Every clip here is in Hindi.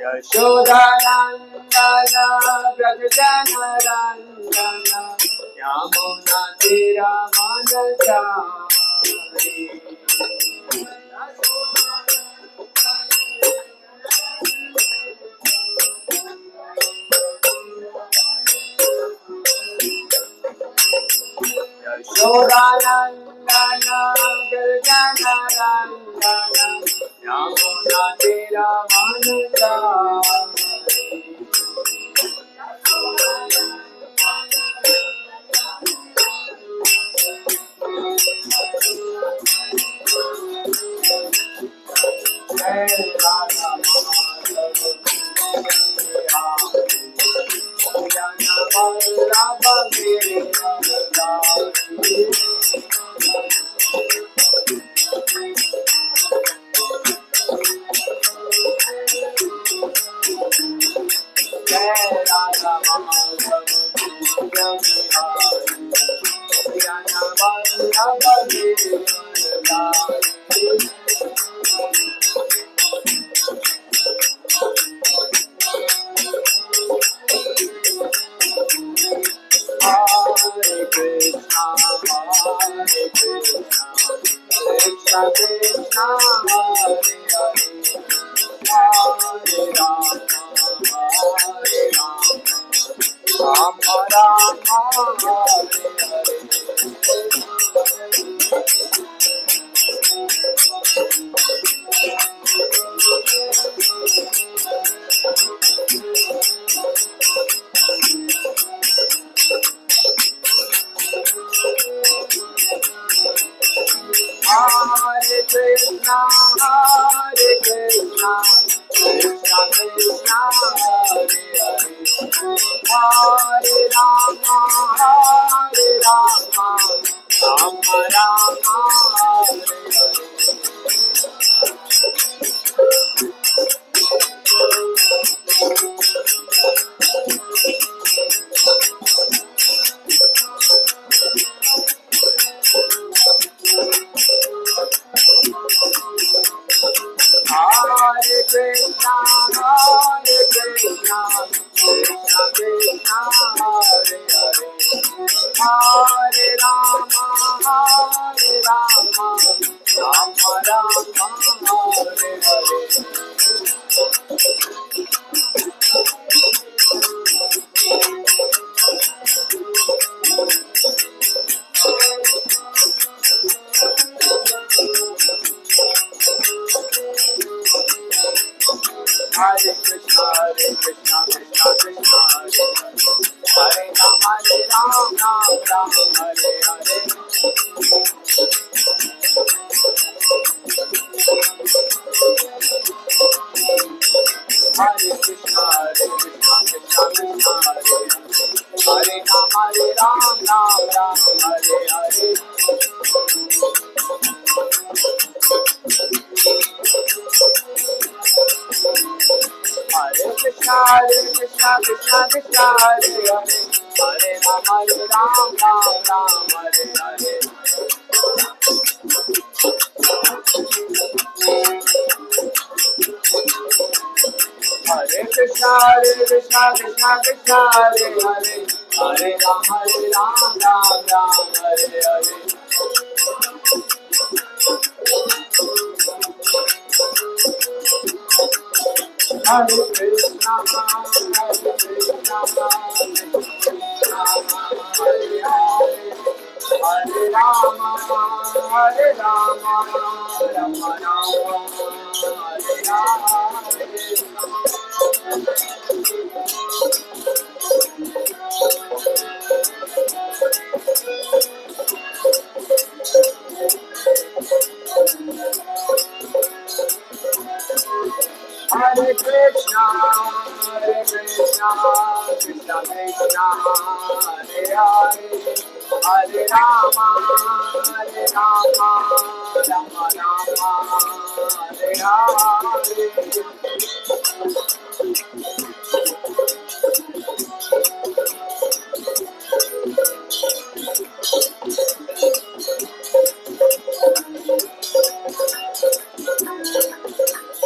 यशोदानन्दन व्रज जनरञ्जन यमुना तीरवनचारि यशोदानन्दन व्रज जनरञ्जन यमुना तीरवनचारि जय राधा वल्लभ गिरिवरदारी जय Radha Vallabh गिरिवरदारी Hare Krishna, Krishna Krishna, Hare Hare, Hare Rama, Hare Rama, Rama Rama, Hare Krishna, Hare Krishna, Krishna Krishna, Hare Hare, Hare Rama, Hare Rama, Rama Rama, Hare Hare. Hare Krishna, Hare Krishna, Krishna Krishna, Hare Hare, Hare Rama, Hare Rama, Rama Rama, Hare Hare. Hare Krishna, Hare Krishna, Krishna Krishna, Hare Rama, Rama Rama, Hare Hare. Hare Krishna, Hare Krishna, Krishna Krishna, Hare Rama, Rama Rama, Hare Hare. Hare Krishna, Krishna Krishna, Hare Hare, Hare Rama, Rama Rama, Hare Hare. Hare Krishna, Krishna Krishna, Hare Hare, Hare Rama, Rama Rama, Hare Hare. Hare Krishna, Hare Krishna, Hare Hare, Hare Rama, Hare Rama, Rama Rama, Hare Hare. Hare Krishna, Hare Krishna, Krishna Krishna, Hare Hare, Hare Rama, Hare Rama, Rama Rama, Hare Hare.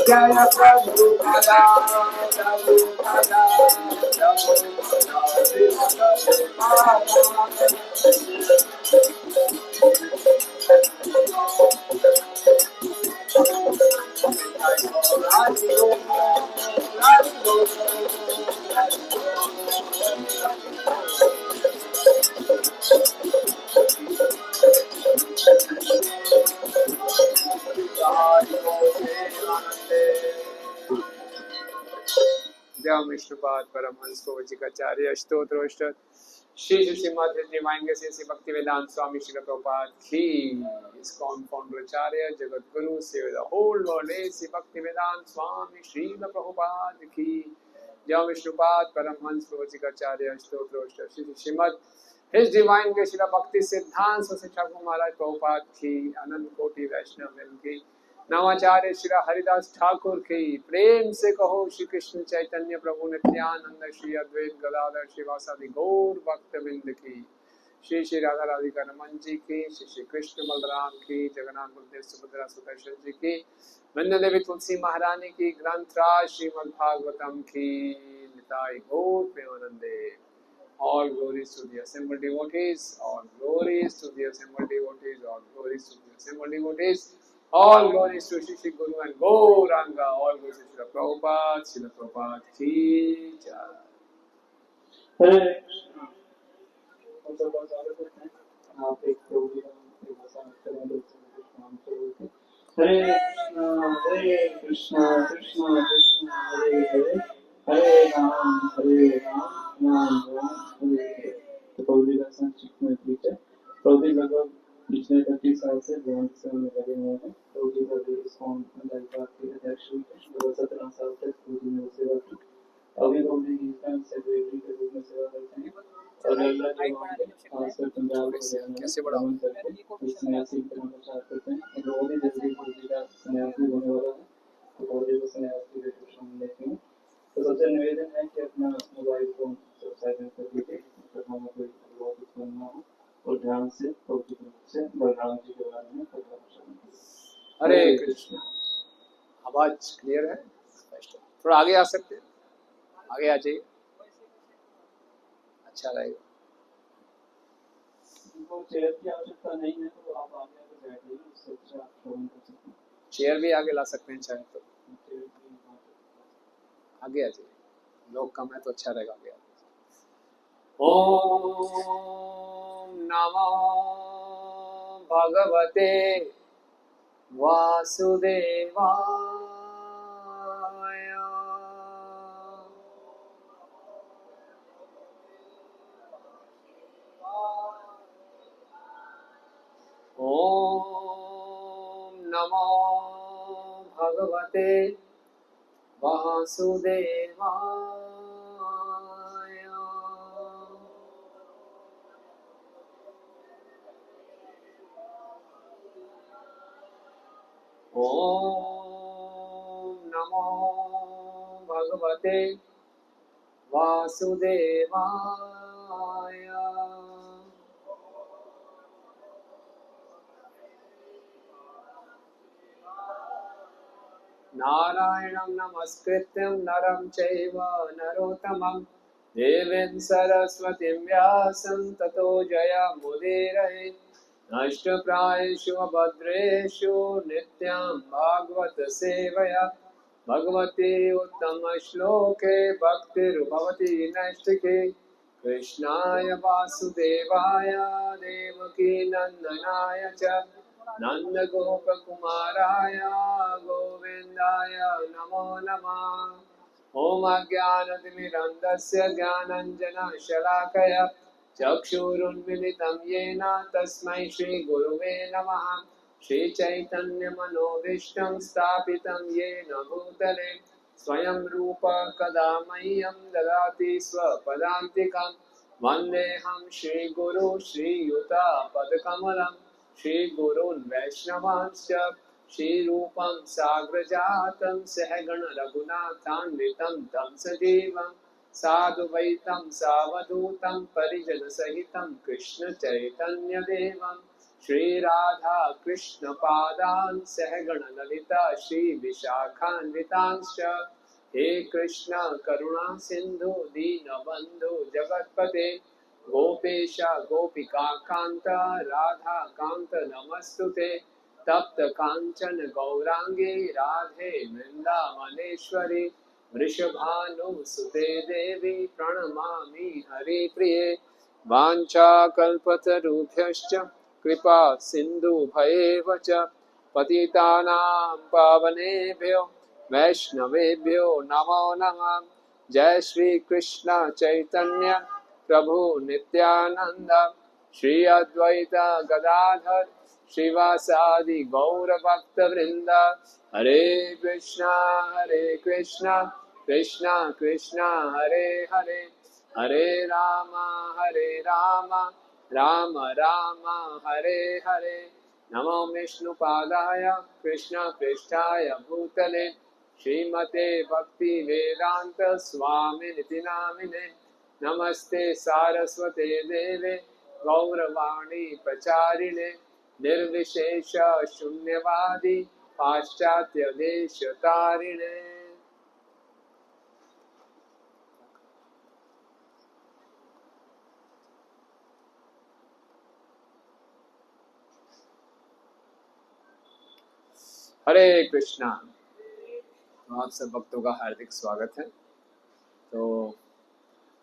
Jaya Prabhupada, Vishnupad Paramahamsa प्रवचिकाचार्य स्तोत्र श्री श्रीमद डिवाइन ग्रेस भक्ति वेदांत स्वामी श्री प्रभुपाद की इस्कॉन फाउंडराचार्य जगत गुरु से द होल वर्ल्ड श्री भक्ति वेदांत स्वामी श्री प्रभुपाद की जय विष्णुपाद परमहंस प्रवचिकाचार्य स्तोत्र Shri Srimad his divine grace Bhaktisiddhanta Saraswati Thakur महाराज प्रभुपाद की अनंत कोटि वैष्णव की नवाचार्य श्री हरिदास ठाकुर की प्रेम से कहो श्री कृष्ण चैतन्य प्रभु नित्यानंद श्री अद्वैत गदाधर श्रीवासादि गौर भक्त बिंद की श्री श्री राधा राधिका रमन जी की श्री श्री कृष्ण बलराम की जगन्नाथ बलदेव सुभद्रा सुदर्शन जी की वृंद देवी तुलसी महारानी की ग्रंथराज श्रीमद् भागवतम की निताई गौर प्रेमानंदे। All glories to the assembled devotees, all glories to the assembled devotees, all glories to the assembled devotees. All glories to Shri Guru and Gauranga. All glories to Srila Prabhupada, Srila Prabhupada ki jai. हरे कृष्णा। मतलब बहुत ज्यादा करते हैं आप एक प्रोग्राम के भाषा में करें लोग नाम से हरे कृष्णा कृष्णा कृष्णा हरे हरे हरे राम राम राम हरे हरे। तो पौड़ी का संक्षिप्त में पीछे पौड़ी लगभग पिछले 25 साल से ध्यान से में लगे हुए हैं। पौड़ी का भी इस्कॉन लाइव के अध्यक्ष हुए हैं। 17 साल तक पौड़ी में सेवा की। अभी पौड़ी की सेक्रेटरी के रूप में सेवा करते हैं और अल्लाह के वास्ते खासकर पंजाब हरियाणा में करके सन्यासी का प्रचार करते हैं। और बहुत ही जल्दी पौड़ी का सन्यासी होने वाला है। तो पौड़ी को सन्यासी के दर्शन लेते हैं। तो सबसे निवेदन है कि अपना मोबाइल फोन साइलेंट कर दीजिए ताकि हमें कोई बहुत उत्पन्न ना हो और ध्यान से पौड़ी से बलराम जी के बारे में पता। हरे कृष्ण। आवाज क्लियर है? थोड़ा आगे आ सकते हैं? आगे आ जाइए, अच्छा रहेगा। चेयर की आवश्यकता नहीं है तो आप आगे आके बैठिए, उससे अच्छा आप श्रवण कर सकते हैं। चेयर भी आगे ला सकते हैं चाहे तो। आगे आ जाइए, लोग कम है तो अच्छा रहेगा आगे। ओम नमो भगवते वासुदेवाय। ओम नमो भगवते वासुदेवाय। ओम नमो भगवते वासुदेवाय। नारायणं नमस्कृत्यं नरं चैव नरोत्तमं देवीं सरस्वतीं व्यासं ततो जयमुदीरये। नष्टप्रायेषु अभद्रेषु नित्यां भागवत सेवया भगवती उत्तमश्लोके भक्तिर्भवति नैष्टिके। कृष्णाय वासुदेवाय देवकी नन्दनाय च नन्दगोपकुमाराय गोविन्दाय नमो नमः। ॐ अज्ञानतिमिरन्धस्य ज्ञानाञ्जनशलाकया चक्षुरुन्मिलितं येन तस्मै श्रीगुरुवे नमः। श्रीचैतन्यमनोभीष्टं स्थापितं येन भूतले स्वयं रूप कदा मह्यं ददाति स्वपदान्तिकं। वन्देऽहं श्रीगुरु श्रीयुतापदकमलं श्रीगुरून् वैष्णवांश्च श्रीरूपं साग्रजातं सहगण रघुनाथान्वितं तं सजीवं साधुवैतं सावधूतं परिजनसहितं कृष्ण चैतन्यदेवं श्रीराधा कृष्णपादान् सहगण ललिता श्रीविशाखान्वितांश्च हे कृष्ण करुणा सिंधु दीनबंधु जगतपते गोपेश गोपिका कांत राधा कांत नमस्तुते तप्त कांचन गौरांगे राधे वृंदावनेश्वरी वृषभानुसुते देवी प्रणमामि हरिप्रिये वाञ्छाकल्पतरुभ्यश्च कृपा सिन्धुभयेव च पतितानां पावनेभ्यो वैष्णवेभ्यो नमो नमः। जय श्री कृष्ण चैतन्य प्रभु नित्यानंद श्री अद्वैत गदाधर श्रीवासादि गौर भक्त वृंद हरे कृष्णा कृष्णा कृष्णा हरे हरे हरे राम राम राम हरे हरे नमो विष्णुपादाय कृष्ण पृष्ठाय भूतले श्रीमते भक्ति वेदांत स्वामिनिति नामिने नमस्ते सारस्वते देवे गौरवाणी प्रचारिणे निर्विशेष शून्यवादी पाश्चात्य देश तारिणे। हरे कृष्णा। तो आप सब भक्तों का हार्दिक स्वागत है। तो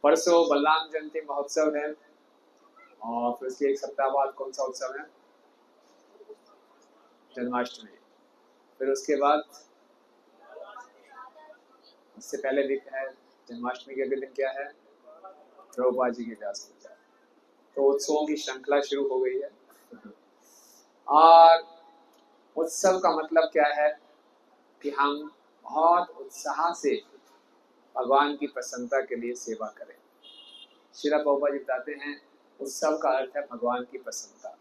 परसों बलराम जयंती महोत्सव है और फिर उसके एक सप्ताह बाद कौन सा उत्सव है? जन्माष्टमी। फिर उसके बाद उससे पहले दिन है जन्माष्टमी के अगले दिन क्या है? प्रभुपाद जी की व्यास पूजा। तो उत्सवों की श्रृंखला शुरू हो गई है। और उत्सव का मतलब क्या है कि हम बहुत उत्साह से भगवान की प्रसन्नता के लिए सेवा करें। श्रील प्रभुपाद जी बताते हैं उत्सव का अर्थ है भगवान की प्रसन्नता।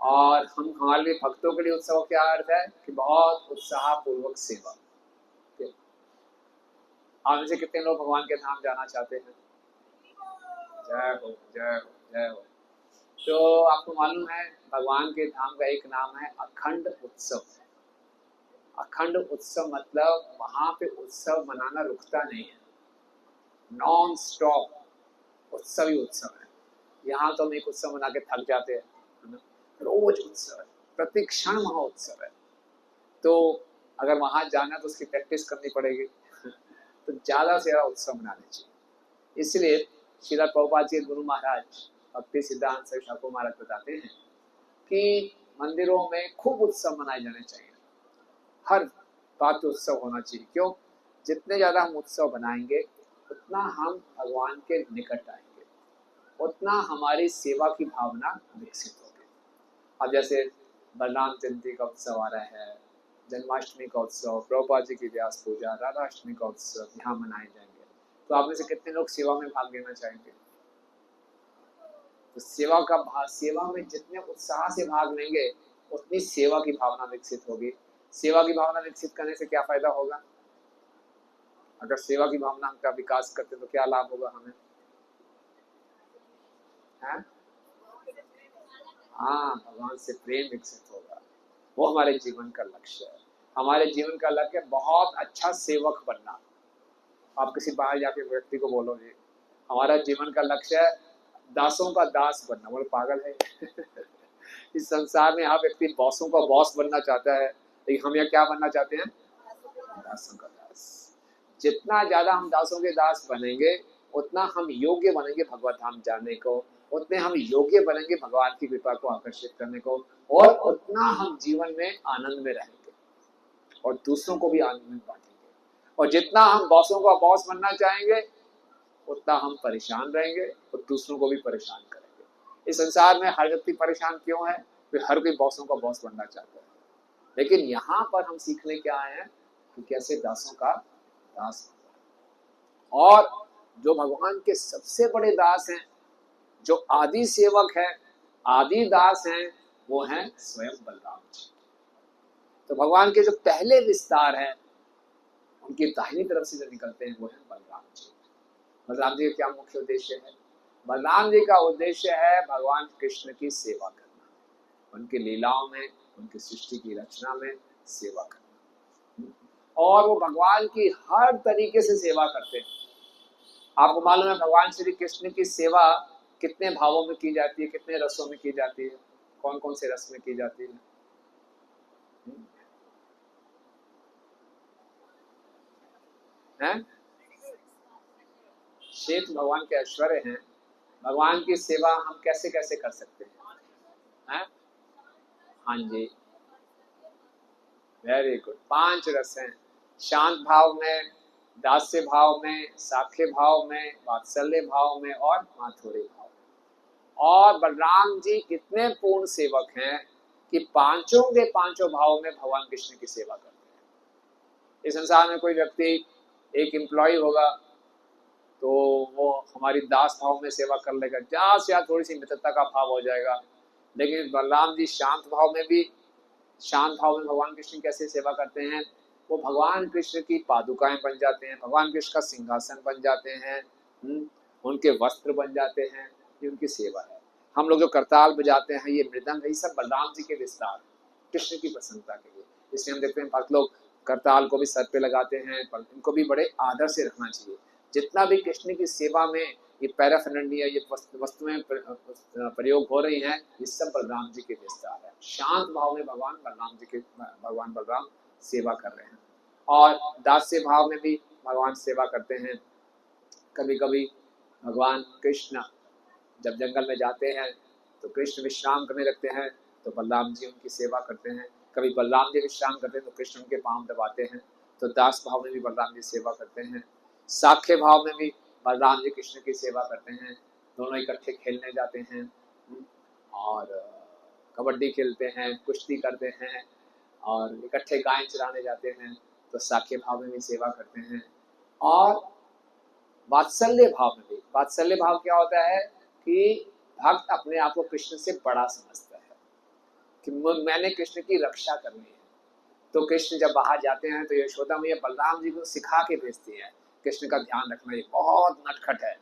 और हम हमारे लिए भक्तों के लिए उत्सव क्या अर्थ है कि बहुत उत्साह पूर्वक सेवा। आप में से कितने लोग भगवान के धाम जाना चाहते हैं? जय हो जय हो जय हो। तो आपको मालूम है भगवान के धाम का एक नाम है अखंड उत्सव। अखंड उत्सव मतलब वहां पे उत्सव मनाना रुकता नहीं है, नॉन स्टॉप उत्सव ही उत्सव है। यहाँ तो हम एक उत्सव मना के थक जाते हैं, रोज उत्सव है, प्रति क्षण वहाँ उत्सव है। तो अगर वहां जाना तो उसकी प्रैक्टिस करनी पड़ेगी तो ज्यादा से ज्यादा उत्सव मनाने चाहिए। इसलिए श्रील प्रभुपाद जी गुरु महाराज भक्ति सिद्धांत से ठाकुर महाराज बताते हैं कि मंदिरों में खूब उत्सव मनाए जाने चाहिए, हर बात उत्सव होना चाहिए। क्यों? जितने ज्यादा हम उत्सव बनाएंगे उतना हम भगवान के निकट आएंगे, उतना हमारी सेवा की भावना विकसित होगी। अब जैसे बलराम जयंती का उत्सव आ रहा है, जन्माष्टमी का उत्सव, प्रभुपाद जी की व्यास पूजा, राधाष्टमी का उत्सव यहाँ मनाए जाएंगे। तो आप में से कितने लोग सेवा में भाग लेना चाहेंगे? तो सेवा में जितने उत्साह से भाग लेंगे उतनी सेवा की भावना विकसित होगी। सेवा की भावना विकसित करने से क्या फायदा होगा? अगर सेवा की भावना का विकास करते तो क्या लाभ होगा हमें? है? हाँ, भगवान से प्रेम विकसित होगा। वो हमारे जीवन का लक्ष्य है। हमारे जीवन का लक्ष्य है बहुत अच्छा सेवक बनना। आप किसी बाहर जाके व्यक्ति को बोलो जी हमारा जीवन का लक्ष्य है दासों का दास बनना, बोले पागल है इस संसार में हर व्यक्ति बॉसों का बॉस बनना चाहता है, लेकिन हम यहाँ क्या बनना चाहते हैं? दासों का दास। जितना ज्यादा हम दासों के दास बनेंगे उतना हम योग्य बनेंगे भगवत धाम जाने को, उतने हम योग्य बनेंगे भगवान की कृपा को आकर्षित करने को, और उतना हम जीवन में आनंद में रहेंगे और दूसरों को भी आनंद में बांटेंगे। और जितना हम बॉसों का बॉस बनना चाहेंगे उतना हम परेशान रहेंगे और दूसरों को भी परेशान करेंगे। इस संसार में हर व्यक्ति परेशान क्यों है? फिर हर कोई बॉसों का बॉस बनना चाहता है। लेकिन यहाँ पर हम सीखने क्या आए हैं कि कैसे दासों का दास। और जो भगवान के सबसे बड़े दास हैं, जो आदि सेवक है, आदि दास हैं, वो हैं स्वयं बलराम जी। तो भगवान के जो पहले विस्तार हैं उनकी दाहिनी तरफ से जो निकलते हैं वो है बलराम जी। बलराम जी का क्या मुख्य उद्देश्य है? बलराम जी का उद्देश्य है भगवान कृष्ण की सेवा करना, उनकी लीलाओं में, उनकी सृष्टि की रचना में सेवा करना। और वो भगवान की हर तरीके से सेवा करते हैं। आपको मालूम है भगवान श्री कृष्ण की सेवा कितने भावों में की जाती है, कितने रसों में की जाती है, कौन कौन से रस में की जाती है? हैं? शेष भगवान के ऐश्वर्य हैं। भगवान की सेवा हम कैसे कैसे कर सकते हैं? हाँ जी, वेरी गुड। 5 रस हैं, शांत भाव में, दास्य भाव में, साख्य भाव में, वात्सल्य भाव में और माधुर्य भाव में। और बलराम जी इतने पूर्ण सेवक हैं कि पांचों के पांचों भाव में भगवान कृष्ण की सेवा करते हैं। इस संसार में कोई व्यक्ति एक एम्प्लॉय होगा तो वो हमारी दास भाव में सेवा कर लेगा, ज्यादा से ज्यादा थोड़ी सी मित्रता का भाव हो जाएगा। लेकिन बलराम जी शांत भाव में भी, शांत भाव में भगवान कृष्ण कैसे सेवा करते हैं? वो भगवान कृष्ण की पादुकाएं बन जाते हैं, भगवान कृष्ण का सिंहासन बन जाते हैं, उनके वस्त्र बन जाते हैं। ये उनकी सेवा है। हम लोग जो करताल बजाते हैं, ये मृदंग है, ये सब बलराम जी के विस्तार, कृष्ण की प्रसन्नता के लिए। इसलिए हम देखते हैं भक्त लोग करताल को भी सर पे लगाते हैं, पर इनको भी बड़े आदर से रखना चाहिए। जितना भी कृष्ण की सेवा में ये पैराफिनेंडिया, ये वस्तुएं प्रयोग हो रही हैं, ये सब बलराम जी के विस्तार है। शांत भाव में भगवान बलराम जी के, भगवान बलराम सेवा कर रहे हैं। और दास्य भाव में भी भगवान सेवा करते हैं। कभी कभी भगवान कृष्ण जब जंगल में जाते हैं तो कृष्ण विश्राम करने लगते हैं, तो बलराम जी उनकी सेवा करते हैं। कभी बलराम जी विश्राम करते हैं तो कृष्ण उनके पांव दबाते हैं। तो दास भाव में भी बलराम जी सेवा करते हैं। साख्य भाव में भी बलराम जी कृष्ण की सेवा करते हैं। दोनों इकट्ठे खेलने जाते हैं और कबड्डी खेलते हैं, कुश्ती करते हैं और इकट्ठे गाय चराने जाते हैं, तो साख्य भाव में भी सेवा करते हैं। और वात्सल्य भाव में भी, वात्सल्य भाव क्या होता है कि भक्त अपने आप को कृष्ण से बड़ा समझता है कि मैंने कृष्ण की रक्षा करनी है। तो कृष्ण जब बाहर जाते हैं तो यशोदा मैया बलराम जी को सिखा के भेजती है, कृष्ण का ध्यान रखना, ये बहुत नटखट है।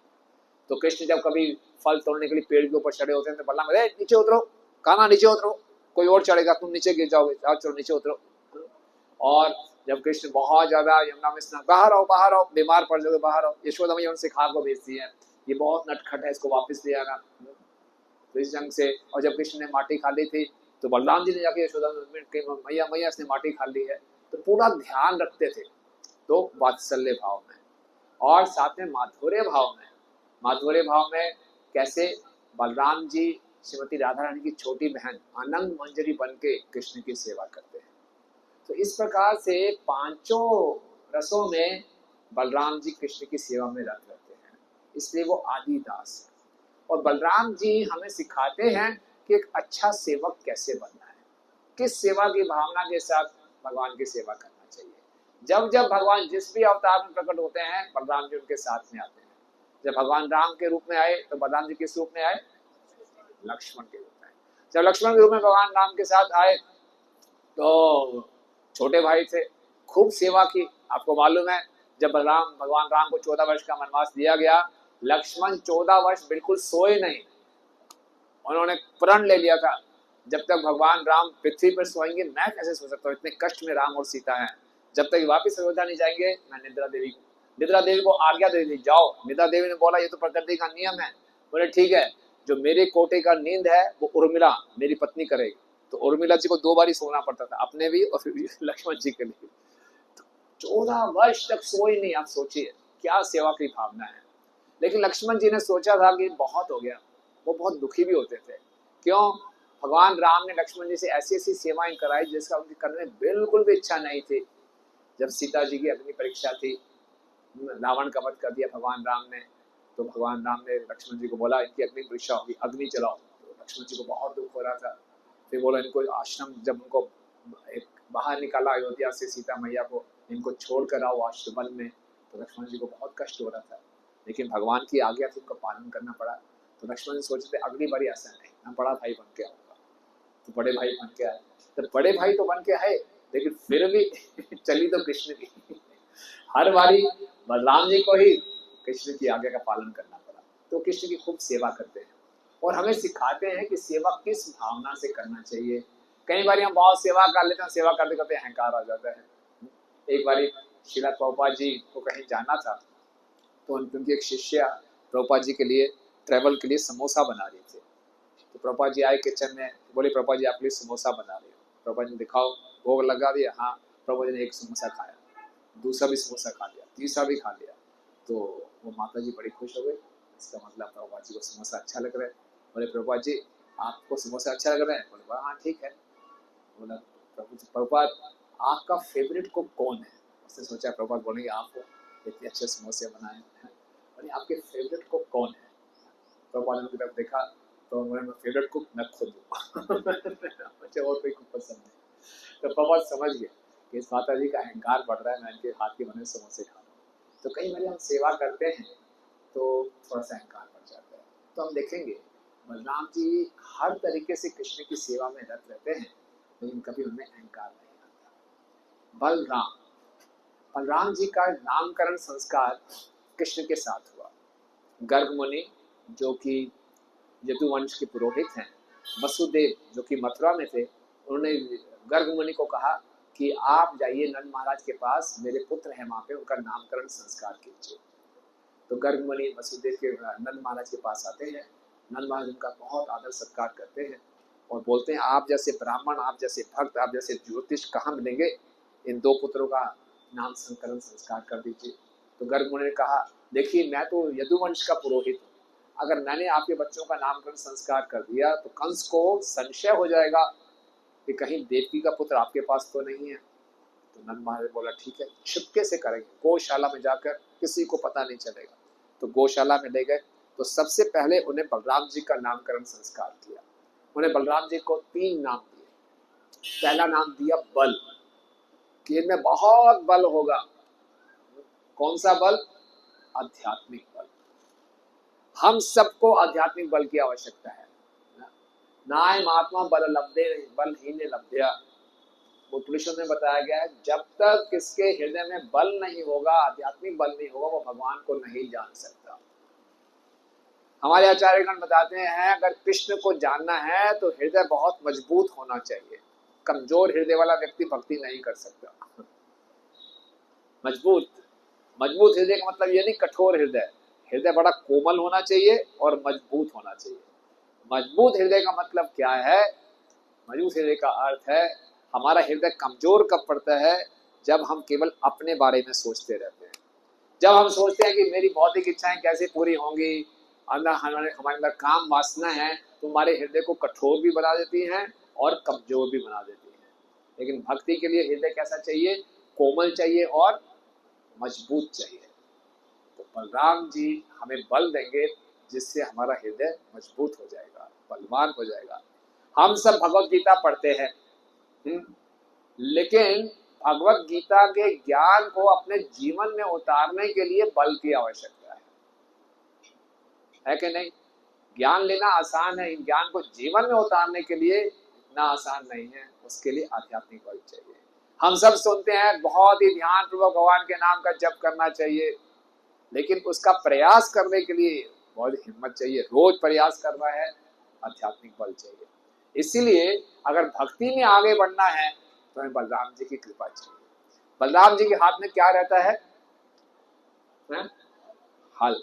तो कृष्ण जब कभी फल तोड़ने के लिए पेड़ के ऊपर चढ़े होते हैं तो बलराम अरे नीचे उतरो, कान्हा नीचे उतरो, कोई और चढ़ेगा, तुम नीचे गिर जाओगे, चलो नीचे उतरो। और जब कृष्ण बहुत ज्यादा यमुना में स्नान, बाहर आओ, बीमार पड़ जाओगे, बाहर आओ, यशोदा मैया उनसे खा को भेजती है, ये बहुत नटखट है, इसको वापस ले आना। तो इस ढंग से, और जब कृष्ण ने माटी खा ली थी तो बलराम जी ने जाके यशोदा मैया मैया इसने माटी खा ली है, तो पूरा ध्यान रखते थे। तो वात्सल्य भाव में, और साथ में माधुर्य भाव में, माधुर्य भाव में कैसे बलराम जी श्रीमती राधा रानी की छोटी बहन अनंग मंजरी बन के कृष्ण की सेवा करते हैं। तो इस प्रकार से पांचों रसों में बलराम जी कृष्ण की सेवा में रत रहते हैं, इसलिए वो आदि दास है। और बलराम जी हमें सिखाते हैं कि एक अच्छा सेवक कैसे बनना है, किस सेवा की भावना के साथ भगवान की सेवा करना चाहिए। जब जब भगवान जिस भी अवतार में प्रकट होते हैं, बलराम जी उनके साथ में आते हैं। जब भगवान राम के रूप में आए तो बलराम जी किस रूप में आए? लक्ष्मण के रूप में। जब लक्ष्मण के रूप में भगवान राम के साथ आए तो छोटे भाई थे, खूब सेवा की। आपको मालूम है जब भगवान राम को 14 वर्ष का वनवास दिया गया, लक्ष्मण 14 वर्ष बिल्कुल सोए नहीं। उन्होंने प्रण ले लिया था जब तक भगवान राम पृथ्वी पर सोएंगे मैं कैसे सो सकता हूँ, इतने कष्ट में राम और सीता हैं, जब तक वापिस अयोध्या नहीं जाएंगे मैं निद्रा देवी को आज्ञा दे दी, जाओ। निद्रा देवी ने बोला ये तो प्रकृति का नियम है। बोले ठीक है, जो मेरे कोटे का नींद है वो उर्मिला मेरी पत्नी करेगी। तो उर्मिला जी को 2 बार ही सोना पड़ता था, अपने भी और लक्ष्मण जी के लिए। 14 वर्ष तक सोए नहीं। आप सोचिए क्या सेवा की भावना है। लेकिन लक्ष्मण जी ने सोचा था कि बहुत हो गया। वो बहुत दुखी भी होते थे। क्यों? भगवान राम ने लक्ष्मण जी से ऐसी ऐसी सेवाएं कराई जिसका उनकी करने में बिल्कुल भी इच्छा नहीं थी। जब सीता जी की अग्नि परीक्षा थी, रावण का वध कर दिया भगवान राम ने, तो भगवान राम ने लक्ष्मण जी को बोला इनकी अग्नि परीक्षा होगी, अग्नि चलाओ। तो लक्ष्मण जी को बहुत दुख हो रहा था। फिर बोला इनको आश्रम, जब उनको एक बाहर निकाला अयोध्या से सीता मैया को, इनको छोड़ कर आओ आश्रम में, तो लक्ष्मण जी को बहुत कष्ट हो रहा था। लेकिन भगवान की आज्ञा थी, उनको पालन करना पड़ा। तो लक्ष्मण जी सोचते अगली बारी ऐसा नहीं, मैं बड़ा भाई बन के आऊंगा। तो बड़े भाई बन के आए। तो बड़े भाई तो बन के आए, लेकिन फिर भी चली तो कृष्ण की। हर बारी बलराम जी को ही कृष्ण की आज्ञा का पालन करना पड़ा। तो कृष्ण की खूब सेवा करते हैं और हमें सिखाते हैं कि सेवा किस भावना से करना चाहिए। कई बार हम बहुत सेवा कर लेते हैं, सेवा करते करते अहंकार आ जाता है। एक बार श्रीला प्रभुपाद जी को कहीं जाना था, तो उनकी एक शिष्या प्रभुपाद जी के लिए ट्रैवल के लिए समोसा बना रही थी। तो प्रभुपाद जी आए किचन में, बोले प्रभुपाद जी आपके लिए समोसा बना रही हो। प्रभुपाद जी दिखाओ, भोग लगा दिया। हाँ, प्रभुपाद जी ने एक समोसा खाया, दूसरा भी समोसा खा लिया, तीसरा भी खा लिया। तो वो माता जी बड़ी खुश हो गई, इसका मतलब प्रभुपाद जी को समोसा अच्छा लग रहा है। बोले प्रभुपाद जी आपको समोसा अच्छा लग रहा है? बोले हाँ ठीक है। बोला प्रभुपाद आपका फेवरेट कुक कौन है? उसने सोचा प्रभुपाद बोलेंगे आपको इतने अच्छे समोसे बनाए हैं, और आपके फेवरेट कुक कौन है? प्रभुपाद ने तरफ देखा तो मेरा फेवरेट कुक मैं खुद हूँ। मुझे और कोई कुक पसंद नहीं। तो प्रभुपाद समझ गए कि इस माता जी का अहंकार बढ़ रहा है, मैं इनके हाथ के बने समोसे खा रहा हूँ। तो कई बार हम सेवा करते हैं तो थोड़ा सा अहंकार बढ़ जाता है। तो हम देखेंगे बलराम जी हर तरीके से कृष्ण की सेवा में रत रहते हैं, लेकिन कभी उनमें अहंकार नहीं आता। बलराम जी का नामकरण संस्कार कृष्ण के साथ हुआ। गर्ग मुनि जो कि यदुवंश के पुरोहित हैं, वसुदेव जो कि मथुरा में थे, उन्होंने गर्ग मुनि को कहा कि आप जाइए नंद महाराज के पास, मेरे पुत्र हैं वहाँ पे, उनका नामकरण संस्कार कीजिए। तो गर्ग मुनि वसुदेव के नंद महाराज के पास आते हैं। नंद महाराज उनका बहुत आदर सत्कार करते हैं और बोलते हैं आप जैसे ब्राह्मण, आप जैसे भक्त, आप जैसे ज्योतिष कहाँ मिलेंगे, इन दो पुत्रों का नामकरण संस्कार कर दीजिए। तो गर्ग मुनि ने कहा देखिए मैं तो यदुवंश का पुरोहित हूँ, अगर मैंने आपके बच्चों का नामकरण संस्कार कर दिया तो कंस को संशय हो जाएगा कि कहीं देवकी का पुत्र आपके पास तो नहीं है। तो नंद महाराज बोला ठीक है, छिपके से करेंगे, गौशाला में जाकर, किसी को पता नहीं चलेगा। तो गौशाला में ले गए, तो सबसे पहले उन्हें बलराम जी का नामकरण संस्कार किया। उन्हें बलराम जी को 3 नाम दिए। पहला नाम दिया बल, कि इनमें बहुत बल होगा। कौन सा बल? आध्यात्मिक बल। हम सबको आध्यात्मिक बल की आवश्यकता है। नाय महात्मा बल लब्धे बलहीन लब्ध्या, उपनिषद में बताया गया है जब तक किसके हृदय में बल नहीं होगा, आध्यात्मिक बल नहीं होगा, वो भगवान को नहीं जान सकता। हमारे आचार्यगण बताते हैं अगर कृष्ण को जानना है तो हृदय बहुत मजबूत होना चाहिए। कमजोर हृदय वाला व्यक्ति भक्ति नहीं कर सकता। मजबूत हृदय का मतलब ये नहीं कठोर हृदय, हृदय बड़ा कोमल होना चाहिए और मजबूत होना चाहिए। मजबूत हृदय का मतलब क्या है? मजबूत हृदय का अर्थ है हमारा हृदय कमजोर कब पड़ता है? जब हम केवल अपने बारे में सोचते रहते हैं। जब हम सोचते हैं कि मेरी भौतिक इच्छाएं कैसे पूरी होंगी, हमारे अंदर काम वासना है, तो हमारे हृदय को कठोर भी बना देती हैं और कमजोर भी बना देती हैं। लेकिन भक्ति के लिए हृदय कैसा चाहिए? कोमल चाहिए और मजबूत चाहिए। तो बलराम जी हमें बल देंगे जिससे हमारा हृदय मजबूत हो जाएगा, बलवान हो जाएगा। हम सब भगवत गीता पढ़ते हैं, लेकिन भगवत गीता के ज्ञान को अपने जीवन में उतारने के लिए बल की आवश्यकता है कि नहीं? ज्ञान लेना आसान है, इन ज्ञान को जीवन में उतारने के लिए इतना आसान नहीं है, उसके लिए आध्यात्मिक बल चाहिए। हम सब सुनते हैं बहुत ही ध्यान पूर्वक भगवान के नाम का जप करना चाहिए, लेकिन उसका प्रयास करने के लिए बहुत हिम्मत चाहिए, रोज प्रयास करना है, आध्यात्मिक बल चाहिए। इसीलिए अगर भक्ति में आगे बढ़ना है तो हमें बलराम जी की कृपा चाहिए। बलराम जी के हाथ में क्या रहता है? हल।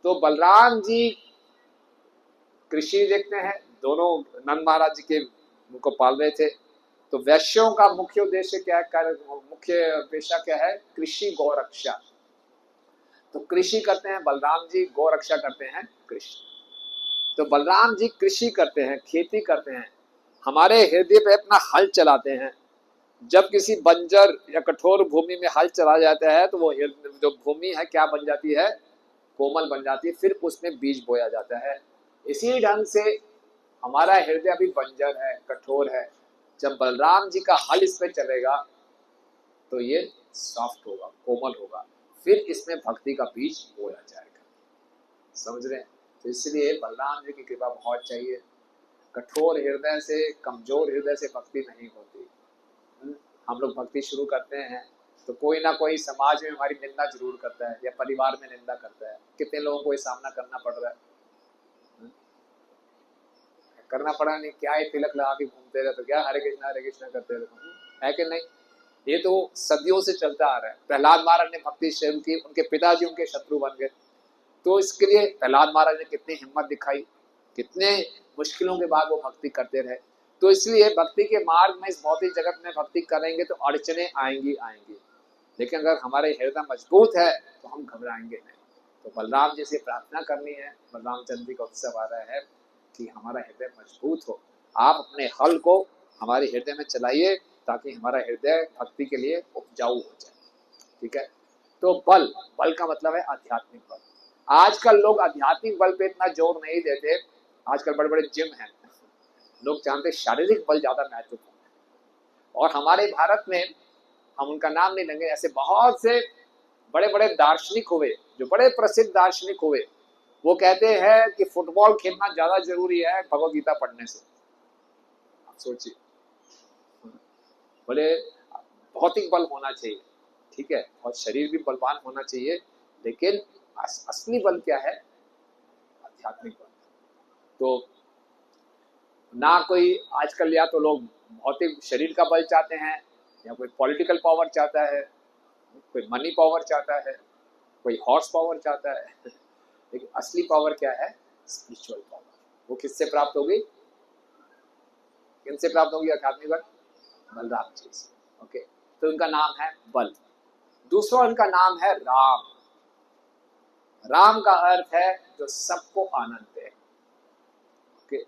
तो बलराम जी कृषि देखते हैं, दोनों नंद महाराज जी के उनको पाल रहे थे। तो वैश्यों का मुख्य उद्देश्य क्या है? मुख्य पेशा क्या है? कृषि गौरक्षा। तो कृषि करते हैं बलराम जी, गौरक्षा करते हैं कृष्ण। तो बलराम जी कृषि करते हैं, खेती करते हैं, हमारे हृदय पे अपना हल चलाते हैं। जब किसी बंजर या कठोर भूमि में हल चला जाता है तो वो जो भूमि है क्या बन जाती है? कोमल बन जाती है, फिर उसमें बीज बोया जाता है। इसी ढंग से हमारा हृदय अभी बंजर है, कठोर है। जब बलराम जी का हल इस पे चलेगा तो ये सॉफ्ट होगा, कोमल होगा, फिर इसमें भक्ति का बीज बोया जाएगा। समझ रहे हैं? तो इसलिए बलराम जी की कृपा बहुत चाहिए। कठोर हृदय से, कमजोर हृदय से भक्ति नहीं होती। हम लोग भक्ति शुरू करते हैं तो कोई ना कोई समाज में हमारी निंदा जरूर करता है या परिवार में निंदा करता है। कितने लोगों को ये सामना करना पड़ रहा है? करना पड़ा नहीं क्या? ये तिलक लगा के घूमते रहे तो क्या हरे कृष्णा करते रहे, है कि नहीं? ये तो सदियों से चलता आ रहा है। प्रहलाद महाराज ने भक्ति शुरू की, उनके पिताजी उनके शत्रु बन गए, तो इसके लिए प्रहलाद महाराज ने कितनी हिम्मत दिखाई, कितने मुश्किलों के बाद वो भक्ति करते रहे। तो इसलिए भक्ति के मार्ग में, इस भौतिक जगत में भक्ति करेंगे तो अड़चने आएंगी आएंगी, लेकिन अगर हमारे हृदय मजबूत है तो हम घबराएंगे नहीं। तो बलराम जी से प्रार्थना करनी है, बलराम चंद्र जी का उत्सव आ रहा है, कि हमारा हृदय मजबूत हो। आप अपने हल को हमारे हृदय में चलाइए ताकि हमारा हृदय भक्ति के लिए उपजाऊ हो जाए। ठीक है। तो बल, बल का मतलब है आध्यात्मिक बल। आजकल लोग आध्यात्मिक बल पे इतना जोर नहीं देते। आजकल बड़े बड़े जिम हैं, लोग जानते शारीरिक बल ज्यादा महत्वपूर्ण है। और हमारे भारत में, हम उनका नाम नहीं लेंगे, ऐसे बहुत से बड़े बड़े दार्शनिक हुए, जो बड़े प्रसिद्ध दार्शनिक हुए, वो कहते हैं कि फुटबॉल खेलना ज्यादा जरूरी है भगवद गीता पढ़ने से। आप सोचिए, बोले भौतिक बल होना चाहिए, ठीक है, और शरीर भी बलवान होना चाहिए, लेकिन असली बल क्या है? आध्यात्मिक बल। तो ना कोई आजकल, या तो लोग भौतिक शरीर का बल चाहते हैं, या कोई पॉलिटिकल पावर चाहता है, कोई मनी पावर चाहता है, कोई हॉर्स पावर चाहता है, लेकिन असली पावर क्या है? Spiritual power. वो किससे प्राप्त होगी? किनसे प्राप्त होगी आध्यात्मिक बल? बलराम जी से। ओके, तो उनका नाम है बल। दूसरा उनका नाम है राम। राम का अर्थ है जो सबको आनंद दे। ओके,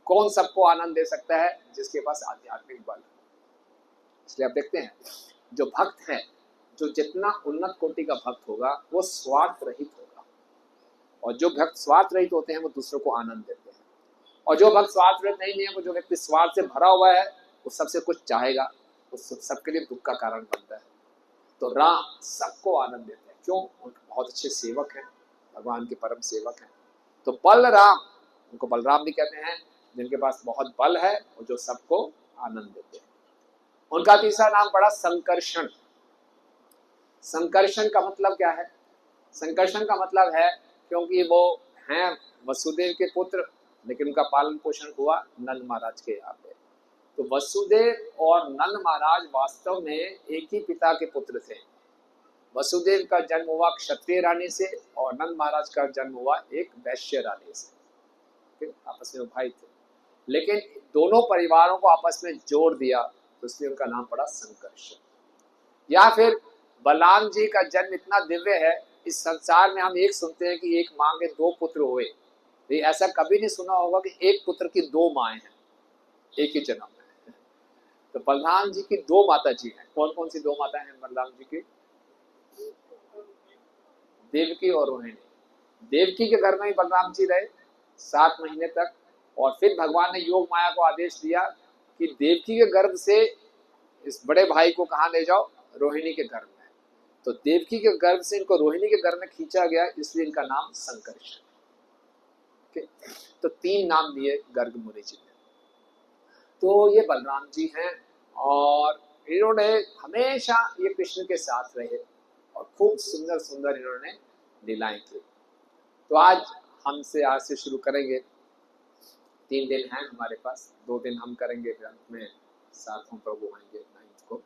कौन सबको आनंद दे सकता है? जिसके पास आध्यात्मिक बल है। इसलिए आप देखते हैं, जो भक्त है, जो जितना उन्नत कोटि का भक्त होगा वो स्वार्थ रहित होगा, और जो भक्त स्वार्थ रहित होते हैं वो दूसरों को आनंद देते हैं। और जो भक्त स्वार्थ रहित नहीं है, वो जो व्यक्ति स्वार्थ से भरा हुआ है, वो सबसे कुछ चाहेगा, वो सबके लिए दुख का कारण बनता है। तो राम सबको आनंद देते हैं। क्यों? उनके बहुत अच्छे सेवक हैं, भगवान के परम सेवक हैं। तो बलराम, उनको बलराम भी कहते हैं, जिनके पास बहुत बल है और जो सबको आनंद देते हैं। उनका तीसरा नाम पड़ा संकर्षण। संकर्षण का मतलब क्या है? संकर्षण का मतलब है, क्योंकि वो हैं वसुदेव के पुत्र, लेकिन उनका पालन पोषण हुआ नंद महाराज के यहाँ पे। तो वसुदेव और नंद महाराज वास्तव में एक ही पिता के पुत्र थे। वसुदेव का जन्म हुआ क्षत्रिय रानी से, और नंद महाराज का जन्म हुआ एक वैश्य रानी से। आपस में भाई थे, लेकिन दोनों परिवारों को आपस में जोड़ दिया, तो इसलिए उनका नाम पड़ा संकर्षण। या फिर बलराम जी का जन्म इतना दिव्य है, इस संसार में हम एक सुनते हैं कि एक माँ के दो पुत्र हुए, तो ऐसा कभी नहीं सुना होगा कि एक पुत्र की दो माएँ हैं एक ही जन्म में। तो बलराम जी की दो माता जी हैं। कौन कौन सी दो माता हैं बलराम जी की? देवकी और रोहिणी। देवकी के घर में ही बलराम जी रहे 7 महीने तक, और फिर भगवान ने योग माया को आदेश दिया कि देवकी के गर्भ से इस बड़े भाई को कहाँ ले जाओ? रोहिणी के घर में। तो देवकी के गर्भ से इनको रोहिणी के घर में खींचा गया, इसलिए इनका नाम संकर्षण। तो 3 नाम दिए गर्ग मुनि जी ने। तो ये बलराम जी हैं, और इन्होंने हमेशा ये कृष्ण के साथ रहे, और खूब सुंदर सुंदर इन्होंने लीलाएं की। तो आज से शुरू करेंगे। 3 दिन हैं हमारे पास, 2 दिन हम करेंगे, फिर अंत में 7 प्रभु आएंगे 9 को।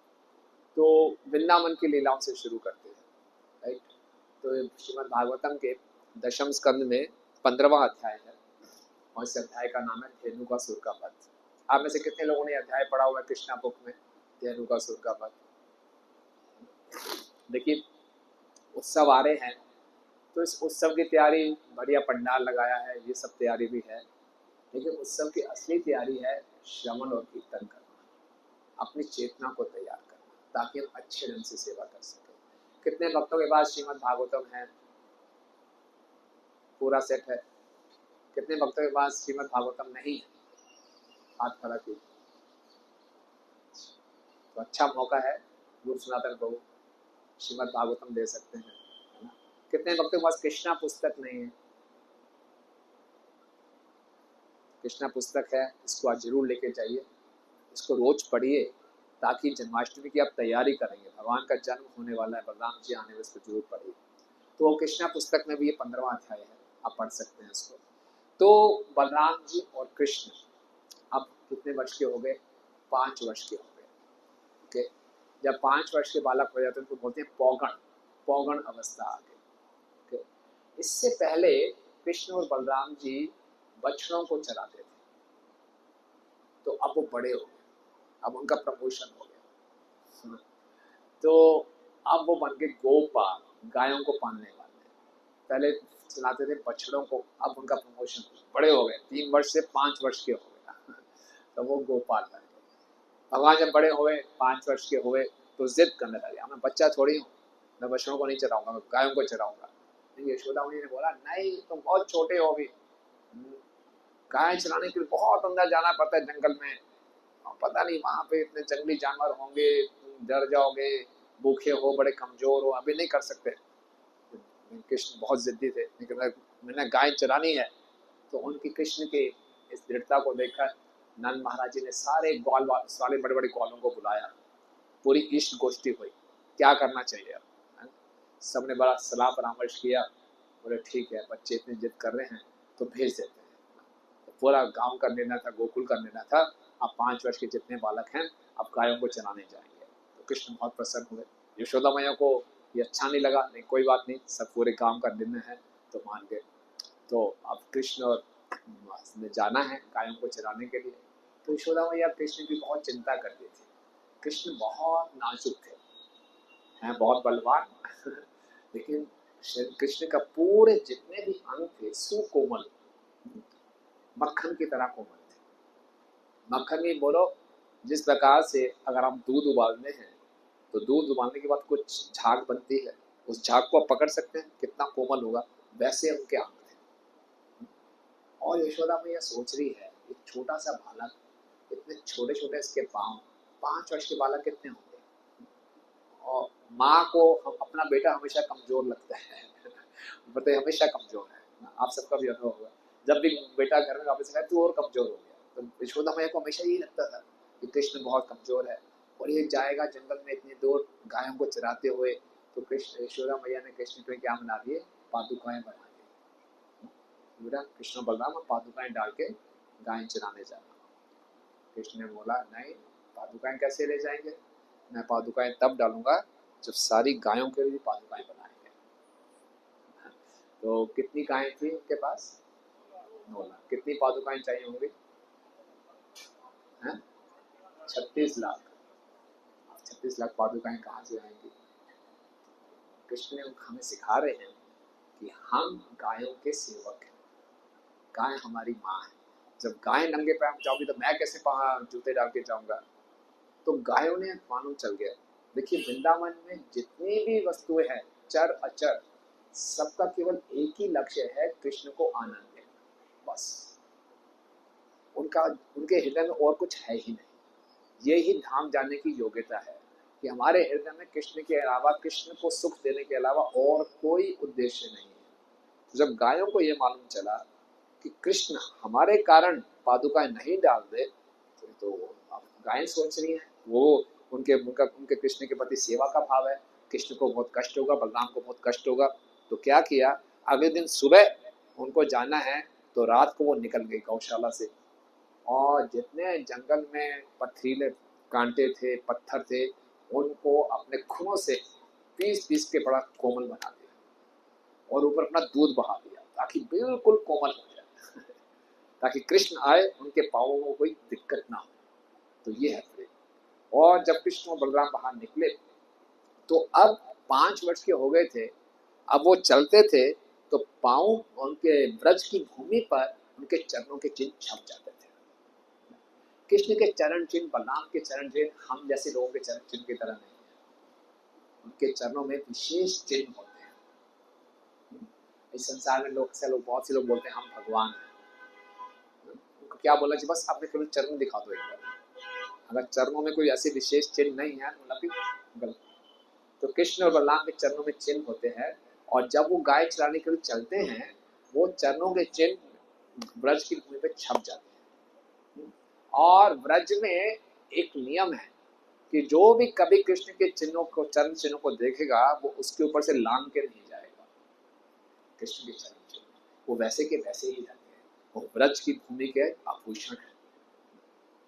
तो वृंदावन की लीलाओं से शुरू करते हैं, राइट। तो श्रीमद् भागवतम के 10वें स्कंद में 15वां अध्याय है, और इस अध्याय का नाम है धेनुकासुर का वध। आप में से कितने लोगों ने अध्याय पढ़ा हुआ है कृष्णा बुक में, धेनुकासुर का वध? देखिए, उत्सव आ रहे हैं, तो इस उत्सव की तैयारी, बढ़िया पंडाल लगाया है, ये सब तैयारी भी है, लेकिन उत्सव की असली तैयारी है श्रवण और कीर्तन करना, अपनी चेतना को तैयार करना, ताकि हम अच्छे ढंग से सेवा कर सकें। कितने भक्तों के पास श्रीमद् भागवतम है? पूरा सेट है। कितने भक्तों के पास श्रीमद् भागवतम नहीं है? हाथ खड़ा कीजिए। तो अच्छा मौका है, रूप सनातन प्रभु श्रीमद् भागवतम दे सकते हैं, है ना। कितने भक्तों के पास कृष्णा पुस्तक नहीं है? कृष्णा पुस्तक है, इसको आज जरूर लेके जाइए, इसको रोज पढ़िए, ताकि जन्माष्टमी की आप तैयारी करेंगे, भगवान का जन्म होने वाला है, बलराम जी आने वाले, इसको जरूर पढ़िए। तो कृष्णा पुस्तक में भी ये 15वां अध्याय है, आप पढ़ सकते हैं इसको। तो बलराम जी और कृष्ण अब कितने वर्ष के हो गए? 5 वर्ष के हो गए। ओके, जब 5 वर्ष के बालक हो जाते हैं उनको बोलते हैं पौगण, पौगण अवस्था आ गई। इससे पहले कृष्ण और बलराम जी बछड़ों को चराते थे, तो अब वो बड़े हो गए, अब उनका प्रमोशन हो गया, तो अब वो बन के गोपाल, गायों को पालने वाले। पहले चलाते थे बछड़ों को, अब उनका प्रमोशन, बड़े हो गए, 3 वर्ष से 5 वर्ष के हो गए, तो वो गोपाल बन गए। भगवान जब बड़े हुए, 5 वर्ष के हुए, तो जिद करने लगे, मैं बच्चा थोड़ी हूँ, मैं बछड़ों को नहीं चराऊंगा, मैं गायों को चराऊंगा। यशोदा मुनि ने बोला, नहीं तुम बहुत छोटे हो भी, गाय चराने के लिए बहुत अंदर जाना पड़ता है जंगल में, पता नहीं वहां पे इतने जंगली जानवर होंगे, तुम डर जाओगे, भूखे हो, बड़े कमजोर हो, अभी नहीं कर सकते। कृष्ण बहुत जिद्दी थे, लेकिन मैंने गाय चरानी है। तो उनकी कृष्ण के इस दृढ़ता को देखकर नंद महाराज जी ने सारे ग्वाल सारे बड़े बड़े ग्वालों को बुलाया, पूरी इष्ट गोष्ठी हुई, क्या करना चाहिए। सबने बड़ा सलाह परामर्श किया, बोले ठीक है, बच्चे इतनी जिद कर रहे हैं तो भेज देते हैं। तो पूरा गांव का निर्णय था, गोकुल का निर्णय था, अब 5 वर्ष के जितने बालक हैं अब गायों को चराने जाएंगे। तो कृष्ण बहुत प्रसन्न हुए। यशोदा मैया को ये अच्छा नहीं लगा, नहीं कोई बात नहीं, सब पूरे गांव का निर्णय है, तो मान गए। तो अब कृष्ण और ने जाना है गायों को चराने के लिए। तो यशोदा मैया कृष्ण की बहुत चिंता करती थी। कृष्ण बहुत नाजुक थे, हैं बहुत बलवान, लेकिन कृष्ण का पूरे जितने भी अंग थे सुकोमल, मक्खन की तरह कोमल थे। मक्खन भी बोलो, जिस प्रकार से अगर आप दूध उबालते हैं तो दूध उबालने के बाद कुछ झाग बनती है, उस झाग को आप पकड़ सकते हैं, कितना कोमल होगा, वैसे उनके अंग थे। और यशोदा मैया सोच रही है, एक छोटा सा बालक, इतने छोटे छोटे इसके पाँव, 5 वर्ष के बालक कितने होंगे, और माँ को अपना बेटा हमेशा कमजोर लगता है, बता हमेशा कमजोर है, आप सबका भी अनुभव होगा, जब भी बेटा घर में वापस आए तो और कमजोर हो गया। तो यशोदा मैया को हमेशा यही लगता था कि कृष्ण बहुत कमजोर है और ये जाएगा जंगल में इतनी दूर गायों को चराते हुए। तो कृष्ण यशोदा मैया ने कृष्ण को क्या बना दिए, पादुकाएं बना दी। बोला कृष्ण बलराम पादुकाएं डाल के गाय चराने जाना। कृष्ण ने बोला नहीं, पादुकाएं कैसे ले जाएंगे, मैं पादुकाएं तब डालूंगा जब सारी गायों के लिए पादुकाएं बनाएंगे। तो कितनी गायें थी उनके पास, 9 लाख। कितनी पादुकाएं चाहिए होंगी, 36 लाख। 36 लाख पादुकाएं कहाँ से आएंगी। कृष्ण ने हमें सिखा रहे हैं कि हम गायों के सेवक हैं, गाय हमारी माँ है। जब गाय नंगे पैर जाओगी तो मैं कैसे जूते डाल के जाऊंगा। तो गायों ने मालूम चल गया। देखिए वृंदावन में जितनी भी वस्तुएं हैं, चर अचर, सबका केवल एक ही लक्ष्य है, कृष्ण को आनंद देना, बस। उनका उनके हृदय में और कुछ है ही नहीं। ये ही धाम जाने की योग्यता है कि हमारे हृदय में कृष्ण के अलावा, कृष्ण को सुख देने के अलावा और कोई उद्देश्य नहीं है। जब गायों को ये मालूम चला कि कृष्ण हमारे कारण पादुकाएं नहीं डाल दे, तो गायें सोच रही हैं, वो उनके कृष्ण के प्रति सेवा का भाव है, कृष्ण को बहुत कष्ट होगा, बलराम को बहुत कष्ट होगा। तो क्या किया, अगले दिन सुबह उनको जाना है, तो रात को वो निकल गई गौशाला से, और जितने जंगल में पथरीले कांटे थे, पत्थर थे, उनको अपने खुरों से पीस के बड़ा कोमल बना दिया और ऊपर अपना दूध बहा दिया ताकि बिल्कुल कोमल हो जाए, ताकि कृष्ण आए उनके पाँवों को कोई दिक्कत ना हो। तो ये है प्रेम। और जब कृष्ण और बलराम बाहर निकले तो अब 5 वर्ष के हो गए थे, अब वो चलते थे तो पाँव उनके ब्रज की भूमि पर उनके चरणों के चिन्ह छप जाते थे। कृष्ण के चरण चिन्ह, बलराम के चरण चिन्ह हम जैसे लोगों के चरण चिन्ह की तरह नहीं है, उनके चरणों में विशेष चिन्ह होते हैं। इस संसार में बहुत से लोग बोलते हैं हम भगवान हैं, उनको क्या बोलना चाहिए, बस अपने केवल चरण दिखा दो एक बार। अगर चरणों में कोई ऐसे विशेष चिन्ह नहीं है मतलब कि गलत। तो कृष्ण और बलराम के चरणों में चिन्ह होते हैं, और जब वो गाय चराने के लिए चलते हैं, वो चरणों के चिन्ह ब्रज की भूमि पे छप जाते हैं। और ब्रज में एक नियम है कि जो भी कभी कृष्ण के चिन्हों को, चरण चिन्हों को देखेगा, वो उसके ऊपर से लांग के नहीं जाएगा। कृष्ण के चरण चिन्ह वो वैसे के वैसे ही रहते हैं, वो ब्रज की भूमि के आभूषण है,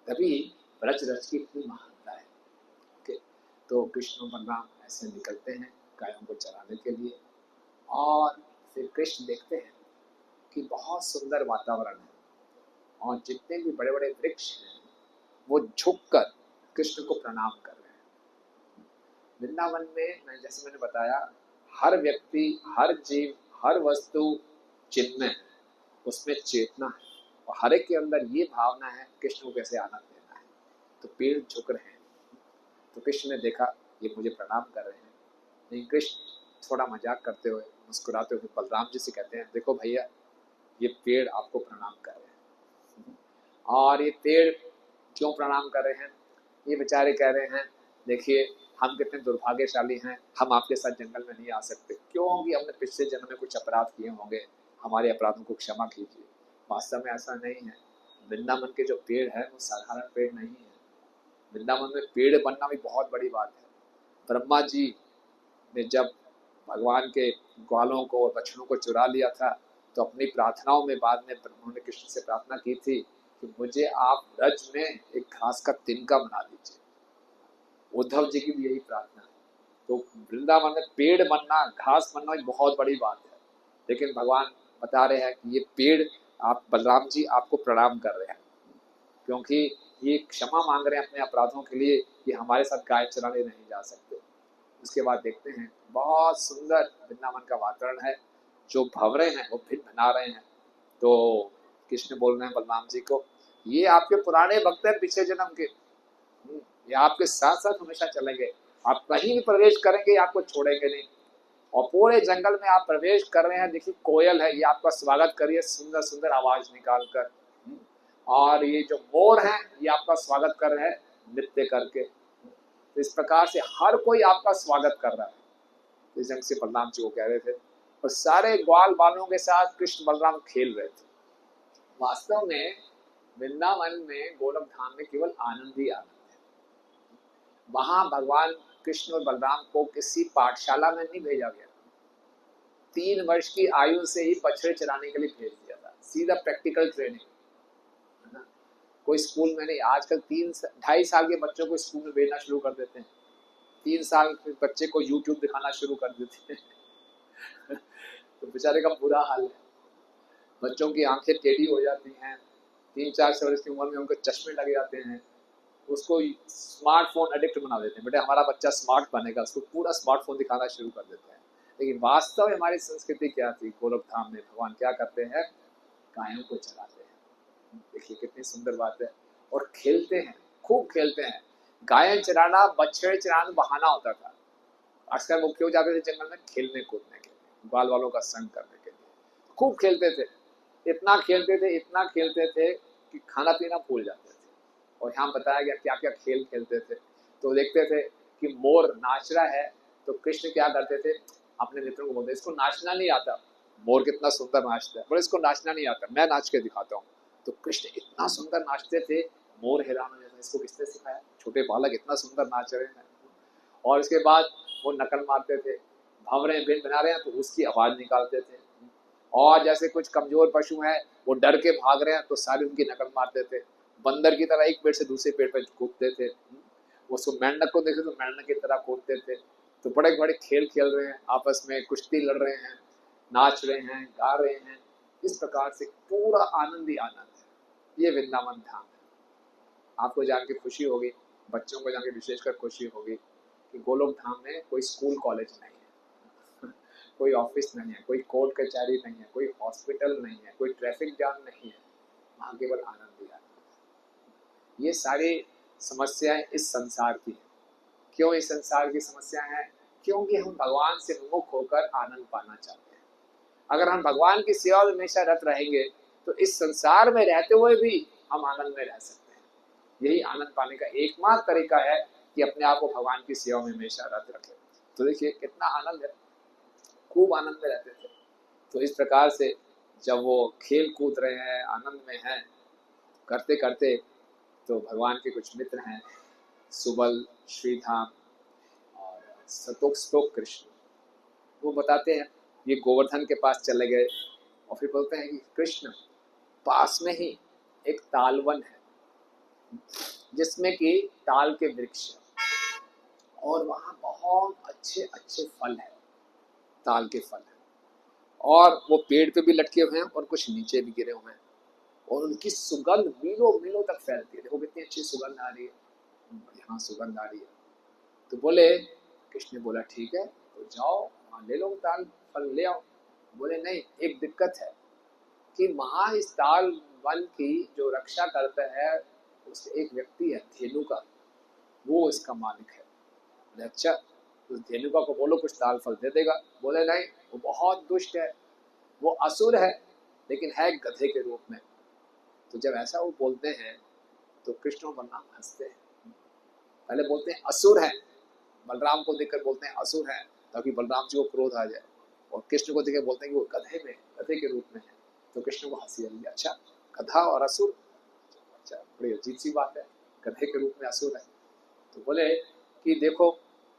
तभी ब्रज रज की इतनी महानता है। तो कृष्ण बलराम ऐसे निकलते हैं गायों को चराने के लिए। और फिर कृष्ण देखते हैं कि बहुत सुंदर वातावरण है और जितने भी बड़े बड़े वृक्ष हैं वो झुककर कृष्ण को प्रणाम कर रहे हैं। वृंदावन में जैसे मैंने बताया, हर व्यक्ति, हर जीव, हर वस्तु चिन्मय है, उसमें चेतना है और हर एक के अंदर ये भावना है कृष्ण को कैसे आनंद देना है। तो पेड़ झुक रहे हैं, तो कृष्ण ने देखा ये मुझे प्रणाम कर रहे हैं। नहीं, कृष्ण थोड़ा मजाक करते हुए, मुस्कुराते हुए बलराम जी से कहते हैं, देखो भैया, ये पेड़ आपको प्रणाम कर रहे हैं। और ये पेड़ क्यों प्रणाम कर रहे हैं? ये बेचारे कह रहे हैं, देखिए हम कितने दुर्भाग्यशाली हैं, हम आपके साथ जंगल में नहीं आ सकते, क्योंकि हमने पिछले जन्म में कुछ अपराध किए होंगे, हमारे अपराधों को क्षमा कीजिए। वास्तव में ऐसा नहीं है। वृंदावन के जो पेड़ है वो साधारण पेड़ नहीं है। वृंदावन में पेड़ बनना भी बहुत बड़ी बात है। ब्रह्मा जी ने जब भगवान के ग्वालों को और बछड़ों को चुरा लिया था, तो अपनी प्रार्थनाओं में बाद में उन्होंने कृष्ण से प्रार्थना की थी कि मुझे आप ब्रज में एक घास का तिनका बना दीजिए। उद्धव जी की भी यही प्रार्थना है। तो वृंदावन में पेड़ बनना, घास बनना एक बहुत बड़ी बात है। लेकिन भगवान बता रहे हैं कि ये पेड़, आप बलराम जी आपको प्रणाम कर रहे हैं, क्योंकि ये क्षमा मांग रहे हैं अपने अपराधों के लिए कि हमारे साथ गाय चराने नहीं जा सकते। उसके बाद देखते हैं बहुत सुंदर वृंदावन का वातावरण है। जो भंवरे हैं वो भिन्न बना रहे हैं। तो कृष्ण बोल रहे हैं बलराम जी को, ये आपके पुराने भक्त हैं पिछले जन्म के, ये आपके साथ साथ हमेशा चलेंगे। आप कहीं भी प्रवेश करेंगे आपको छोड़ेंगे नहीं। और पूरे जंगल में आप प्रवेश कर रहे हैं, देखिए कोयल है, ये आपका स्वागत करिए सुंदर सुंदर आवाज निकाल कर। और ये जो मोर हैं ये आपका स्वागत कर रहे हैं नृत्य करके। तो इस प्रकार से हर कोई आपका स्वागत कर रहा है। इस ढंग से बलराम जी को कह रहे थे और सारे ग्वाल बालों के साथ कृष्ण बलराम खेल रहे थे। वास्तव में वृंदावन में, गोलोक धाम में केवल आनंद ही आनंद है। वहां भगवान कृष्ण और बलराम को किसी पाठशाला में नहीं भेजा गया। 3 वर्ष की आयु से ही बछड़े चराने के लिए भेज दिया था, सीधा प्रैक्टिकल ट्रेनिंग, है ना। कोई स्कूल में नहीं। आजकल 3-2.5 साल के बच्चों को स्कूल में भेजना शुरू कर देते हैं। 3 साल के बच्चे को यूट्यूब दिखाना शुरू कर देते हैं। तो बेचारे का बुरा हाल है। बच्चों की आंखें टेढ़ी हो जाती हैं, 3-4 वर्ष की उम्र में उनको चश्मे लग जाते हैं। उसको स्मार्टफोन एडिक्ट बना देते हैं, बेटे हमारा बच्चा स्मार्ट बनेगा, उसको पूरा स्मार्टफोन दिखाना शुरू कर देते हैं। लेकिन वास्तव में हमारी संस्कृति क्या थी? गोलोक धाम में भगवान क्या करते हैं? गायों को चराते हैं। देखिए कितनी सुंदर बात है। और खेलते हैं, खूब खेलते हैं। गायें चराना, बछड़े चराना बहाना होता था। अक्सर वो क्यों जाते थे जंगल में? खेलने कूदने के लिए, बाल वालों का संग करने के लिए। खूब खेलते थे, इतना खेलते थे, इतना खेलते थे कि खाना पीना भूल जाते थे। और यहाँ बताया गया क्या क्या खेल खेलते थे। तो देखते थे कि मोर नाच रहा है, तो कृष्ण क्या करते थे? अपने मित्रों को बोलते, इसको नाचना नहीं आता, मोर कितना सुंदर नाचता है, बोले इसको नाचना नहीं आता, मैं नाच के दिखाता हूँ। तो कृष्ण इतना सुंदर नाचते थे, मोर हैरान हो जाता, इसको किसने सिखाया? छोटे बालक इतना सुंदर नाच रहे हैं। और इसके बाद वो नकल मारते थे, भंवरे भिन्न बना रहे हैं तो उसकी आवाज निकालते थे। और जैसे कुछ कमजोर पशु हैं वो डर के भाग रहे हैं तो सारे उनकी नकल मारते थे। बंदर की तरह एक पेड़ से दूसरे पेड़ पर कूदते थे। उसको मेंढक को देखे तो मेंढक की तरह कूदते थे। तो बड़े बड़े खेल खेल रहे हैं, आपस में कुश्ती लड़ रहे हैं, नाच रहे हैं, गा रहे हैं। इस प्रकार से पूरा आनंद ही आनंद है। ये वृंदावन धाम है। आपको जान के खुशी होगी, बच्चों को जान के विशेषकर खुशी होगी कि गोलोक धाम में कोई स्कूल कॉलेज नहीं है, कोई ऑफिस नहीं है, कोई कोर्ट कचहरी नहीं है, कोई हॉस्पिटल नहीं है, कोई ट्रैफिक जाम नहीं है। वहाँ केवल आनंद ही आनंद है। ये सारी समस्याएं इस संसार की है। क्यों इस संसार की समस्याएं हैं? क्योंकि हम भगवान से विमुख होकर आनंद पाना चाहते हैं। अगर हम भगवान की सेवा में हमेशा रत रहेंगे तो इस संसार में रहते हुए भी हम आनंद में रह सकते हैं। यही आनंद पाने का एकमात्र तरीका है कि अपने आप को भगवान की सेवा में हमेशा रत रखें। तो देखिए कितना आनंद है, खूब आनंद में रहते थे। तो इस प्रकार से जब वो खेल कूद रहे हैं, आनंद में हैं, करते करते, तो भगवान के कुछ मित्र हैं, सुबल, श्रीधाम और सतोक कृष्ण, वो बताते हैं ये गोवर्धन के पास चले गए और फिर बोलते हैं कि कृष्ण, पास में ही एक तालवन है जिसमें कि ताल के वृक्ष, और वहाँ बहुत अच्छे अच्छे फल है, ताल के फल है, और वो पेड़ पे भी लटके हुए हैं और कुछ नीचे भी गिरे हुए हैं, और उनकी सुगंध मीलों मीलों तक फैलती है। देखो कितनी अच्छी सुगंध आ रही है, यहाँ सुगंध आ रही है। तो बोले, कृष्ण ने बोला ठीक है, तो जाओ वहाँ ले लो ताल फल ले आओ। बोले नहीं, एक दिक्कत है कि वहाँ इस ताल वन की जो रक्षा करता है उससे एक व्यक्ति है धेनुका, वो इसका मालिक है। बोले अच्छा, उस धेनुका को बोलो कुछ ताल फल दे देगा। बोले नहीं, वो बहुत दुष्ट है, वो असुर है, लेकिन है गधे के रूप में। तो जब ऐसा वो बोलते हैं तो कृष्ण और बलराम हंसते हैं। पहले बोलते हैं असुर है, बलराम को देखकर बोलते हैं असुर है, ताकि बलराम जी को क्रोध आ जाए, और कृष्ण को देखकर बोलते हैं कि वो गधे के रूप में है। तो कृष्ण को हंसी आई, अच्छा गधा और असुर, अच्छा बड़ी अजीब सी बात है, गधे के रूप में असुर है। तो बोले कि देखो,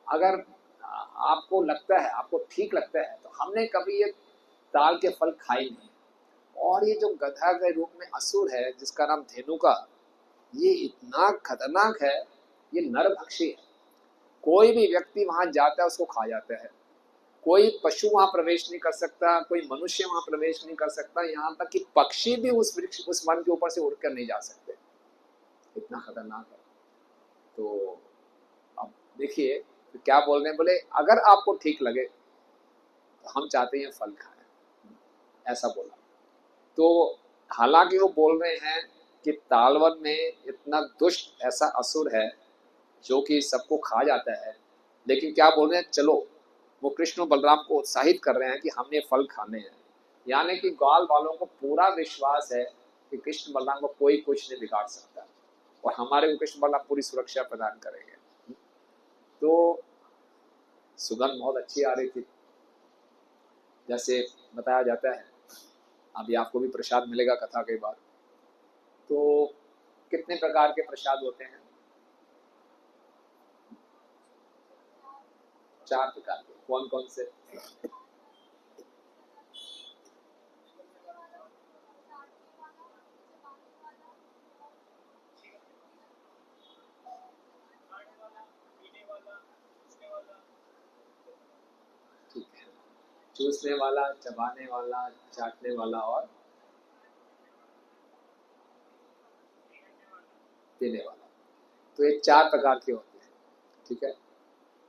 अगर आपको लगता है, आपको ठीक लगता है, तो हमने कभी ये ताल के फल खाए नहीं, और ये जो गधा के रूप में असुर है जिसका नाम धेनुका, ये इतना खतरनाक है, ये नरभक्षी है। कोई भी व्यक्ति वहां जाता है उसको खा जाता है, कोई पशु वहां प्रवेश नहीं कर सकता, कोई मनुष्य वहां प्रवेश नहीं कर सकता, यहाँ तक कि पक्षी भी उस वृक्ष उस वन के ऊपर से उड़कर नहीं जा सकते, इतना खतरनाक है। तो अब देखिए तो क्या बोल रहे हैं, बोले अगर आपको ठीक लगे तो हम चाहते हैं फल खाएं, ऐसा बोला। तो हालांकि वो बोल रहे हैं कि तालवन में इतना दुष्ट ऐसा असुर है जो कि सबको खा जाता है, लेकिन क्या बोल रहे हैं, चलो, वो कृष्ण और बलराम को उत्साहित कर रहे हैं कि हमने फल खाने हैं। यानी कि ग्वाल वालों को पूरा विश्वास है कि कृष्ण बलराम को कोई कुछ नहीं बिगाड़ सकता, और हमारे को कृष्ण बलराम पूरी सुरक्षा प्रदान करेंगे। तो सुगंध बहुत अच्छी आ रही थी। जैसे बताया जाता है, अभी आपको भी प्रसाद मिलेगा कथा के बाद, तो कितने प्रकार के प्रसाद होते हैं? 4 प्रकार के। कौन कौन से? ठीक है, चूसने वाला, चबाने वाला, चाटने वाला और पीने वाला। तो ये 4 प्रकार के होते हैं, ठीक है।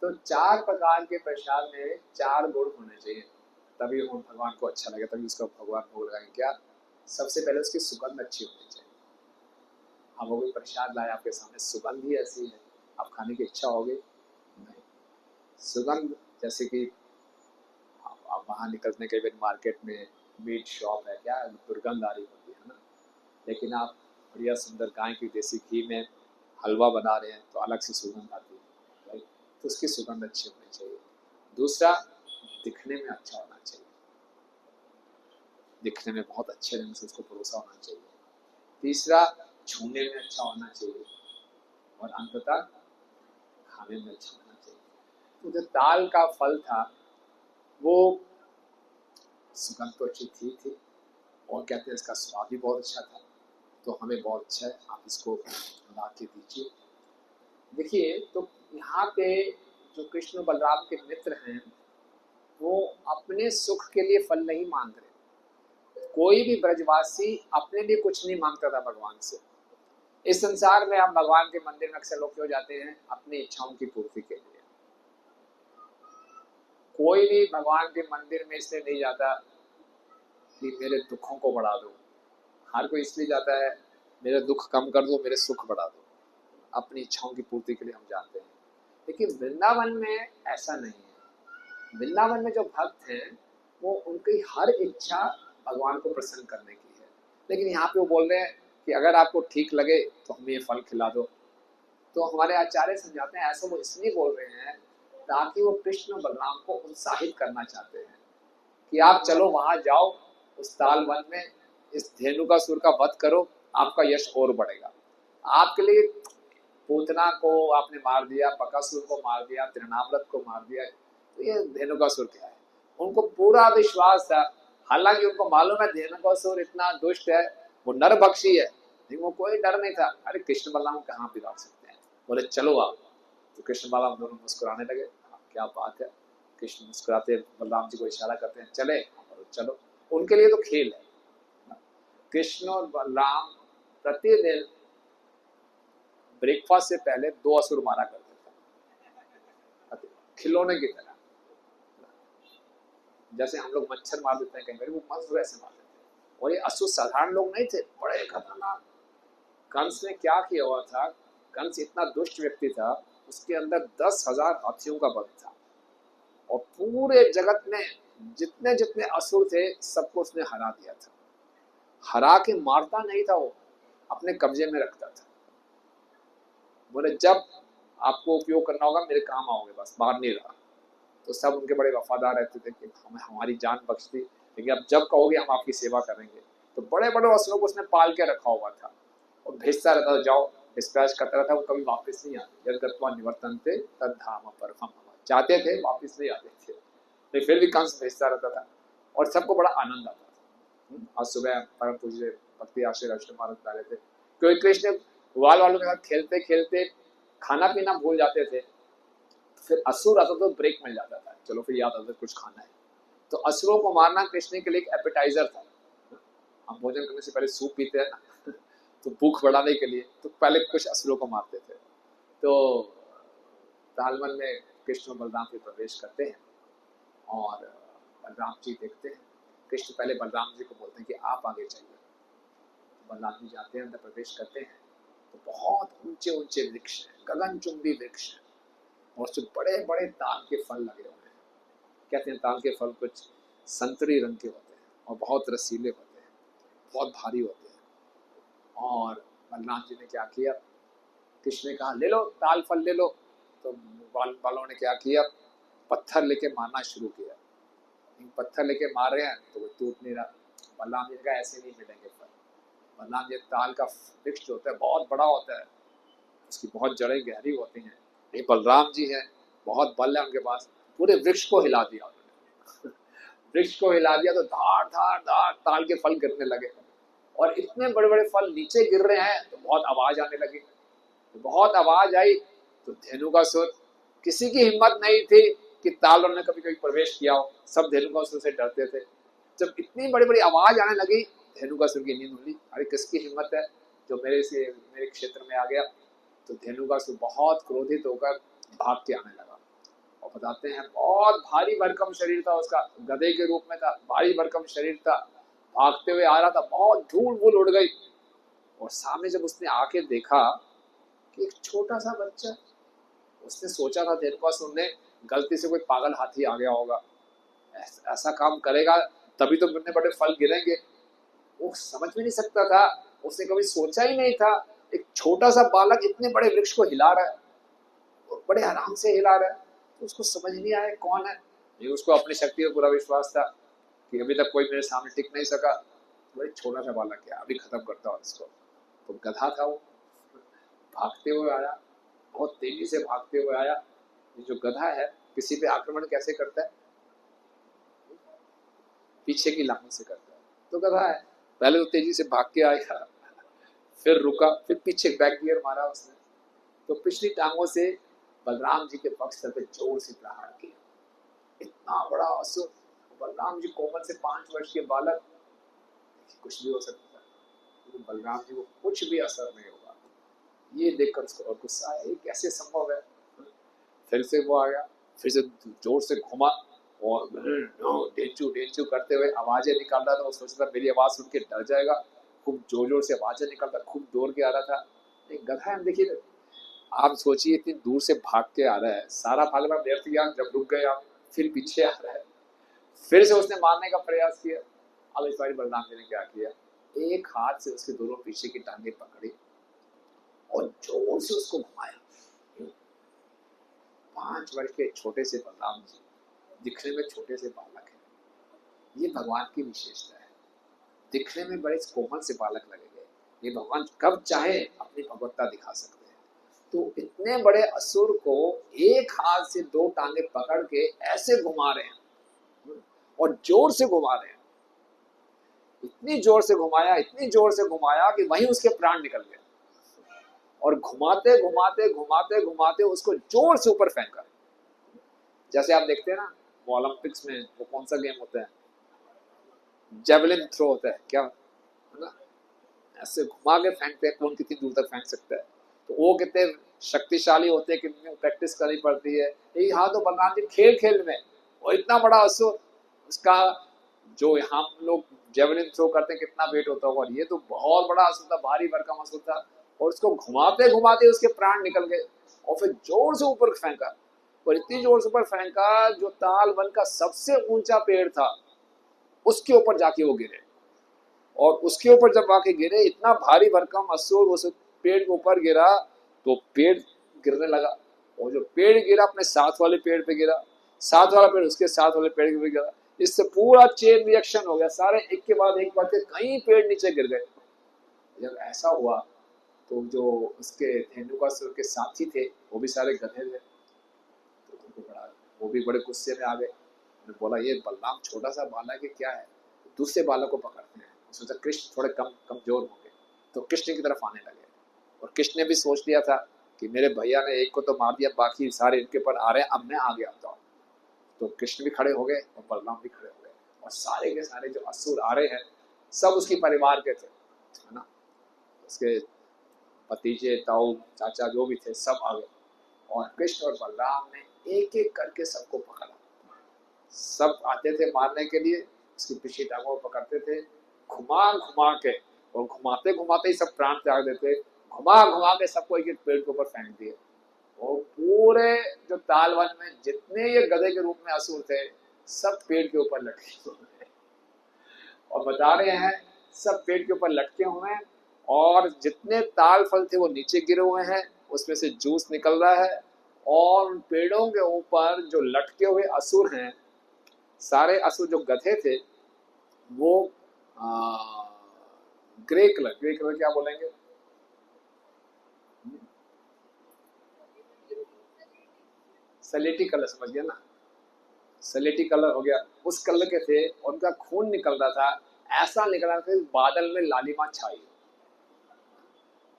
तो 4 प्रकार के प्रसाद में 4 गुण होने चाहिए, तभी वो भगवान को अच्छा लगे, तभी उसका भगवान भोग लगाएंगे। क्या? सबसे पहले उसकी सुगंध अच्छी होनी चाहिए। अब वो कोई प्रसाद लाए आपके सामने, सुगंध ही ऐसी है, आप खाने की इच्छा होगी नहीं। सुगंध जैसे कि आप बाहर निकलने के बाद मार्केट में मीट शॉप है, क्या दुर्गंध आ रही होती है ना, लेकिन आप बढ़िया सुंदर गाय की देसी घी में हलवा बना रहे हैं तो अलग से सुगंध आती है, राइट। तो उसकी सुगंध अच्छी होनी चाहिए। दूसरा, दिखने में अच्छा होना चाहिए, दिखने में बहुत अच्छे रंग से उसको परोसा होना चाहिए। तीसरा, छूने में अच्छा होना चाहिए, और अंततः खाने में अच्छा होना चाहिए। तो जो ताल का फल था वो सुगंध तो अच्छी थी, और कहते हैं इसका स्वाद भी बहुत अच्छा था। तो हमें बहुत अच्छा है, आप इसको ला के दीजिए। देखिए, तो यहाँ पे जो कृष्ण बलराम के मित्र हैं वो अपने सुख के लिए फल नहीं मांग रहे। कोई भी ब्रजवासी अपने लिए कुछ नहीं मांगता था भगवान से। इस संसार में हम भगवान के मंदिर में अक्सर लोग क्यों जाते हैं? अपनी इच्छाओं की पूर्ति के लिए। कोई भी भगवान के मंदिर में इसलिए नहीं जाता कि मेरे दुखों को बढ़ा दो, हर कोई इसलिए जाता है मेरे दुख कम कर दो, मेरे सुख बढ़ा दो। अपनी इच्छाओं की पूर्ति के लिए हम जाते हैं। लेकिन वृंदावन में ऐसा नहीं है। वृंदावन में जो भक्त हैं वो उनकी हर इच्छा भगवान को प्रसन्न करने की है। लेकिन यहाँ पे वो बोल रहे हैं कि अगर आपको ठीक लगे तो हमें ये फल खिला दो। तो हमारे आचार्य समझाते हैं ऐसा वो इसलिए बोल रहे हैं ताकि वो कृष्ण बलराम को उत्साहित करना चाहते हैं कि आप चलो वहां जाओ, उस ताल वन में इस धेनुकासुर का वध करो, आपका यश और बढ़ेगा। आपके लिए पूतना को आपने मार दिया, बकासुर को मार दिया, तृणाव्रत को मार दिया, तो ये धेनुकासुर क्या है? उनको पूरा विश्वास था, हालांकि उनको मालूम है धेनुकासुर इतना दुष्ट है, वो नरभक्षी है, लेकिन वो कोई डर नहीं था। अरे कृष्ण बलराम कहाँ बिगाड़ सकते हैं, बोले चलो आप। तो कृष्ण बलराम दोनों मुस्कुराने लगे। क्या बात है, कृष्ण मुस्कुराते बलराम जी को इशारा करते हैं चले, और चलो, उनके लिए तो खेल है। कृष्ण और बलराम प्रतिदिन ब्रेकफास्ट से पहले 2 असुर मारा करते थे, खिलौने की तरह। जैसे हम लोग मच्छर मार देते हैं कहीं कहीं, वो मस्त वैसे मार देते हैं। और ये असुर साधारण लोग नहीं थे, बड़े खतरनाक। कंस ने क्या किया हुआ था, कंस इतना दुष्ट व्यक्ति था, उसके अंदर 10,000 हाथियों का बल था, और पूरे जगत में जितने जितने असुर थे सबको उसने हरा दिया था। हरा के मारता नहीं था, वो अपने कब्जे में रखता था। बोले जब आपको उपयोग करना होगा मेरे काम आओगे, बस बाहर नहीं रहा। तो सब उनके बड़े वफादार रहते थे कि हमें हमारी जान बख्श दी, लेकिन अब जब कहोगे हम आपकी सेवा करेंगे। तो बड़े बड़े असुरों को उसने पाल के रखा हुआ था, और भेजता रहता था, जाओ डिस्पैच करता रहता। वो कभी वापस नहीं आते। जब गत्वा निवर्तन्ते तद धाम परम, चाहते थे वापस नहीं आते थे, लेकिन फिर भी कंस भेजता रहता था, और सबको बड़ा आनंद आता था। आज सुबह परम पूज्य भक्ति आश्रय राष्ट्र महाराज बता रहे थे, क्योंकि कृष्ण ग्वाल वालों के साथ खेलते खेलते खाना पीना भूल जाते थे। फिर असुर आता तो ब्रेक मिल जाता था, चलो फिर याद आता कुछ खाना है। तो असुरों को मारना कृष्ण के लिए एक एपेटाइजर था। हम भोजन करने से पहले सूप पीते हैं ना, तो भूख बढ़ाने के लिए तो पहले कुछ असुरों को मारते थे। तो तालवन में कृष्ण और बलराम भी प्रवेश करते हैं, और बलराम जी देखते हैं। कृष्ण पहले बलराम जी को बोलते हैं कि आप आगे चाहिए। बलराम जी जाते हैं, अंदर प्रवेश करते हैं, तो बहुत ऊंचे ऊंचे वृक्ष हैं, गगनचुंबी वृक्ष हैं, और उसमें बड़े बड़े ताल के फल लगे हुए हैं। कहते हैं ताल के फल कुछ संतरी रंग के होते हैं, और बहुत रसीले होते हैं, बहुत भारी होते हैं। और बलराम जी ने क्या किया, कृष्ण ने कहा ले लो ताल फल ले लो। तो बालों ने क्या किया, पत्थर लेके मारना शुरू किया। पत्थर लेके मार रहे हैं तो वो टूट नहीं रहा। बलराम जी ने कहा ऐसे नहीं मिलेंगे फल। बलराम जी, ताल का वृक्ष होता है बहुत बड़ा होता है, उसकी बहुत जड़ें गहरी होती हैं। ये बलराम जी हैं, बहुत बल है उनके पास, पूरे वृक्ष को हिला दिया उन्होंने। वृक्ष को हिला दिया तो धार धार धार ताल के फल गिरने लगे, और इतने बड़े बड़े फल नीचे गिर रहे हैं तो बहुत आवाज आने लगी। तो बहुत आवाज आई तो धेनुकासुर, किसी की हिम्मत नहीं थी कि ताल ने कभी कभी प्रवेश किया हो, सब धेनुकासुर से डरते थे। जब इतनी बड़ी बड़ी आवाज आने लगी, धेनुकासुर की नींद खुली। अरे किसकी हिम्मत है जो मेरे क्षेत्र में आ गया। तो धेनुकासुर बहुत क्रोधित होकर भाग के आने लगा, और बताते हैं बहुत भारी भरकम शरीर था उसका, गधे के रूप में था, भारी भरकम शरीर था, भागते हुए आ रहा था, बहुत धूल भूल उड़ गई। और सामने जब उसने आके देखा कि एक छोटा सा बच्चा, उसने सोचा था धेनुकासुर ने गलती से कोई पागल हाथी आ गया होगा, ऐसा काम करेगा तभी तो इतने बड़े फल गिरेंगे। वो समझ भी नहीं सकता था, उसने कभी सोचा ही नहीं था एक छोटा सा बालक इतने बड़े वृक्ष को हिला रहा है, और बड़े आराम से हिला रहा है। तो उसको समझ नहीं आया कौन है। ये उसको अपनी शक्ति पर पूरा विश्वास था कि अभी तक कोई मेरे सामने टिक नहीं सका, बड़े छोटा सा बालक है, अभी खत्म करता हूँ इसको। तो गधा था वो, भागते हुए आया, बहुत तेजी से भागते हुए आया। ये जो गधा है किसी पे आक्रमण कैसे करता है, पीछे की लाइन से करता है। तो गधा है, पहले तो तेजी से भाग के आया, फिर रुका, फिर पीछे बैक गियर मारा उसने। तो पिछली टांगों से बलराम जी के पक्ष पे जोर से प्रहार किया। इतना बड़ा असुर, बलराम जी कोमल से 5 वर्ष के बालक, कुछ भी हो सकता है, लेकिन बलराम जी को कुछ भी असर नहीं होगा। ये देखकर उसको और गुस्सा आया, ये कैसे संभव है। फिर से वो आया, फिर से जोर से घुमा, और डेंचू डेंचू करते हुए आवाजें निकाल रहा था। वो सोचता मेरी आवाज सुन के डर जाएगा, खूब जोर जोर से आवाजें निकालता, खूब दौड़ के आ रहा था। एक गधा है, देखिए आप सोचिए इतनी दूर से भाग के आ रहा है, सारा भागना व्यर्थ गया। जब रुक गए आप, फिर पीछे आ रहा है, फिर से उसने मारने का प्रयास किया। अब इस बार बलराम जी ने क्या किया, एक हाथ से उसके दोनों पीछे की टांगे पकड़ी और जोर से उसको घुमाया। 5 वर्ष के छोटे से बलराम जी, दिखने में छोटे से बालक है, ये भगवान की विशेषता है। दिखने में बड़े कोमल से बालक लगेंगे, ये भगवान कब चाहे अपनी भगवत्ता दिखा सकते हैं। तो इतने बड़े असुर को एक हाथ से 2 टांगे पकड़ के ऐसे घुमा रहे हैं, और जोर से घुमा रहे हैं। इतनी जोर से घुमाया, इतनी जोर से घुमाया कि वहीं उसके प्राण निकल गए। और घुमाते घुमाते घुमाते घुमाते उसको जोर से ऊपर फेंका। जैसे आप देखते हैं ना वो ओलंपिक्स में वो कौन सा गेम होता है, जेवलिन थ्रो होता है क्या, है ना, ऐसे घुमा के फेंकते हैं कौन कितनी दूर तक फेंक सकता है। तो वो कितने शक्तिशाली होते हैं, कितनी प्रैक्टिस करनी पड़ती है। यही हाँ तो बलराम जी खेल खेल में और इतना बड़ा असुर, उसका जो हम लोग जेवलिन थ्रो करते हैं कितना वेट होता होगा, और ये तो बहुत बड़ा असुर था, भारी भरकम असुर था। और उसको घुमाते घुमाते उसके प्राण निकल गए और फिर जोर से ऊपर फेंका, और इतनी जोर से ऊपर फेंका जो ताल वन का सबसे ऊंचा पेड़ था उसके ऊपर जाके वो गिरे। और उसके ऊपर जब आके गिरे, इतना भारी भरकम असुर उस पेड़ के ऊपर गिरा तो पेड़ गिरने लगा, और जो पेड़ गिरा अपने साथ वाले पेड़ पे गिरा, साथ वाला पेड़ उसके साथ वाले पेड़ पे गिरा। इससे पूरा चेन रिएक्शन हो गया, सारे एक के बाद एक करके कई पेड़ नीचे गिर गए। जब ऐसा हुआ तो जो उसके धेनुकासुर के साथी थे वो भी सारे गधे थे, तो उनको बड़ा, वो भी बड़े गुस्से में आ गए। उन्होंने बोला ये बलराम छोटा सा बालक है क्या है, दूसरे बालक को पकड़ते हैं। सोचा कृष्ण थोड़े कमजोर होंगे, तो कृष्ण की तरफ आने लगे। और कृष्ण ने भी सोच लिया था कि मेरे भैया ने एक को तो मार दिया, बाकी सारे इनके ऊपर आ रहे हैं, अब मैं आगे आता हूँ। तो कृष्ण भी खड़े हो गए और बलराम भी खड़े हो गए, और सारे के सारे जो असुर आ रहे हैं सब उसकी परिवार के थे, है ना, उसके भतीजे ताऊ चाचा जो भी थे सब आ गए। और कृष्ण और बलराम ने एक एक करके सबको पकड़ा। सब आते थे मारने के लिए, उसकी पिछली टांगों को पकड़ते थे, घुमा घुमा के, और घुमाते घुमाते ही सब प्राण त्याग देते, घुमा घुमा के सबको एक एक पेड़ के ऊपर फेंक दिए। और पूरे जो तालवन में जितने ये गधे के रूप में असुर थे सब पेड़ के ऊपर लटके हुए हैं, और बता रहे हैं सब पेड़ के ऊपर लटके हुए हैं, और जितने ताल फल थे वो नीचे गिरे हुए हैं, उसमें से जूस निकल रहा है। और पेड़ों के ऊपर जो लटके हुए असुर हैं, सारे असुर जो गधे थे वो ग्रे कलर क्या बोलेंगे, सलेटी कलर समझ गया ना, सलेटी कलर हो गया, उस कलर के थे। उनका खून निकल रहा था, ऐसा निकल रहा था बादल में लालिमा छाई,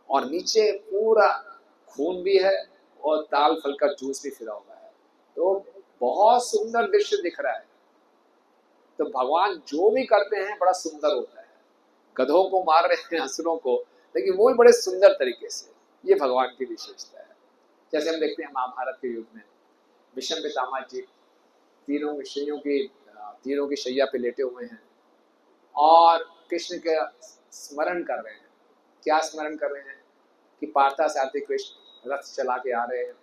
और नीचे पूरा खून भी है और ताल फल का जूस भी फिरा हुआ है। तो बहुत सुंदर दृश्य दिख रहा है। तो भगवान जो भी करते हैं बड़ा सुंदर होता है। गधों को मार रहे हैं असुरों को, लेकिन वो भी बड़े सुंदर तरीके से, ये भगवान की विशेषता है। जैसे हम देखते हैं महाभारत के युग में भीष्म पितामह जी तीनों की शैया पे लेटे हुए हैं और कृष्ण के स्मरण कर रहे हैं। क्या स्मरण कर रहे हैं कि पार्थासारथी कृष्ण रथ चला के आ रहे हैं,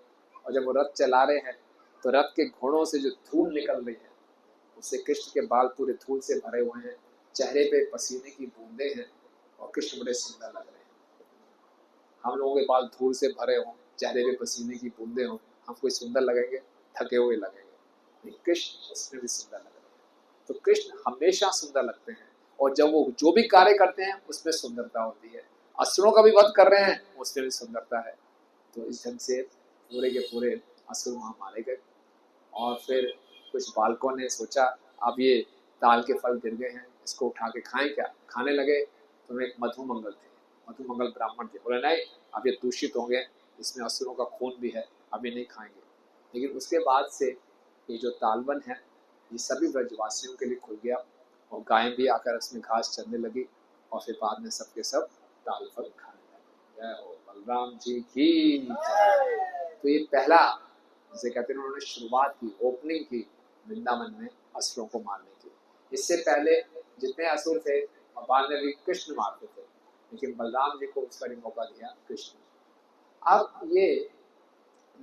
और जब वो रथ चला रहे हैं तो रथ के घोड़ों से जो धूल निकल रही है उससे कृष्ण के बाल पूरे धूल से भरे हुए हैं, चेहरे पे पसीने की बूंदें हैं, और कृष्ण बड़े सुंदर लग रहे हैं। हम लोगों के बाल धूल से भरे हों, चेहरे पे पसीने की बूंदें हों, हम कोई सुंदर लगेंगे, थके हुए लगेंगे। कृष्ण उसमें भी सुंदर लग रहे हैं। तो कृष्ण हमेशा सुंदर लगते हैं, और जब वो जो भी कार्य करते हैं उसमें सुंदरता होती है। असुरों का भी वध कर रहे हैं उसमें भी सुंदरता है। तो इस ढंग से पूरे के पूरे असुर वहाँ मारे गए। और फिर कुछ बालकों ने सोचा अब ये ताल के फल गिर गए हैं, इसको उठा के खाएं क्या, खाने लगे। तो एक मधुमंगल थे, मधुमंगल ब्राह्मण थे, बोले नहीं अब ये दूषित होंगे, इसमें असुरों का खून भी है, अब ये नहीं खाएंगे। लेकिन उसके बाद से ये जो तालवन है ये सभी ब्रजवासियों के लिए खुल गया, और गायें भी आकर उसमें घास चरने लगी, और फिर बाद में सबके सब ताल फल खाने लगे। जय हो बलराम जी की जय। तो ये पहला, जैसे कहते हैं उन्होंने शुरुआत की, ओपनिंग की वृंदावन में असुरों को मारने की। इससे पहले जितने असुर थे बाद में भी कृष्ण मारते थे, लेकिन बलराम जी को उसका मौका दिया कृष्ण। अब ये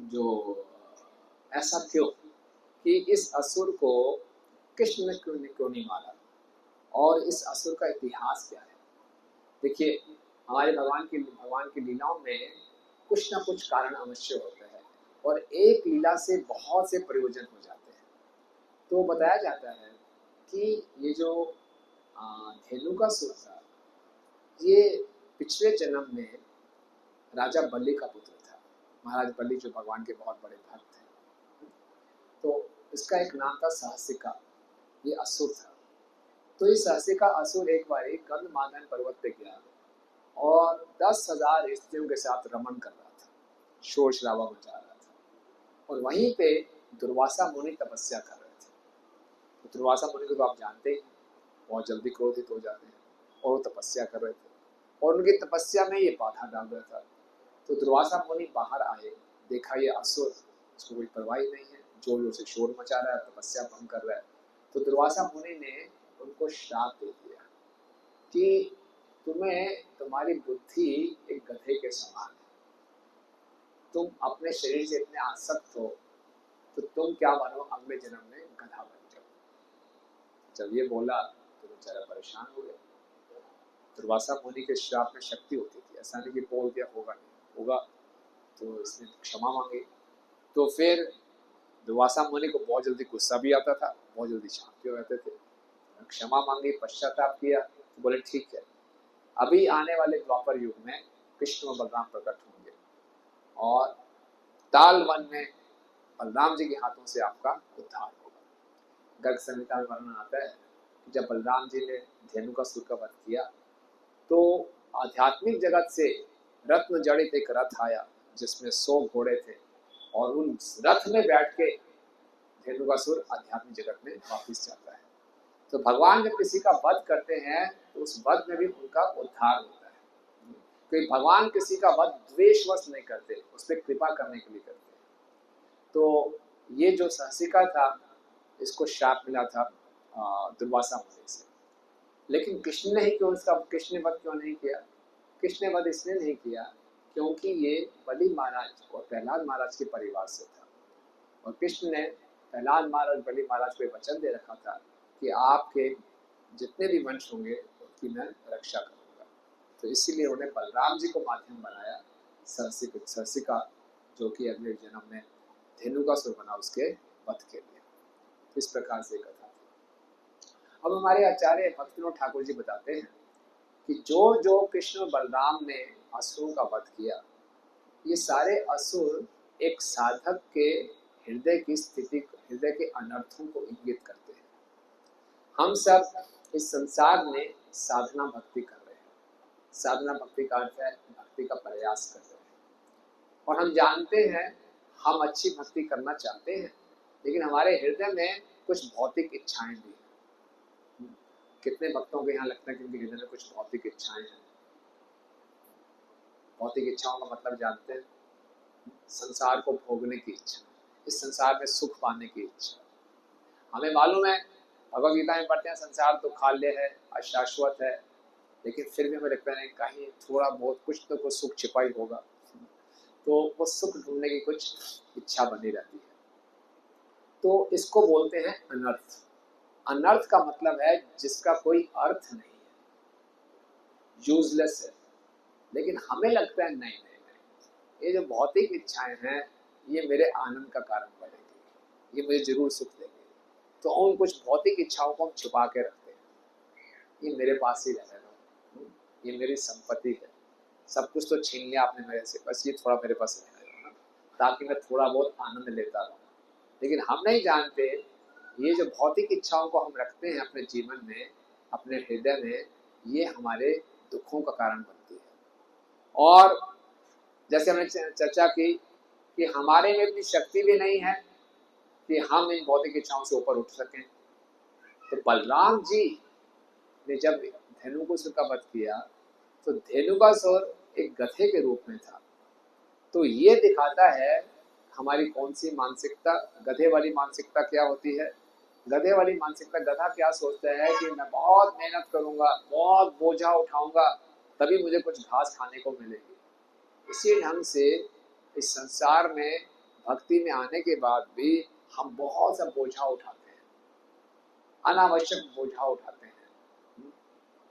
जो ऐसा क्यों कि इस असुर को कृष्ण ने क्यों नहीं मारा, और इस असुर का इतिहास क्या है। देखिए हमारे भगवान की लीलाओं में कुछ ना कुछ कारण अवश्य होता है, और एक लीला से बहुत से प्रयोजन हो जाते हैं। तो बताया जाता है कि ये जो धेनुकासुर था ये पिछले जन्म में राजा बलि का पुत्र था। महाराज बलि जो भगवान के बहुत बड़े भक्त हैं, तो इसका एक नाम था सहस्तिका, ये असुर था। तो ये सहस्तिका असुर एक बार गंधमादन पर्वत पे गया, और 10,000 स्त्रियों के साथ रमण कर रहा था, शोर शराबा मचा रहा था। और वहीं पे दुर्वासा मुनि तपस्या कर रहे थे। तो दुर्वासा मुनि को तो आप जानते ही, बहुत जल्दी क्रोधित हो जाते हैं, और वो तपस्या कर रहे थे और उनकी तपस्या में ये बाधा डाल रहा था। तो दुर्वासा मुनि बाहर आए, देखा ये असुर, उसको कोई परवाह नहीं है, जोर जोर से शोर मचा रहा है, तपस्या भंग कर रहा है। तो दुर्वासा मुनि ने उनको श्राप दे दिया कि तुम्हारी बुद्धि एक गधे के समान है, तुम अपने शरीर से इतने आसक्त हो तो तुम क्या बनो, अगले जन्म में गधा बन जाओ। जब ये बोला तो बेचारा परेशान हो गया। दुर्वासा मुनि के श्राप में शक्ति होती थी, ऐसा नहीं कि बोल दिया होगा नहीं होगा, तो इसने क्षमा मांगी। तो फिर दुर्वासा मुनि को बहुत जल्दी गुस्सा भी आता था, बहुत जल्दी शांत भी हो जाते थे। क्षमा मांगी, पश्चाताप किया, तो बोले ठीक है, अभी आने वाले द्वापर युग में कृष्ण और बलराम प्रकट होंगे और ताल वन में बलराम जी के हाथों से आपका उद्धार होगा। गर्ग संहिता में वर्णन आता है कि जब बलराम जी ने धेनुकासुर का वध किया तो आध्यात्मिक जगत से रत्न जड़ित एक रथ आया जिसमें 100 घोड़े थे, और उन रथ में बैठ के धेनुकासुर आध्यात्मिक जगत में वापस जाता है। तो भगवान जब किसी का वध करते हैं तो उस वध में भी उनका उद्धार होता है, क्योंकि भगवान किसी का वध द्वेषवश नहीं करते, उस पर कृपा करने के लिए करते हैं। तो ये जो सहसिका था, इसको शाप मिला था दुर्वासा मुनि से। लेकिन कृष्ण ने ही क्यों इसका कृष्ण ने वध क्यों नहीं किया? कृष्ण ने वध इसलिए नहीं किया क्योंकि ये बलि महाराज और प्रहलाद महाराज के परिवार से था, और कृष्ण ने प्रहलाद महाराज बलि महाराज को वचन दे रखा था कि आपके जितने भी वंश होंगे उनकी मैं रक्षा करूंगा। तो इसीलिए उन्होंने बलराम जी को माध्यम बनाया, सहसिका जो कि अगले जन्म में धेनुकासुर बना उसके वध के लिए। तो इस प्रकार से कथा थी। अब हमारे आचार्य भक्तिविनोद ठाकुर जी बताते हैं कि जो जो कृष्ण और बलराम ने असुरों का वध किया, ये सारे असुर एक साधक के हृदय की स्थिति, हृदय के अनर्थों को इंगित करते हैं। हम सब इस संसार में साधना भक्ति कर रहे हैं। साधना भक्ति का अर्थ है भक्ति का प्रयास कर रहे हैं, और हम जानते हैं हम अच्छी भक्ति करना चाहते हैं, लेकिन हमारे हृदय में कुछ भौतिक इच्छाएं भी हैं। कितने भक्तों के यहाँ लगता है कि उनके हृदय में कुछ भौतिक इच्छाएं हैं? भौतिक इच्छाओं का मतलब जानते हैं? संसार को भोगने की इच्छा, इस संसार में सुख पाने की इच्छा। हमें मालूम है, भगवद गीता में पढ़ते हैं संसार तो खाल्य है, अशाश्वत है, लेकिन फिर भी हमें लगता है कहीं थोड़ा बहुत कुछ तो कुछ सुख छिपा ही होगा। तो वो सुख ढूंढने की कुछ इच्छा बनी रहती है। तो इसको बोलते हैं अनर्थ। अनर्थ का मतलब है जिसका कोई अर्थ नहीं है, यूजलेस है। लेकिन हमें लगता है नहीं, ये जो भौतिक इच्छाएं हैं ये मेरे आनंद का कारण बनेगी, ये मुझे जरूर सुख देगी। तो उन कुछ भौतिक इच्छाओं को हम छुपा के रखते हैं, ये मेरे पास ही रहने दो, ये मेरी संपत्ति है, सब कुछ तो छीन लिया आपने मेरे से, बस ये थोड़ा मेरे पास रहने दो ताकि मैं थोड़ा बहुत आनंद लेता रहूँ। लेकिन हम नहीं जानते ये जो भौतिक इच्छाओं को हम रखते हैं अपने जीवन में, अपने हृदय में, ये हमारे दुखों का कारण बनती है। और जैसे हमने चर्चा की कि हमारे में इतनी शक्ति भी नहीं है कि हम इन भौतिक इच्छाओं से ऊपर उठ सकें। तो बलराम जी ने जब धेनुकासुर का वध किया तो धेनुकासुर एक गधे के रूप में था। तो ये दिखाता है हमारी कौन सी मानसिकता, गधे वाली मानसिकता क्या होती है। गधे वाली मानसिकता, गधा क्या सोचता है कि मैं बहुत मेहनत करूंगा, बहुत बोझा उठाऊंगा, तभी मुझे कुछ घास खाने को मिलेगी। इसी ढंग से इस संसार में भक्ति में आने के बाद भी हम बहुत सा बोझा उठाते हैं, अनावश्यक बोझा उठाते हैं।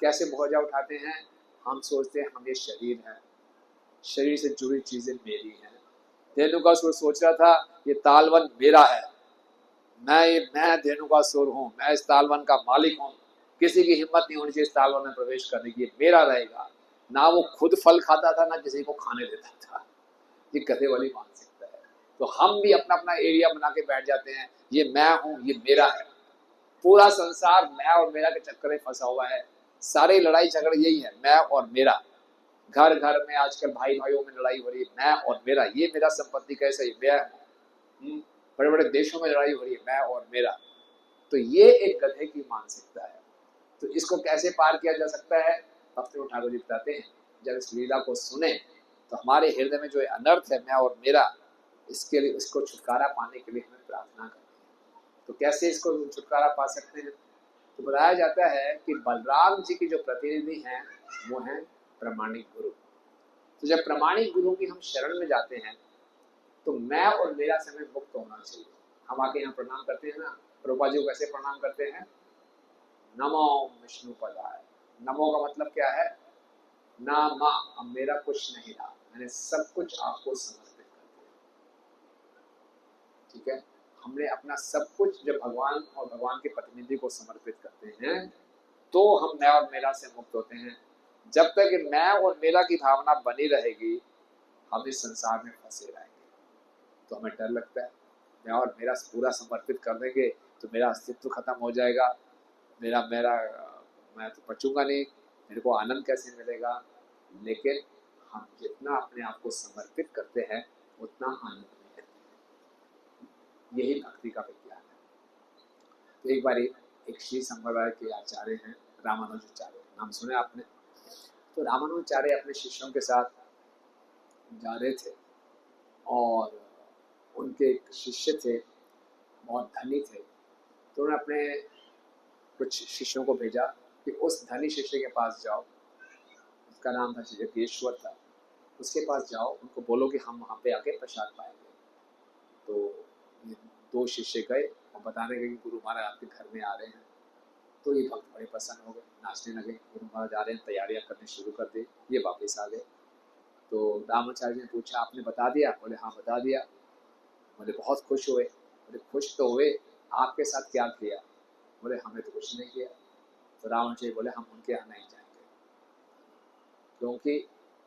कैसे बोझा उठाते हैं? हम सोचते हैं हम ये शरीर है, शरीर से जुड़ी चीजें मेरी हैं। धेनुकासुर सोच रहा था ये तालवन मेरा है, मैं धेनुकासुर हूँ, मैं इस तालवन का मालिक हूँ, किसी की हिम्मत नहीं होनी चाहिए इस तालवन में प्रवेश करने की, मेरा रहेगा। ना वो खुद फल खाता था ना किसी को खाने देता था। ये गधे वाली मानसिकता है। तो हम भी अपना अपना एरिया बना के बैठ जाते हैं, ये मैं हूँ, ये मेरा है। पूरा संसार मैं और मेरा के चक्कर में फंसा हुआ है, सारी लड़ाई झगड़े यही है, मैं और मेरा। घर घर में आजकल भाई भाइयों में लड़ाई हो रही है, मैं और मेरा, ये मेरा संपत्ति कैसे है, मैं बड़े बड़े देशों में लड़ाई हो रही है, मैं और मेरा। तो ये एक गधे की मानसिकता है। तो इसको कैसे पार किया जा सकता है? भक्ति ठाकुर जी बताते हैं, जब इस लीला को सुने तो हमारे हृदय में जो अनर्थ है, मैं और मेरा, इसके लिए, इसको छुटकारा पाने के लिए हमें प्रार्थना करनी है। तो कैसे इसको छुटकारा पा सकते हैं? तो बताया जाता है कि बलराम जी की जो प्रतिनिधि हैं वो हैं प्रामाणिक गुरु। तो जब प्रामाणिक गुरु की हम शरण में जाते हैं तो मैं और मेरा से हमें मुक्त होना चाहिए। हम आके यहाँ प्रणाम करते हैं ना, प्रभुपाद जी को कैसे प्रणाम करते हैं? नमो विष्णु पदाय। नमो का मतलब क्या है? ना माँ, अब मेरा कुछ नहीं रहा, मैंने सब कुछ आपको समर्पित कर दिया। ठीक है, हमने अपना सब कुछ जब भगवान और भगवान के प्रतिनिधि को समर्पित करते हैं तो हम मैं और मेरा से मुक्त होते हैं। जब तक मैं और मेरा की भावना बनी रहेगी हम इस संसार में फंसे रहेंगे। तो हमें डर लगता है, मैं और मेरा पूरा समर्पित कर देंगे तो मेरा अस्तित्व खत्म हो जाएगा, मेरा मेरा मैं तो बचूंगा नहीं, मेरे को आनंद कैसे मिलेगा। लेकिन हम जितना अपने आप को समर्पित करते हैं उतना आनंद मिलता है। यही भक्ति का विज्ञान है। तो एक बार एक श्री संप्रदाय के आचार्य हैं रामानुजाचार्य, नाम सुने आपने? तो रामानुजाचार्य अपने शिष्यों के साथ जा रहे थे और उनके एक शिष्य थे, बहुत धनी थे। तो उन्होंने अपने कुछ शिष्यों को भेजा कि उस धनी शिष्य के पास जाओ, उसका नाम था जगेश्वर था, उसके पास जाओ, उनको बोलो कि हम वहाँ पे आके प्रसाद पाएंगे। तो ये दो शिष्य गए और बताने लगे कि गुरु महाराज आपके घर में आ रहे हैं। तो ये भक्त बड़े प्रसन्न हो गए, नाचने लगे, गुरु महाराज आ रहे हैं, तैयारियां करनी शुरू कर दी। ये वापस आ गए। तो रामाचार्य ने पूछा आपने बता दिया? बोले हाँ बता दिया। बोले बहुत खुश हुए? बोले खुश तो हुए, आपके साथ क्या किया? बोले हमें तो कुछ नहीं किया। तो रामाचार्य बोले हम उनके यहाँ नहीं जाएंगे, क्योंकि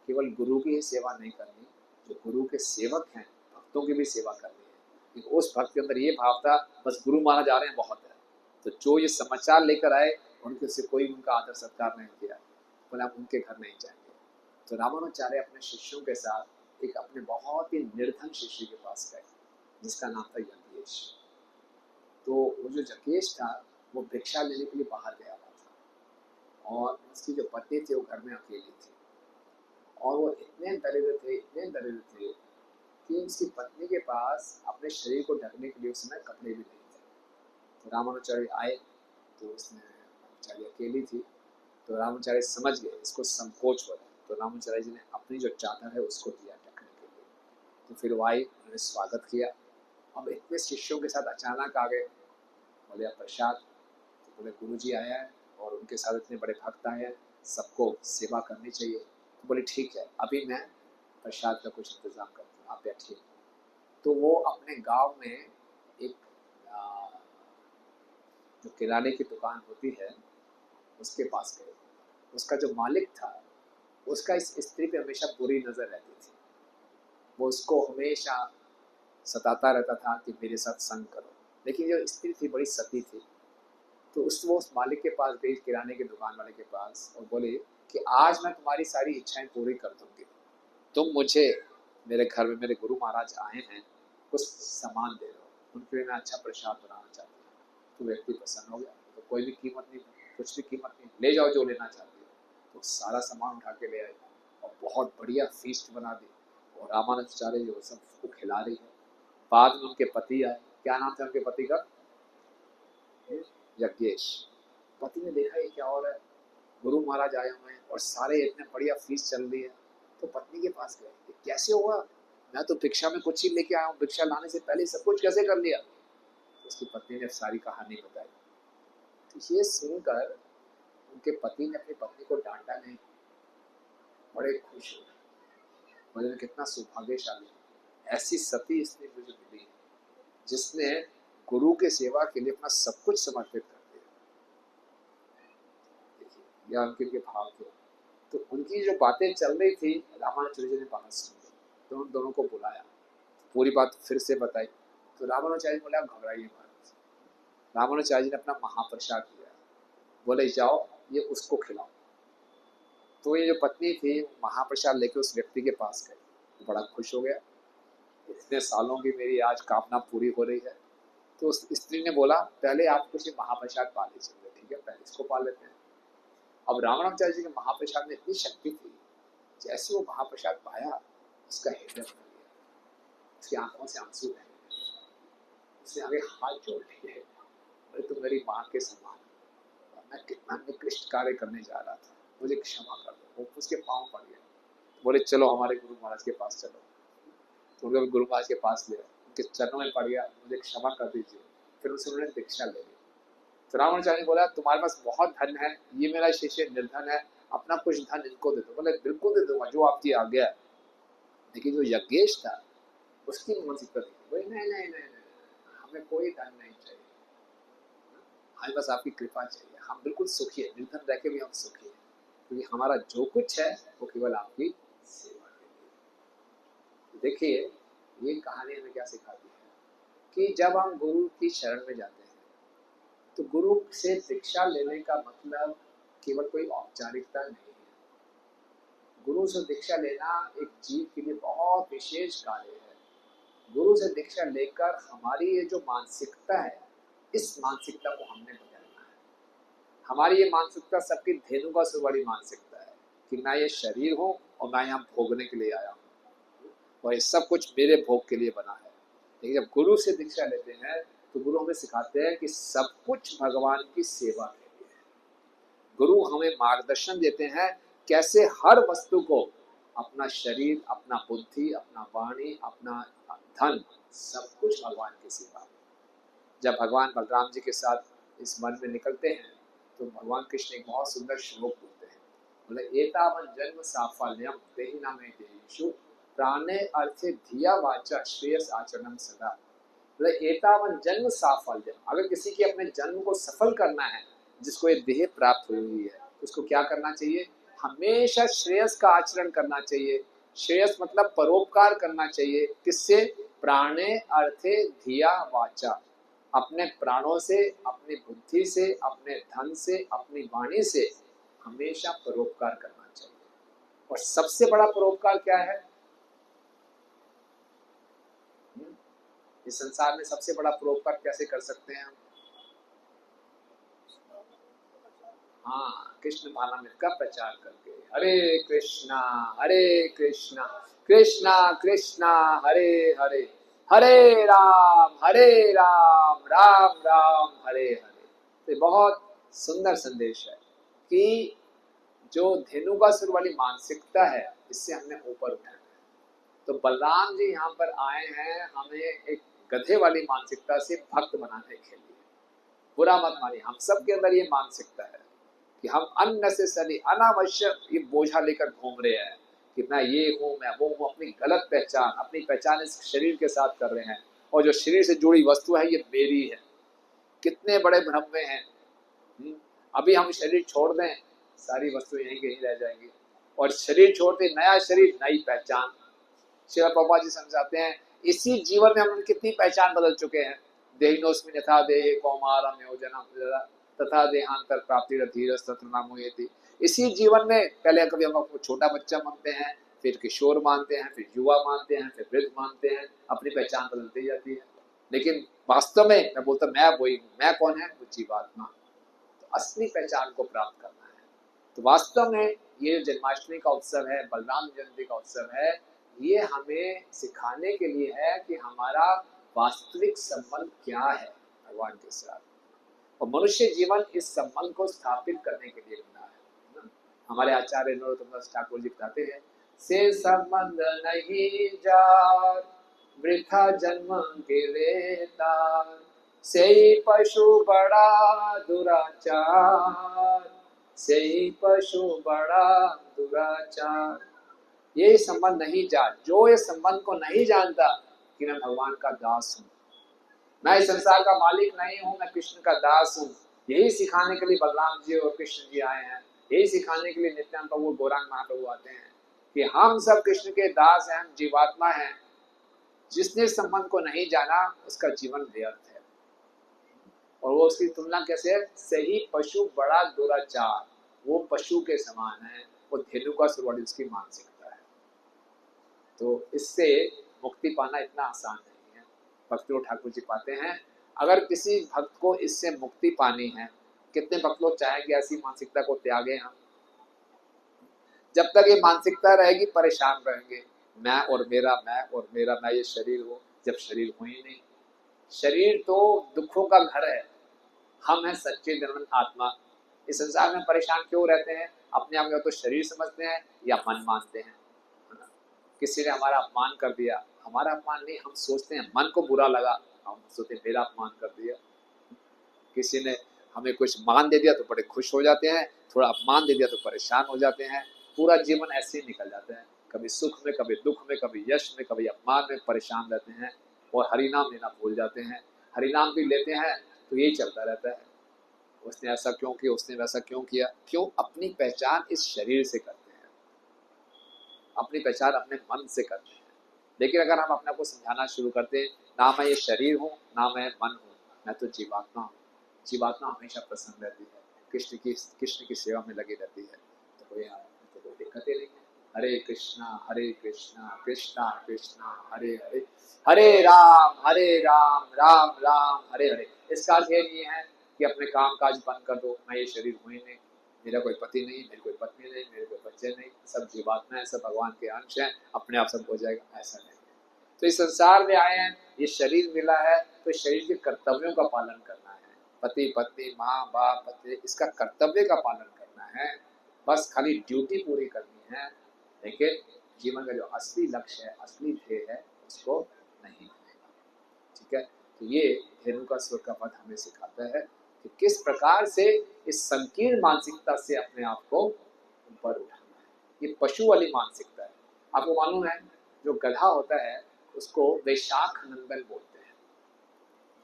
केवल गुरु की ही सेवा नहीं करनी, जो गुरु के सेवक हैं भक्तों की भी सेवा करनी है। उस भक्त के अंदर ये भाव था बस गुरु महाराज आ रहे हैं बहुत है। तो जो ये समाचार लेकर आए उनके से कोई उनका आदर सत्कार नहीं किया, बोले आप उनके घर नहीं जाएंगे। तो रामानुजाचार्य अपने शिष्यों के साथ एक अपने बहुत ही निर्धन शिष्य के पास गए जिसका नाम था यज्ञेश। तो वो जो जगेश था वो भिक्षा लेने के लिए बाहर गया हुआ था और उसकी जो पत्नी थी वो घर में अकेली थी और वो इतने दरिद्र थे कि उसकी पत्नी के पास अपने शरीर को ढकने के लिए उस समय कपड़े भी नहीं थे। तो रामानुजाचार्य आए तो उसने रामानुजाचार्य अकेली थी, तो रामानुजाचार्य समझ गए इसको संकोच हो रहा है। तो रामानुजाचार्य जी ने अपनी जो चादर है उसको दिया ढकने के लिए। तो फिर वो आई, उन्होंने स्वागत किया। अब इतने शिष्यों के साथ अचानक आ गए, बोले आप प्रसाद? तो बोले गुरु जी आया है और उनके साथ इतने बड़े भक्त आए हैं, सबको सेवा करनी चाहिए। तो बोले ठीक है, अभी मैं प्रसाद का कुछ इंतजाम करती हूँ, आप बैठिए। तो वो अपने गांव में एक जो किराने की दुकान होती है उसके पास गए। उसका जो मालिक था उसका इस स्त्री पे हमेशा बुरी नज़र रहती थी, वो उसको हमेशा सताता रहता था कि मेरे साथ संग करो। लेकिन जो स्त्री थी बड़ी सती थी, तो वो उस मालिक के पास गई, किराने के दुकान वाले के पास, और बोले कि आज मैं तुम्हारी सारी इच्छाएं पूरी कर दूंगी, तुम मुझे मेरे घर में मेरे गुरु महाराज आए हैं कुछ सामान दे दो, उनके लिए मैं अच्छा प्रसाद बनाना चाहती हूँ। तो व्यक्ति प्रसन्न हो गया, तो कोई भी कीमत नहीं, कुछ भी कीमत नहीं, ले जाओ जो लेना चाहती हो। तो सारा सामान उठा के ले आए और बहुत बढ़िया फीस्ट बना दी और रामानुजाचार्य जो सबको खिला रही है। बाद में उनके पति आए, क्या नाम था उनके पति का? यज्ञेश। पति ने देखा ये क्या हो रहा है, गुरु महाराज आए हुए हैं और सारे इतने बढ़िया फीस चल रही है। तो पत्नी के पास गए, कैसे हुआ? मैं तो भिक्षा में कुछ ही लेके आया हूँ, भिक्षा लाने से पहले सब कुछ कैसे कर लिया? तो उसकी पत्नी ने सारी कहानी बताई। तो ये सुनकर उनके पति ने अपनी पत्नी को डांटा नहीं, बड़े खुश हुए, बोले कितना सौभाग्यशाली, ऐसी सती स्त्री मुझे मिली जिसने गुरु के सेवा के लिए अपना सब कुछ समर्पित कर दिया। देखिए यह उनके भाव थे। तो उनकी जो बातें चल रही थी रामानुजाचार्य जी ने बात सुन ली, तो उन दोनों को बुलाया, पूरी बात फिर से बताई। तो रामानुजाचार्य बोले आप घबराइए मत। रामानुजाचार्य जी ने अपना महाप्रसाद दिया, बोले जाओ ये उसको खिलाओ। तो ये जो पत्नी थी महाप्रसाद लेके उस व्यक्ति के पास गई, बड़ा खुश हो गया, इतने सालों की मेरी आज कामना पूरी हो रही है। तो उस स्त्री ने बोला पहले आप कुछ महाप्रसाद पा लीजिए, ठीक है पहले इसको पा लेते हैं। अब रामाचार्य जी के महाप्रसाद में इतनी शक्ति थी, जैसे वो महाप्रसाद पाया उसका हृदय भर गया, उसकी आंखों से आंसू बह गए, उसने आगे हाथ जोड़ लिए, अरे तुम मेरी माँ के समान, मैं कितना निकृष्ट कार्य करने जा रहा था, मुझे क्षमा कर दो। वो उसके पाँव पड़ गए, बोले चलो हमारे गुरु महाराज के पास चलो। तो उनको गुरु महाराज के पास ले, उनके चरणों में पड़ गया, मुझे क्षमा कर दीजिए। फिर उनसे उन्होंने दीक्षा ले ली। तो रामाचार्य ने बोला तुम्हारे पास बहुत धन है, ये मेरा शिष्य निर्धन है, अपना कुछ धन इनको दे दो। बोले बिल्कुल दे दूंगा, जो आपकी आज्ञा है। लेकिन जो यज्ञेश था उसकी मानसिकता थी, बोले नहीं नहीं नहीं नहीं, हमें कोई धन नहीं चाहिए, हमें बस आपकी कृपा चाहिए, हम बिल्कुल सुखी है, निर्धन रह के भी हम सुखी है, क्योंकि हमारा जो कुछ है वो केवल आपकी सेवा के लिए। देखिए ये कहानी हमें क्या सिखाती है कि जब हम गुरु की शरण में जाते हैं तो गुरु से दीक्षा लेने का मतलब केवल कोई औपचारिकता नहीं है। गुरु से दीक्षा लेना एक जीव के लिए बहुत विशेष कार्य है। गुरु से दीक्षा लेकर हमारी ये जो मानसिकता है, इस मानसिकता को हमने बदलना है। हमारी ये मानसिकता सबकी धेनुका से बड़ी मानसिकता है कि मैं ये शरीर हूँ और मैं यहाँ भोगने के लिए आया हूँ और ये सब कुछ मेरे भोग के लिए बना है। लेकिन जब गुरु से दीक्षा लेते हैं तो गुरु हमें सिखाते हैं कि सब कुछ भगवान की सेवा के लिए है। गुरु हमें मार्गदर्शन देते हैं कैसे हर वस्तु को, अपना शरीर, अपना बुद्धि, अपना वाणी, अपना धन, सब कुछ भगवान की सेवा में। जब भगवान बलराम जी के साथ इस वन में निकलते हैं तो भगवान कृष्ण एक बहुत सुंदर श्लोक बोलते हैं, बोले एतावन जन्म साफल्यम देहि नामे देहिषु प्राणे अर्थे धिया वाचा श्रेयस आचरणम सदा। बोले एतावन जन्म साफल्यम, अगर किसी के अपने जन्म को सफल करना है, जिसको ये देह प्राप्त हुई है, उसको क्या करना चाहिए? हमेशा श्रेयस का आचरण करना चाहिए। श्रेयस मतलब परोपकार करना चाहिए, किससे? प्राणे अर्थे धिया वाचा, अपने प्राणों से, अपनी बुद्धि से, अपने धन से, अपनी वाणी से हमेशा परोपकार करना चाहिए। और सबसे बड़ा परोपकार क्या है? इस संसार में सबसे बड़ा परोपकार कैसे कर सकते हैं हम? हाँ, कृष्ण भावनामृत का प्रचार करके। हरे कृष्णा कृष्णा कृष्णा हरे हरे, हरे राम राम राम हरे हरे। तो बहुत सुंदर संदेश है कि जो धेनुकासुर वाली मानसिकता है, इससे हमने ऊपर उठाना है। तो बलराम जी यहाँ पर आए हैं हमें एक गधे वाली मानसिकता से भक्त बनाने के लिए। बुरा मत मानिए, हम सब के अंदर ये मानसिकता है कि हम अननेसेसरी, अनावश्यक ये बोझा लेकर घूम रहे हैं कि मैं ये हूँ, मैं वो हूँ। अपनी गलत पहचान, अपनी पहचान इस शरीर के साथ कर रहे हैं, और जो शरीर से जुड़ी वस्तु है ये मेरी है। कितने बड़े भ्रम में हैं। अभी हम शरीर छोड़ दें, सारी वस्तु यहीं कहीं रह जाएंगी, और शरीर छोड़ते नया शरीर, नई पहचान। श्री प्रभुपाद जी समझाते हैं इसी जीवन में हम कितनी पहचान बदल चुके हैं। देहिनोस्मिन् यथा देहे कौमारम योजनम तथा देहांतर प्राप्ति धीरज तत्र नामो यति। इसी जीवन में पहले कभी हम आपको छोटा बच्चा मानते हैं, फिर किशोर मानते हैं, फिर युवा मानते हैं, फिर वृद्ध मानते हैं, अपनी पहचान बदलती जाती है। लेकिन वास्तव में मैं बोलता मैं वही हूँ। मैं कौन है? वो जीवात्मा। तो असली पहचान को प्राप्त करना है। तो वास्तव में ये जन्माष्टमी का उत्सव है, बलराम जयंती का उत्सव है, ये हमें सिखाने के लिए है कि हमारा वास्तविक संबंध क्या है भगवान के साथ, और मनुष्य जीवन इस संबंध को स्थापित करने के लिए बना है। हमारे आचार्य नरोत्तम दास ठाकुर जी कहते हैं, से संबंध नहीं जार वृथा जन्म के लेता, से ही पशु बड़ा दुराचार, से ही पशु बड़ा दुराचार। ये संबंध नहीं जान, जो ये संबंध को नहीं जानता कि मैं भगवान का दास हूँ, मैं इस संसार का मालिक नहीं हूँ, मैं कृष्ण का दास हूँ। यही सिखाने के लिए बलराम जी और कृष्ण जी आए हैं। यही सिखाने के लिए नित्यानंद प्रभु, गौरांग महाप्रभु आते हैं कि हम सब कृष्ण के दास हैं, हम जीवात्मा हैं। जिसने संबंध को नहीं जाना उसका जीवन व्यर्थ है। और वो उसकी तुलना कैसे है? सही पशु बड़ा दुराचार, वो पशु के समान है। वो धेनुकासुर वाली उसकी मानसिकता है। तो इससे मुक्ति पाना इतना आसान नहीं है। भक्ति ठाकुर जी पाते हैं, अगर किसी भक्त को इससे मुक्ति पानी है, कितने भक्त लोग चाहेंगे ऐसी मानसिकता को त्यागे हम? जब तक ये मानसिकता रहेगी परेशान रहेंगे, मैं और मैं ये शरीर हो, जब शरीर हो ही नहीं। शरीर तो दुखों का घर है, हम हैं सच्चे धर्म आत्मा। इस संसार में परेशान क्यों रहते हैं? अपने आप में तो शरीर समझते हैं या मन मानते हैं। किसी ने हमारा अपमान कर दिया, हमारा अपमान नहीं, हम सोचते हैं मन को बुरा लगा, हम सोचते हैं मेरा अपमान कर दिया। किसी ने हमें कुछ मान दे दिया तो बड़े खुश हो जाते हैं, थोड़ा अपमान दे दिया तो परेशान हो जाते हैं। पूरा जीवन ऐसे ही निकल जाता है, कभी सुख में, कभी दुख में, कभी यश में, कभी अपमान में परेशान रहते हैं और हरिनाम लेना भूल जाते हैं। हरिनाम भी लेते हैं तो यही चलता रहता है, उसने ऐसा क्यों किया, उसने वैसा क्यों किया। क्यों? अपनी पहचान इस शरीर से करते हैं, अपनी पहचान अपने मन से करते हैं। लेकिन अगर हम अपने को समझाना शुरू करते हैं, ना मैं ये शरीर हूँ, ना मैं मन हूँ, मैं तो जीवात्मा हूँ। जीवात्मा हमेशा प्रसन्न रहती है, कृष्ण की सेवा में लगी रहती है, तो कोई दिक्कत ही नहीं है। हरे कृष्णा कृष्णा कृष्णा हरे हरे, हरे राम राम राम हरे हरे। इसका अर्थ ये नहीं है कि अपने काम काज बंद कर दो, मैं ये शरीर हूँ ही नहीं, मेरा कोई पति नहीं, मेरी कोई पत्नी नहीं, मेरे कोई बच्चे नहीं, सब जीवात्मा है, सब भगवान के अंश हैं, अपने आप सब हो जाएगा, ऐसा नहीं। तो इस संसार में आए हैं, ये शरीर मिला है, तो शरीर के कर्तव्यों का पालन करना है। पति पत्नी, माँ बाप, पति, इसका कर्तव्य का पालन करना है, बस खाली ड्यूटी पूरी करनी है। लेकिन जीवन का जो असली लक्ष्य है, असली ध्येय है, उसको नहीं मिलेगा। ठीक है, तो ये धेनुकासुर का वध हमें सिखाता है कि किस प्रकार से इस संकीर्ण मानसिकता से अपने आप को ऊपर उठाना है। ये पशु वाली मानसिकता है। आपको मालूम है, जो गधा होता है उसको वैशाख नंदन बोलते हैं।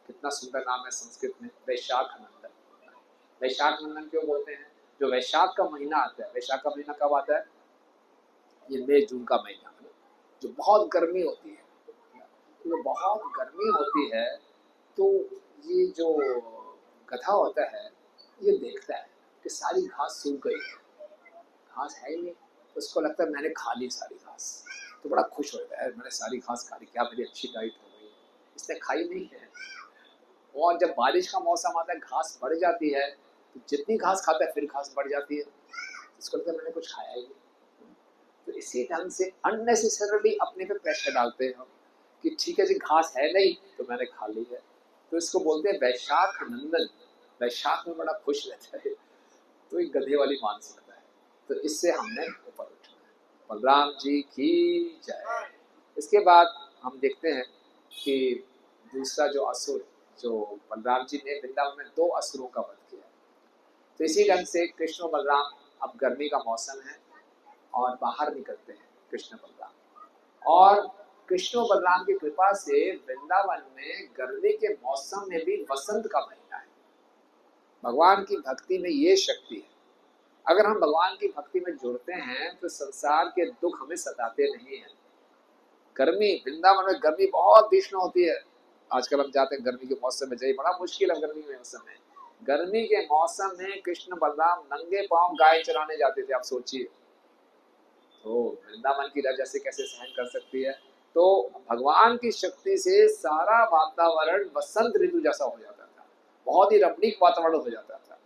कितना सुंदर नाम है संस्कृत में, वैशाख नंदन। वैशाख नंदन क्यों बोलते हैं? जो वैशाख का महीना आता है, वैशाख का महीना कब आता है? ये मई जून का महीना, जो बहुत गर्मी होती है, तो बहुत गर्मी होती है, तो ये जो गधा होता है ये देखता है कि सारी घास सूख गई है, घास है ही नहीं, उसको लगता है मैंने खा ली सारी घास, तो बड़ा खुश होता है, मैंने सारी घास खा ली, क्या मेरी अच्छी डाइट हो गई, इसने खाई नहीं है। और जब बारिश का मौसम आता है, घास बढ़ जाती है, तो जितनी घास खाता है फिर घास बढ़ जाती है, इसको लगता है मैंने कुछ खाया ही नहीं। तो इसी ढंग से अननेसेसरली अपने पे प्रेशर डालते हैं हम कि ठीक है जी घास है नहीं तो मैंने खा ली है। तो इसको बोलते हैं वैशाख नंदन, वैशाख में बड़ा खुश रहता है। तो एक गधे वाली मानसिकता है, तो इससे हमने ऊपर उठना है। बलराम जी की जय। इसके बाद हम देखते हैं कि दूसरा जो असुर, जो बलराम जी ने वृंदावन में 2 असुरों का वध किया। तो इसी ढंग से कृष्ण बलराम, अब गर्मी का मौसम है और बाहर निकलते हैं कृष्ण बलराम, और कृष्ण बलराम की कृपा से वृंदावन में गर्मी के मौसम में भी वसंत का महीना है। भगवान की भक्ति में ये शक्ति है, अगर हम भगवान की भक्ति में जुड़ते हैं तो संसार के दुख हमें सताते नहीं हैं। गर्मी, वृंदावन में गर्मी बहुत भीषण होती है। आजकल हम जाते हैं गर्मी के मौसम में, जाइए, बड़ा मुश्किल है गर्मी में मौसम में। गर्मी के मौसम में कृष्ण बलराम नंगे पांव गाय चराने जाते थे, आप सोचिए। तो वृंदावन की रज ऐसे कैसे सहन कर सकती है? तो भगवान की शक्ति से सारा वातावरण वसंत ऋतु जैसा हो जाता था, बहुत ही रमणीक वातावरण हो जाता था।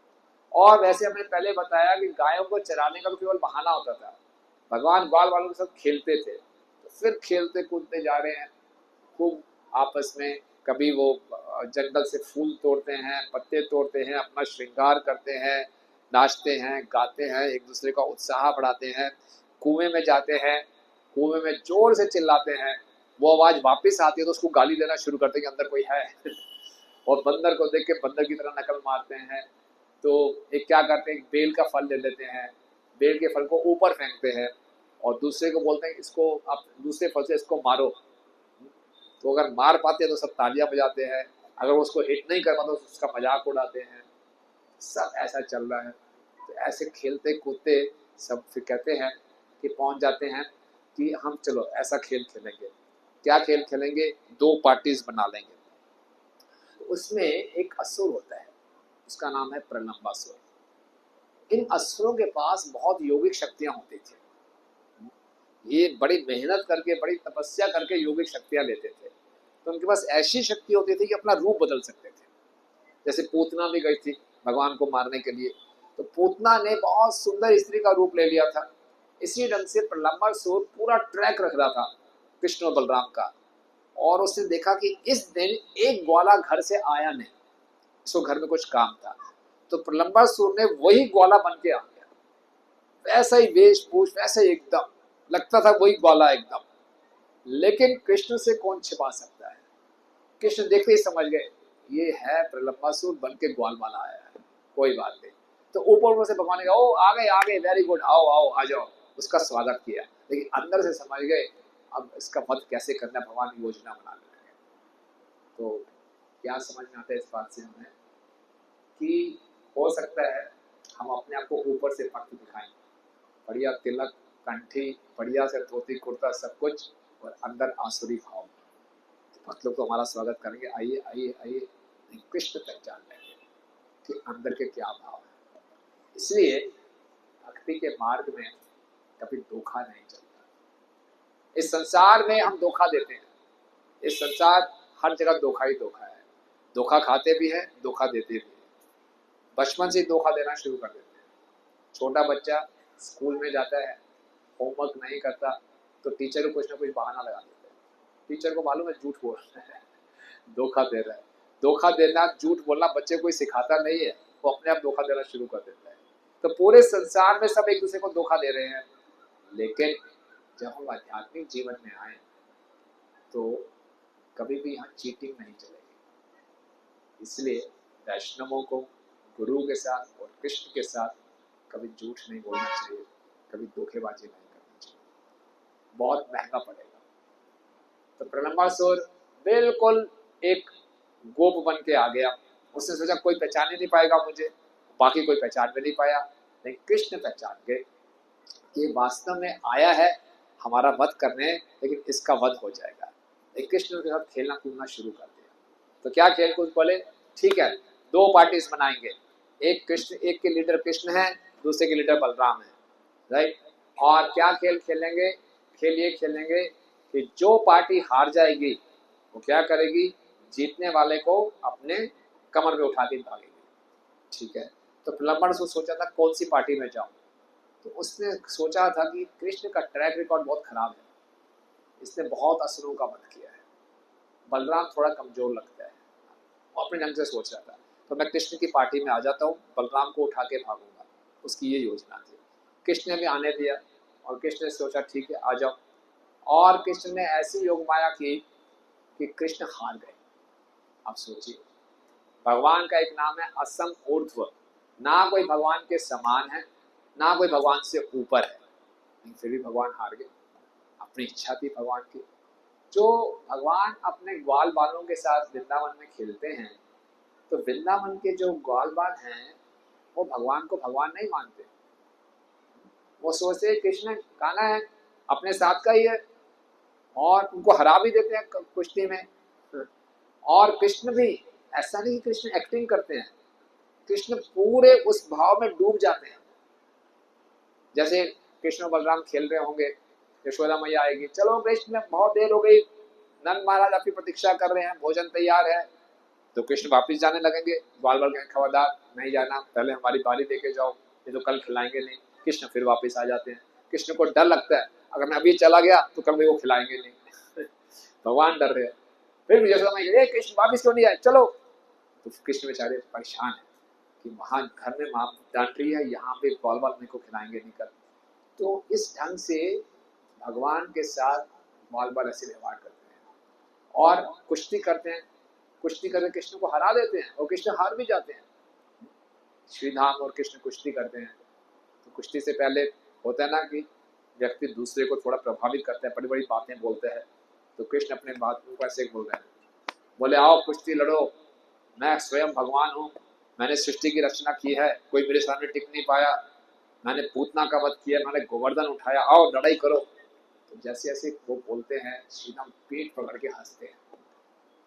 और वैसे हमने पहले बताया कि गायों को चराने का तो केवल बहाना होता था, भगवान ग्वाल वालों के साथ खेलते थे, तो फिर खेलते कूदते जा रहे हैं खूब आपस में। कभी वो जंगल से फूल तोड़ते हैं, पत्ते तोड़ते हैं, अपना श्रृंगार करते हैं, नाचते हैं, गाते हैं, एक दूसरे का उत्साह बढ़ाते हैं। कुएं में जाते हैं, कुएं में जोर से चिल्लाते हैं, वो आवाज वापस आती है तो उसको गाली देना शुरू करते हैं कि अंदर कोई है। और बंदर को देख के बंदर की तरह नकल मारते हैं। तो एक क्या करते हैं, बेल का फल ले लेते हैं, बेल के फल को ऊपर फेंकते हैं और दूसरे को बोलते हैं इसको आप दूसरे फल से इसको मारो। तो अगर मार पाते हैं तो सब तालियां बजाते हैं, अगर वो उसको हिट नहीं कर पाते तो उसका मजाक उड़ाते हैं। सब ऐसा चल रहा है। तो ऐसे खेलते कूदते सब फिर कहते हैं कि पहुंच जाते हैं कि हम चलो ऐसा खेल खेलेंगे। क्या खेल खेलेंगे? 2 पार्टीज बना लेंगे। तो उसमें एक असुर होता है, उसका नाम है प्रलंबासुर। इन असुरों के पास बहुत यौगिक शक्तियां होती थी। ये बड़ी मेहनत करके, बड़ी तपस्या करके यौगिक शक्तियां लेते थे। तो उनके पास ऐसी शक्ति होती थी कि अपना रूप बदल सकते थे। जैसे पूतना भी गई थी भगवान को मारने के लिए, तो पूतना ने बहुत सुंदर स्त्री का रूप ले लिया था। इसी ढंग से प्रलंबासुर पूरा ट्रैक रख रहा था कृष्ण और बलराम का, और उसने देखा कि इस दिन एक ग्वाला घर से आया नहीं, इसको घर में कुछ काम था। तो प्रलंबासुर ने वही ग्वाला बन के आ गया, वैसा ही वेशभूष, वैसा ही एकदम लगता था वही ग्वाला एकदम। लेकिन कृष्ण से कौन छिपा सकता है? कृष्ण देखते ही समझ गए ये है प्रलंबासुर बन के ग्वाल वाला आया है, कोई बात नहीं। तो ऊपर से भगवान ने कहा ओ आ गए, वेरी गुड, आओ आओ आ जाओ, उसका स्वागत किया। लेकिन अंदर से समझ गए अब इसका वध कैसे करना, भगवान योजना बनाने लगे। तो क्या समझ में आता है इस बात से हमें कि हो सकता है हम अपने आप को ऊपर से भक्त दिखाएं, बढ़िया तिलक, कंठी, बढ़िया से धोती कुर्ता सब कुछ, और अंदर आसुरी भाव। तो भक्त लोग तो हमारा स्वागत करेंगे, आइए आइए आइए, कृष्ण पहचान लेंगे कि अंदर के क्या भाव है। इसलिए भक्ति के मार्ग में कभी धोखा नहीं चलता। इस संसार में हम धोखा देते हैं, इस संसार हर जगह धोखा ही धोखा है। धोखा खाते भी हैं, धोखा देते भी हैं। बचपन से धोखा देना शुरू कर देते हैं। छोटा बच्चा स्कूल में जाता है, होमवर्क नहीं करता तो टीचर को कुछ ना कुछ बहाना लगा देते हैं। टीचर को मालूम है झूठ बोल रहा है, धोखा दे रहा है। धोखा देना, झूठ बोलना बच्चे को सिखाता नहीं है, वो अपने आप धोखा देना शुरू कर देता है। तो पूरे संसार में सब एक दूसरे को धोखा दे रहे हैं। लेकिन जब हम आध्यात्मिक जीवन में आए तो कभी भी यहाँ चीटिंग नहीं चलेगी। इसलिए वैष्णवों को गुरु के साथ और कृष्ण के साथ कभी झूठ नहीं बोलना चाहिए, कभी धोखेबाजी नहीं करनी चाहिए, बहुत महंगा पड़ेगा। तो प्रलंबासुर बिल्कुल एक गोप बन के आ गया। उसने सोचा कोई पहचान ही नहीं पाएगा मुझे, बाकी कोई पहचान भी नहीं पाया। लेकिन कृष्ण पहचान गए कि वास्तव में आया है हमारा वध करने, लेकिन इसका वध हो जाएगा। लेकिन कृष्ण के साथ खेलना कूदना शुरू कर दिया। तो क्या खेल कूद बोले, ठीक है दो पार्टीज बनाएंगे, एक कृष्ण, एक के लीडर कृष्ण है, दूसरे के लीडर बलराम है, राइट। और क्या खेल खेलेंगे, खेल ये खेलेंगे कि जो पार्टी हार जाएगी वो क्या करेगी, जीतने वाले को अपने कमर में उठा के भागेगी, ठीक है। तो प्रलंबासुर सोचा था कौन सी पार्टी में जाऊं। तो उसने सोचा था कि कृष्ण का ट्रैक रिकॉर्ड बहुत खराब है, इसने बहुत असुरों का वध किया है, बलराम थोड़ा कमजोर लगता है, वो अपने ढंग से सोच रहा था। तो मैं कृष्ण की पार्टी में आ जाता हूँ, बलराम को उठा के भागूंगा, उसकी ये योजना थी। कृष्ण ने भी आने दिया और कृष्ण ने सोचा ठीक है आ जाओ। और कृष्ण ने ऐसी योग माया की कि कृष्ण हार गए। आप सोचिए, भगवान का एक नाम है असम ऊर्ध्व, ना कोई भगवान के समान है, ना कोई भगवान से ऊपर है, लेकिन फिर भी भगवान हार गए। अपनी इच्छा थी भगवान की। जो भगवान अपने ग्वाल बालों के साथ वृंदावन में खेलते हैं, तो वृंदावन के जो ग्वाल बाल हैं वो भगवान को भगवान नहीं मानते। वो सोचते कृष्ण काना है, अपने साथ का ही है, और उनको हरा भी देते हैं कुश्ती में। और कृष्ण भी ऐसा नहीं कि कृष्ण एक्टिंग करते हैं, कृष्ण पूरे उस भाव में डूब जाते हैं। जैसे कृष्ण और बलराम खेल रहे होंगे, यशोदा मैया आएगी, चलो कृष्ण बहुत देर हो गई, नंद महाराज आपकी प्रतीक्षा कर रहे हैं, भोजन तैयार है। तो कृष्ण वापिस जाने लगेंगे, बाल बाल कहें खबरदार नहीं जाना, पहले हमारी बारी देके जाओ, ये तो कल खिलाएंगे नहीं। कृष्ण फिर वापस आ जाते हैं। कृष्ण को डर लगता है अगर मैं अभी चला गया तो कल वो खिलाएंगे नहीं। भगवान डर रहे हैं। फिर यशोदा मैया कृष्ण वापिस क्यों नहीं आए, चलो। तो कृष्ण बेचारे परेशान है कि वहां घर में माँ डांट रही है, यहाँ पे बाल बाल मेरे को खिलाएंगे नहीं कर। तो इस ढंग से भगवान के साथ बाल बाल ऐसे व्यवहार करते हैं और कुश्ती करते हैं। कुश्ती करके कृष्ण को हरा देते हैं और कृष्ण हार भी जाते हैं। श्रीधाम और कृष्ण कुश्ती करते हैं। तो कुश्ती से पहले होता है ना कि व्यक्ति दूसरे को थोड़ा प्रभावित करते हैं, बड़ी बड़ी बातें बोलते हैं। तो कृष्ण अपने बात को ऐसे बोल रहे हैं, बोले आओ कुश्ती लड़ो, मैं स्वयं भगवान हूँ, मैंने सृष्टि की रचना की है, कोई मेरे सामने टिक नहीं पाया, मैंने पूतना का वध किया, मैंने गोवर्धन उठाया, आओ लड़ाई करो। तो जैसे जैसे वो बोलते हैं श्रीराम पीठ पकड़ के हंसते हैं,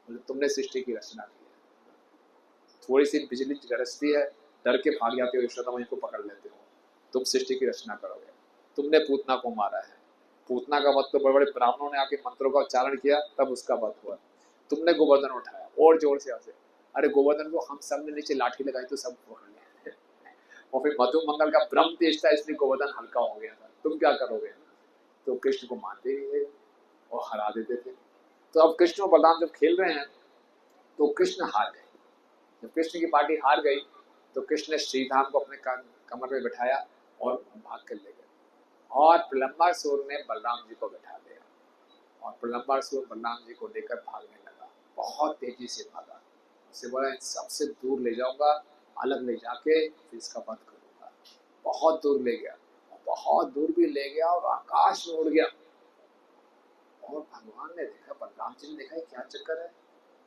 बोले तुमने सृष्टि की रचना की है, थोड़ी सी बिजली गरजती है, डर के भाग जाते हो, यशोदा मैया को पकड़ लेते हो, तुम सृष्टि की रचना करोगे। तुमने पूतना को मारा है, पूतना का वध तो बड़े बड़े ब्राह्मणों ने आके मंत्रों का उच्चारण किया तब उसका वध हुआ। तुमने गोवर्धन उठाया और जोर से हंसे, अरे गोवर्धन को हम सब ने नीचे लाठी लगाई तो सब पकड़ लिया। और फिर मधु मंगल का ब्रह्म तेज था इसलिए गोवर्धन हल्का हो गया था, तुम क्या करोगे? तो कृष्ण को मारते ही थे और हरा देते थे। तो अब कृष्ण और बलराम जब खेल रहे हैं तो कृष्ण हार गए। जब कृष्ण की पार्टी हार गई तो कृष्ण ने श्रीधाम को अपने कमर में बिठाया और भाग कर ले गए, और प्रलंबासुर ने बलराम जी को बिठा दिया, और प्रलंबासुर बलराम जी को लेकर भागने लगा। बहुत तेजी से भागा, उससे बोला इन सबसे दूर ले जाऊंगा, अलग ले जाके फिर इसका वध करूंगा। बहुत दूर ले गया, बहुत दूर भी ले गया और आकाश में उड़ गया। और भगवान ने देखा, बलराम जी ने देखा क्या चक्कर है,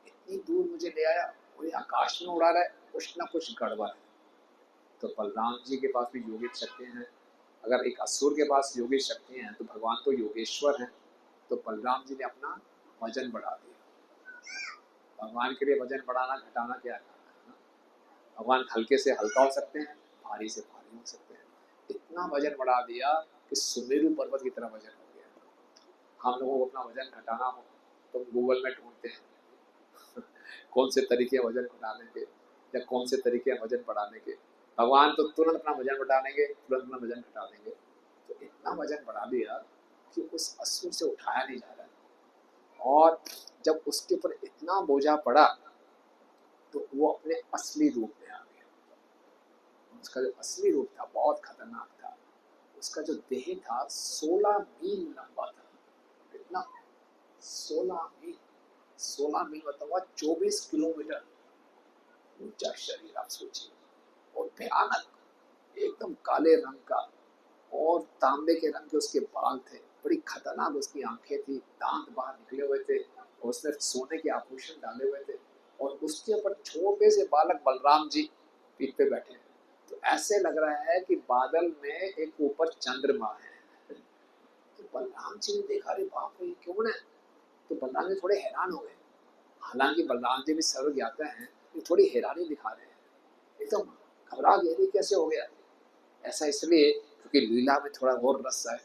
इतनी दूर मुझे ले आया और आकाश में उड़ा रहा है, कुछ ना कुछ गड़बड़ है। तो बलराम जी के पास भी योगिक शक्ति हैं। अगर एक असुर के पास योगिक शक्ति हैं तो भगवान तो योगेश्वर हैं। तो बलराम जी ने अपना वजन बढ़ा दिया। भगवान के लिए वजन बढ़ाना घटाना क्या है? भगवान हल्के से हल्का हो सकते हैं, भारी से भारी हो सकते हैं। इतना वजन बढ़ा दिया कि सुमेरु पर्वत की तरह वजन हो गया। हम लोगों को अपना वजन घटाना हो तो गूगल में ढूंढते हैं कौन से तरीके हैं वजन घटाने के या कौन से तरीके हैं वजन बढ़ाने के। भगवान तो तुरंत अपना वजन बढ़ा देंगे, तुरंत अपना वजन घटा देंगे। तो इतना वजन बढ़ा दिया कि उस असुर से उठाया नहीं जा रहा। और जब उसके ऊपर इतना बोझा पड़ा तो वो अपने असली रूप में आ गया। उसका जो असली रूप था बहुत खतरनाक था। उसका जो देह था 16 मील लंबा था। कितना? 16 मील। 16 मील मतलब 24 किलोमीटर ऊंचा शरीर, आप सोचिए। और भयानक, एकदम काले रंग का, और तांबे के रंग के उसके बाल थे। बड़ी खतरनाक उसकी आंखें थी, दांत बाहर निकले हुए थे, और उसने सोने के आभूषण डाले हुए थे। और उसके ऊपर छोटे से बालक बलराम जी पीठ पे बैठे हैं। तो ऐसे लग रहा है कि बादल में एक ऊपर चंद्रमा है। तो बलराम जी ने देखा, अरे बाप रे क्यों है? तो बलराम जी थोड़े हैरान हो गए। हालांकि बलराम जी भी सर्व ज्ञाता हैं, ये थोड़ी हैरानी दिखा रहे हैं, एकदम घबरा गए, कैसे हो गया? ऐसा इसलिए क्योंकि लीला में थोड़ा और रस है।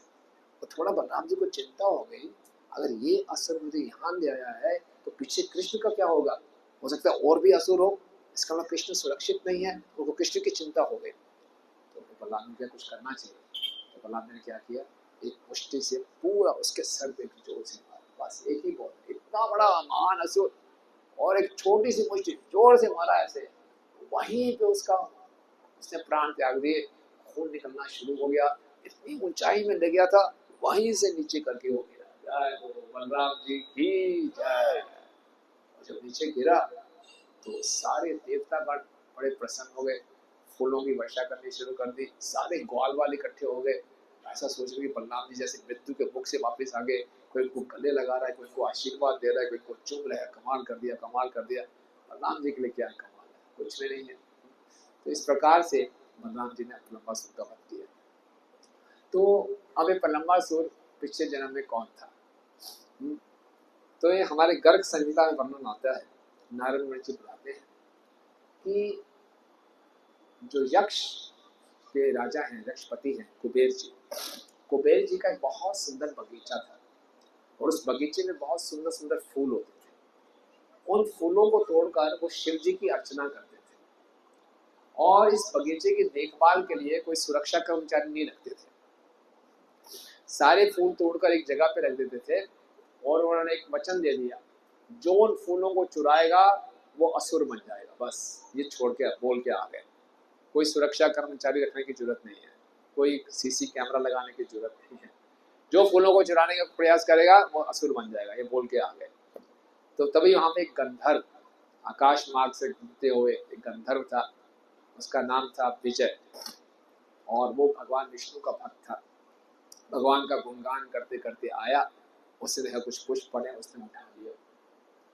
तो थोड़ा बलराम जी को चिंता हो गई, अगर ये असुर मुझे यहाँ ले आया है तो पीछे कृष्ण का क्या होगा? हो सकता है और भी असुर हो, इसका मतलब कृष्ण सुरक्षित नहीं है। उनको कृष्ण की चिंता हो गई। तो बलराम जी को कुछ करना चाहिए। तो बलराम जी ने क्या किया, एक मुष्टि से पूरा उसके सर पे जोर से मारा। बस एक ही बहुत, इतना बड़ा महान असुर और एक छोटी सी मुष्टि जोर से मारा ऐसे, वहीं पे उसने प्राण त्याग दिए। खून निकलना शुरू हो गया, इतनी ऊंचाई में ले गया था, वहीं से नीचे करके हो गया। जय हो बलराम जी की जय। जब नीचे गिरा तो सारे देवतागण बड़े प्रसन्न हो गए, फूलों की वर्षा करनी शुरू कर दी। सारे ग्वाल वाल इकट्ठे हो गए, ऐसा सोच रहे कि बलराम जी जैसे मृत्यु के मुख से वापस आ गए। कोई इनको गले लगा रहा है, कोई इनको आशीर्वाद दे रहा है, कोई इनको चुम रहा है। कमाल कर दिया, कमाल कर दिया। बलराम जी के लिए क्या कमाल है? कुछ भी नहीं है। तो इस प्रकार से बलराम जी ने प्रलंबासुर का वध किया। तो अब ये प्रलंबासुर पिछले जन्म में कौन था? तो ये हमारे गर्ग संहिता में वर्णन आता है। नारद मुनि जी बताते हैं कि जो यक्ष के राजा हैं, यक्षपति हैं कुबेर जी, कुबेर जी का एक बहुत सुंदर बगीचा था, और उस बगीचे में बहुत सुंदर सुंदर फूल होते थे। उन फूलों को तोड़कर वो शिव जी की अर्चना करते थे, और इस बगीचे की देखभाल के लिए कोई सुरक्षा कर्मचारी नहीं रखते थे। सारे फूल तोड़कर एक जगह पे रख देते थे, और उन्होंने एक वचन दे दिया, जो उन फूलों को चुराएगा वो असुर बन जाएगा। बस ये छोड़ के बोल के आ गए। कोई सुरक्षा कर्मचारी रखने की जरूरत नहीं है, कोई सीसी कैमरा लगाने की जरूरत नहीं है। जो फूलों को चुराने का प्रयास करेगा वो असुर बन जाएगा, ये बोल के आ गए। तो तभी वहां पे एक गंधर्व आकाश मार्ग से घूमते हुए एक गंधर्व था, उसका नाम था विजय, और वो भगवान विष्णु का भक्त था। भगवान का गुणगान करते करते आया, उसने देखा कुछ पुष्प पड़े, उसने उठा लिया।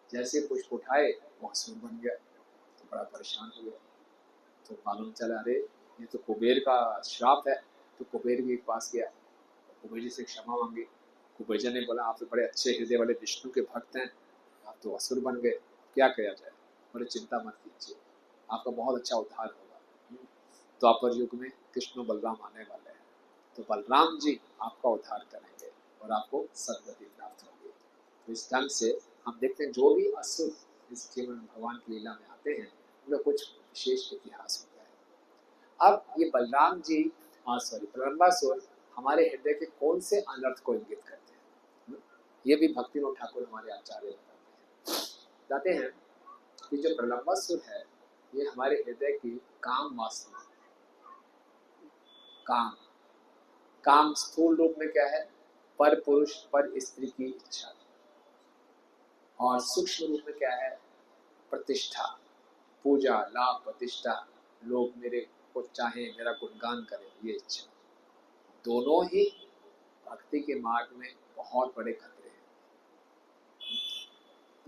जैसे पुष्प उठाए वो असुर बन गया। तो बड़ा परेशान हो गया। तो मालूम चला, अरे ये तो कुबेर का श्राप है। तो कुबेर के पास गया, कुबेर जी से क्षमा मांगी। कुबेर जी ने बोला, आप तो बड़े अच्छे हृदय वाले विष्णु के भक्त हैं, आप तो असुर बन गए, क्या किया जाए? बड़े चिंता मत कीजिए, आपका बहुत अच्छा उद्धार होगा। द्वापर युग में कृष्ण बलराम आने वाले हैं, तो बलराम जी आपका उद्धार करेंगे और आपको सदगति प्राप्त होगी। तो इस ढंग से हम देखते हैं जो भी असुर इस जीवन में भगवान की लीला में आते हैं उनका कुछ विशेष इतिहास होता है। अब ये बलराम जी प्रलंबासुर हमारे हृदय के कौन से अनर्थ को इंगित करते हैं, ये भी भक्तिविनोद ठाकुर हमारे आचार्य बताते हैं कि जो प्रलंबासुर है ये हमारे हृदय की काम वासना, काम स्थूल रूप में क्या है, पर पुरुष पर स्त्री की इच्छा, और सूक्ष्म रूप में क्या है, प्रतिष्ठा, पूजा, लाभ, प्रतिष्ठा, लोग मेरे को चाहे, मेरा गुणगान करें, ये इच्छा। दोनों ही भक्ति के मार्ग में बहुत बड़े खतरे हैं।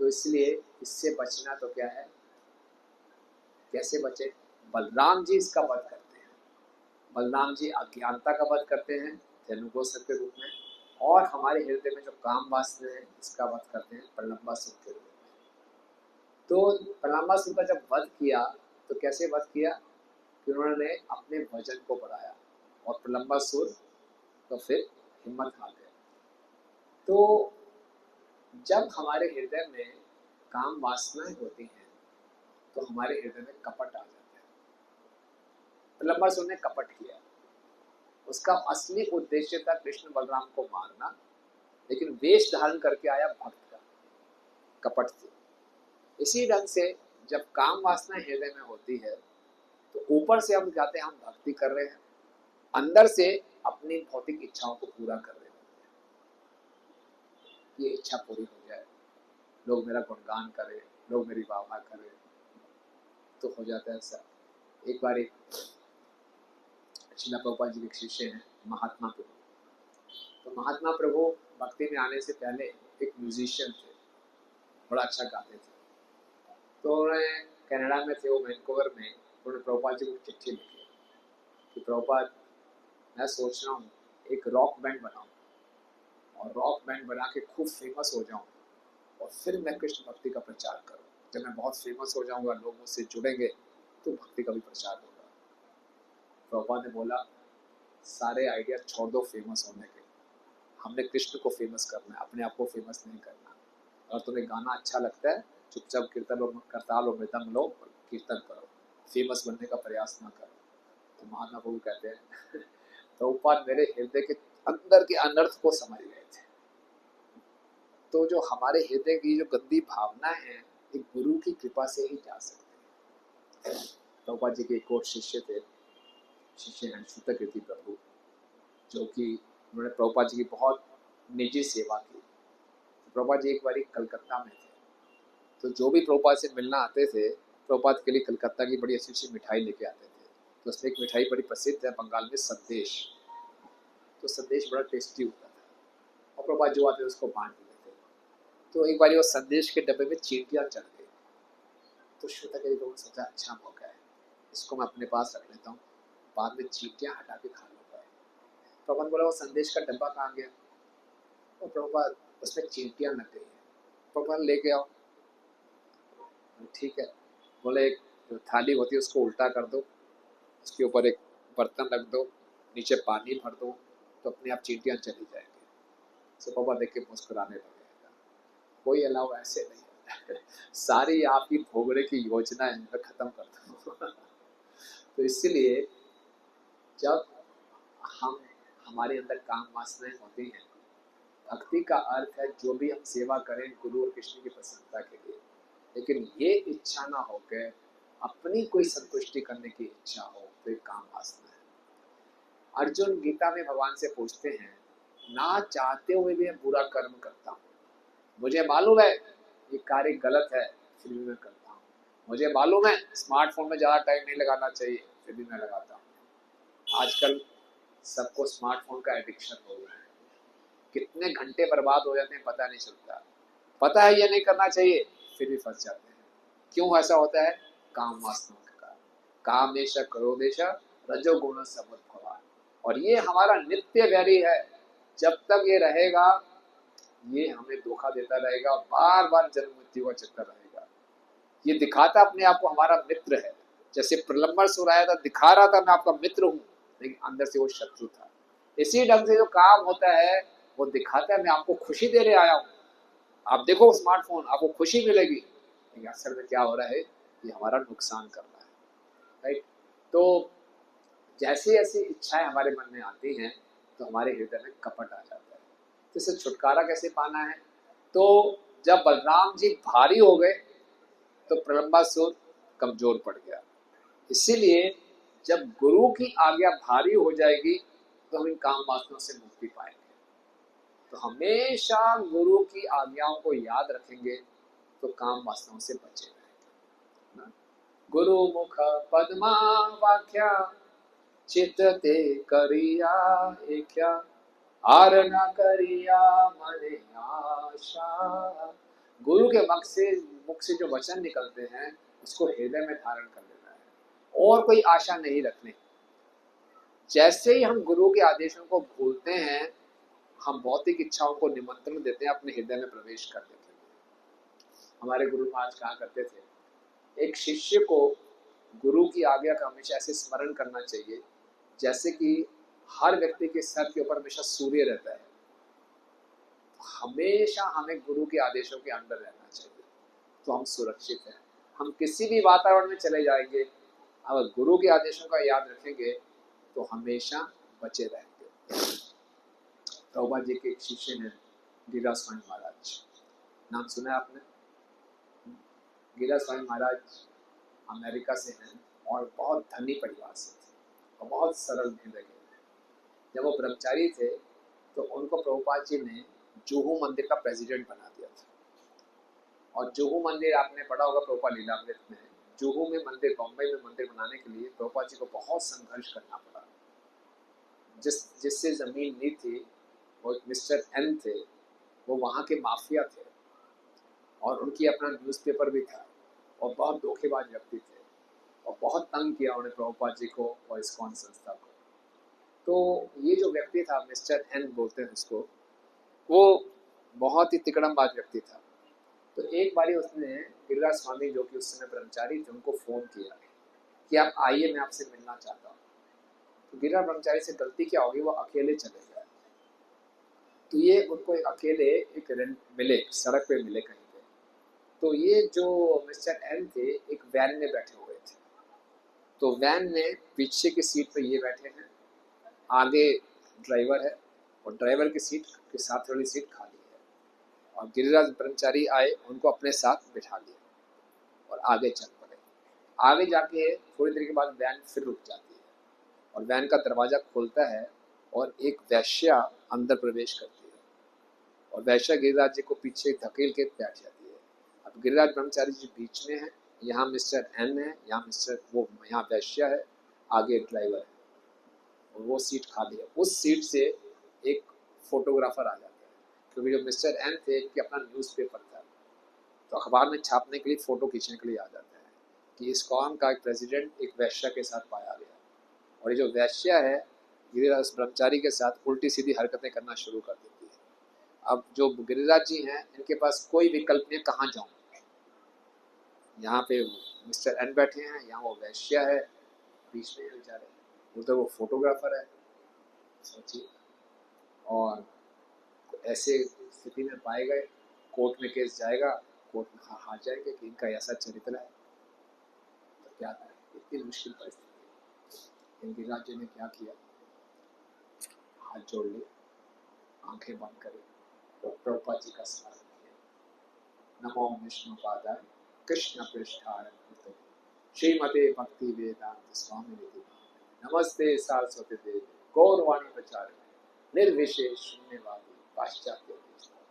तो इसलिए इससे बचना तो क्या है, कैसे बचे? बलराम जी इसका वध करते हैं। बलराम जी अज्ञानता का वध करते हैं धनुकोसर के रूप में, और हमारे हृदय में जो काम वासना है इसका वध करते हैं प्रलंबासुर के रूप में। तो प्रलंबासुर का जब वध किया तो कैसे वध किया कि उन्होंने अपने वजन को बढ़ाया और प्रलंबासुर तो फिर हिम्मत हार गए। तो जब हमारे हृदय में काम वासनाएं होती हैं तो हमारे हृदय में कपट आ जाता है। प्रलंबासुर ने कपट किया, उसका असली उद्देश्य था कृष्ण बलराम को मारना, लेकिन वेश धारण करके आया भक्त का, कपट थी। इसी ढंग से जब काम वासना हृदय में होती है तो ऊपर से हम जाते हैं हम भक्ति कर रहे हैं, अंदर से अपनी भौतिक इच्छाओं को पूरा कर रहे हैं। ये इच्छा पूरी हो जाए, लोग मेरा गुणगान करें, लोग मेरी वाह करें, तो हो जाता है ऐसा। एक बार एक श्रील प्रभुपाद जी के शिष्य हैं महात्मा प्रभु। तो महात्मा प्रभु भक्ति में आने से पहले एक म्यूजिशियन थे, बड़ा अच्छा गाते थे। तो उन्होंने कनाडा में थे, वो वैंकूवर में, उन्होंने प्रभुपाद जी को चिट्ठी लिखी कि प्रभुपाद मैं सोच रहा हूँ एक रॉक बैंड बनाऊँ और रॉक बैंड बना के खूब फेमस हो जाऊँ और फिर मैं कृष्ण भक्ति का प्रचार करूँ। जब मैं बहुत फेमस हो जाऊँगा, लोग मुझसे जुड़ेंगे तो भक्ति का भी प्रचार होगा। प्रभुपाद ने बोला सारे आइडिया छोड़ दो फेमस होने के, हमने कृष्ण को फेमस करना है, अपने आप को फेमस नहीं करना। और तुम्हें गाना अच्छा लगता है, चुपचाप कीर्तन और करताल और मृदंग लो और कीर्तन करो, फेमस बनने का प्रयास ना करो। तो महात्मा प्रभु कहते हैं प्रभुपाद मेरे हृदय के अंदर के अनर्थ को समझ गए थे। तो जो हमारे हृदय की जो गंदी भावना है एक गुरु की कृपा से ही जा सकते हैं। प्रभुपाद जी के एक और शिष्य थे, शिष्य हैं श्रुतकीर्ति प्रभु, जो कि उन्होंने प्रभुपाद जी की बहुत निजी सेवा की। तो प्रभुपाद जी एक बार कलकत्ता में थे, तो जो भी प्रभुपाद से मिलना आते थे प्रभुपाद के लिए कलकत्ता की बड़ी अच्छी अच्छी मिठाई लेके आते थे। तो उसमें एक मिठाई बड़ी प्रसिद्ध है बंगाल में, संदेश। तो संदेश बड़ा टेस्टी होता था और प्रभुपाद जो आते थे उसको बांट देते थे। तो एक बार वो संदेश के डब्बे में चींटियाँ चढ़ गई। तो श्रुतकीर्ति प्रभु ने सोचा अच्छा मौका है, इसको मैं अपने पास रख लेता हूँ, बाद में चींटियाँ हटा के खा लूँगा। प्रभुपाद बोला वो संदेश का डब्बा कहाँ गया? और प्रभुपाद उसमें चींटियाँ लग गई हैं। प्रभुपाद लेके आओ। ठीक है, बोले एक थाली होती है उसको उल्टा कर दो, उसके ऊपर एक बर्तन रख दो, नीचे पानी भर दो, तो अपने आप चींटियाँ चली जाएंगी। तो प्रभुपाद देख के मुस्कुराने लगेगा, कोई अलाव ऐसे नहीं है सारी आपकी भोगने की योजना है, मैं खत्म कर दूँ तो इसलिए जब हमारे अंदर काम वासनाएं होती हैं, भक्ति का अर्थ है जो भी हम सेवा करें गुरु और कृष्ण की प्रसन्नता के लिए, लेकिन ये इच्छा ना हो के अपनी कोई संतुष्टि करने की इच्छा हो तो एक काम वासना है। अर्जुन गीता में भगवान से पूछते हैं ना चाहते हुए भी मैं बुरा कर्म करता हूँ, मुझे मालूम है ये कार्य गलत है फिर भी मैं करता हूँ, मुझे मालूम है स्मार्टफोन में ज़्यादा टाइम नहीं लगाना चाहिए फिर भी मैं लगाता हूँ। आजकल सबको स्मार्टफोन का एडिक्शन हो गया है, कितने घंटे बर्बाद हो जाते हैं पता नहीं चलता, पता है ये नहीं करना चाहिए फिर भी फंस जाते हैं। क्यों ऐसा होता है? काम वासनाओं के कारण। कामेश क्रोधेश रजोगुण समुद्भवा, और ये हमारा नित्य वैरी है। जब तक ये रहेगा ये हमें धोखा देता रहेगा, बार बार जन्म मृत्यु का चक्कर रहेगा। ये दिखाता अपने आप को हमारा मित्र है, जैसे प्रलंबासुर आया था, दिखा रहा था मैं आपका मित्र हूँ, लेकिन अंदर से वो शत्रु था। इसी ढंग से जो काम होता है वो दिखाता है मैं आपको खुशी देने आया हूँ, आप देखो स्मार्टफोन, आपको खुशी मिलेगी, लेकिन असल में क्या हो रहा है, ये हमारा नुकसान कर रहा है। राइट? तो जैसे ऐसी इच्छाएं हमारे मन में आती हैं तो हमारे हृदय में कपट आ जाता है। तो इससे छुटकारा कैसे पाना है? तो जब बलराम जी भारी हो गए तो प्रलंबासुर कमजोर पड़ गया। इसीलिए जब गुरु की आज्ञा भारी हो जाएगी तो हम इन काम वासनाओं से मुक्ति पाएंगे। तो हमेशा गुरु की आज्ञाओं को याद रखेंगे तो काम वासनाओं से बचे रहेंगे। गुरु मुख पद्मा वाक्या चित्त ते करिया एख्या आर न करिया मने आशा। गुरु के मुख से जो वचन निकलते हैं उसको हृदय में धारण कर लेना है और कोई आशा नहीं रखनी। जैसे ही हम गुरु के आदेशों को भूलते हैं, हम भौतिक इच्छाओं को निमंत्रण देते हैं अपने हृदय में प्रवेश कर देते हैं। हमारे गुरु महाराज कहा करते थे, एक शिष्य को गुरु की आज्ञा का हमेशा ऐसे स्मरण करना चाहिए जैसे कि हर व्यक्ति के सर के ऊपर हमेशा सूर्य रहता है। हमेशा हमें गुरु के आदेशों के अंदर रहना चाहिए तो हम सुरक्षित हैं। हम किसी भी वातावरण में चले जाएंगे, अगर गुरु के आदेशों का याद रखेंगे तो हमेशा बचे रहेंगे। प्रभुपाद जी के एक शिष्य हैं गिरिराज स्वामी महाराज, नाम सुना है आपने? गिरिराज स्वामी महाराज अमेरिका से हैं और बहुत धनी परिवार से थे और बहुत सरल हृदय के। जब वो ब्रह्मचारी थे तो उनको प्रभुपाद जी ने जुहू मंदिर का प्रेसिडेंट बना दिया था। और जुहू मंदिर आपने पढ़ा होगा प्रभुपाद लीलामृत में। जुहू में मंदिर, बम्बई में मंदिर बनाने के लिए प्रभुपाद जी को बहुत संघर्ष करना पड़ा। जिससे जमीन ली थी वो मिस्टर एन थे, वो वहाँ के माफिया थे और उनकी अपना न्यूज़पेपर भी था और बहुत धोखेबाज व्यक्ति थे और बहुत तंग किया उन्होंने प्रभुपाद जी को और इस्कॉन संस्था को। तो ये जो व्यक्ति था मिस्टर एन बोलते हैं उसको, वो बहुत ही तिकड़मबाज व्यक्ति था। तो एक बारी उसने गिरिराज स्वामी जो कि उस समय ब्रह्मचारी थे उनको फ़ोन किया कि आप आइए, मैं आपसे मिलना चाहता हूँ। तो गिरिराज ब्रह्मचारी से गलती क्या होगी, वो अकेले चले गए। तो ये उनको अकेले एक मिले, सड़क पे मिले कहीं पे। तो ये जो मिस्टर एन थे एक वैन में बैठे हुए थे। तो वैन में पीछे की सीट पे ये बैठे हैं, आगे ड्राइवर है और ड्राइवर की सीट के साथ वाली सीट खाली है। और गिरिराज ब्रह्मचारी आए, उनको अपने साथ बिठा लिया और आगे चल पड़े। आगे जाके थोड़ी देर के बाद वैन फिर रुक जाती है और वैन का दरवाज़ा खोलता है और एक वैश्या अंदर प्रवेश करती है और वैश्या गिरिराज जी को पीछे धकेल के बैठ जाती है। अब गिरिराज ब्रह्मचारी जी बीच में है, यहाँ मिस्टर एन है, यहाँ वैश्या है, आगे ड्राइवर है और वो सीट खाली है। उस सीट से एक फोटोग्राफर आ जाता है, क्योंकि जो मिस्टर एन थे कि अपना न्यूज़पेपर था तो अखबार में छापने के लिए फ़ोटो खींचने के लिए आ जाता है कि इस्कॉन का एक प्रेसिडेंट एक वैश्या के साथ पाया गया। और ये जो वैश्या है गिरिराज ब्रह्मचारी के साथ उल्टी सीधी हरकतें करना शुरू कर देती है। अब जो गिरिराज जी हैं इनके पास कोई विकल्प नहीं, कहाँ जाऊँ। यहाँ पे मिस्टर एन बैठे हैं, यहाँ वो वैश्या है, बीच में बेचारे, उधर वो फोटोग्राफर है, सोचिए। और ऐसे स्थिति में पाए गए, कोर्ट में केस जाएगा, कोर्ट में हार जाएंगे कि इनका ऐसा चरित्र है। तो क्या करें, इतनी मुश्किल परिस्थिति। इन गिरिराज जी ने क्या किया, हाथ जोड़ लिए, आंखें बंद करी, प्रभुपाद जी का स्मरण किया। नमो विष्णु पादाय कृष्ण पृष्ठाय श्रीमते भक्ति वेदांत स्वामी निधि नमस्ते सारस्वती देवी गौरवाणी प्रचारिणे निर्विशेष शून्यवादी पाश्चात्य।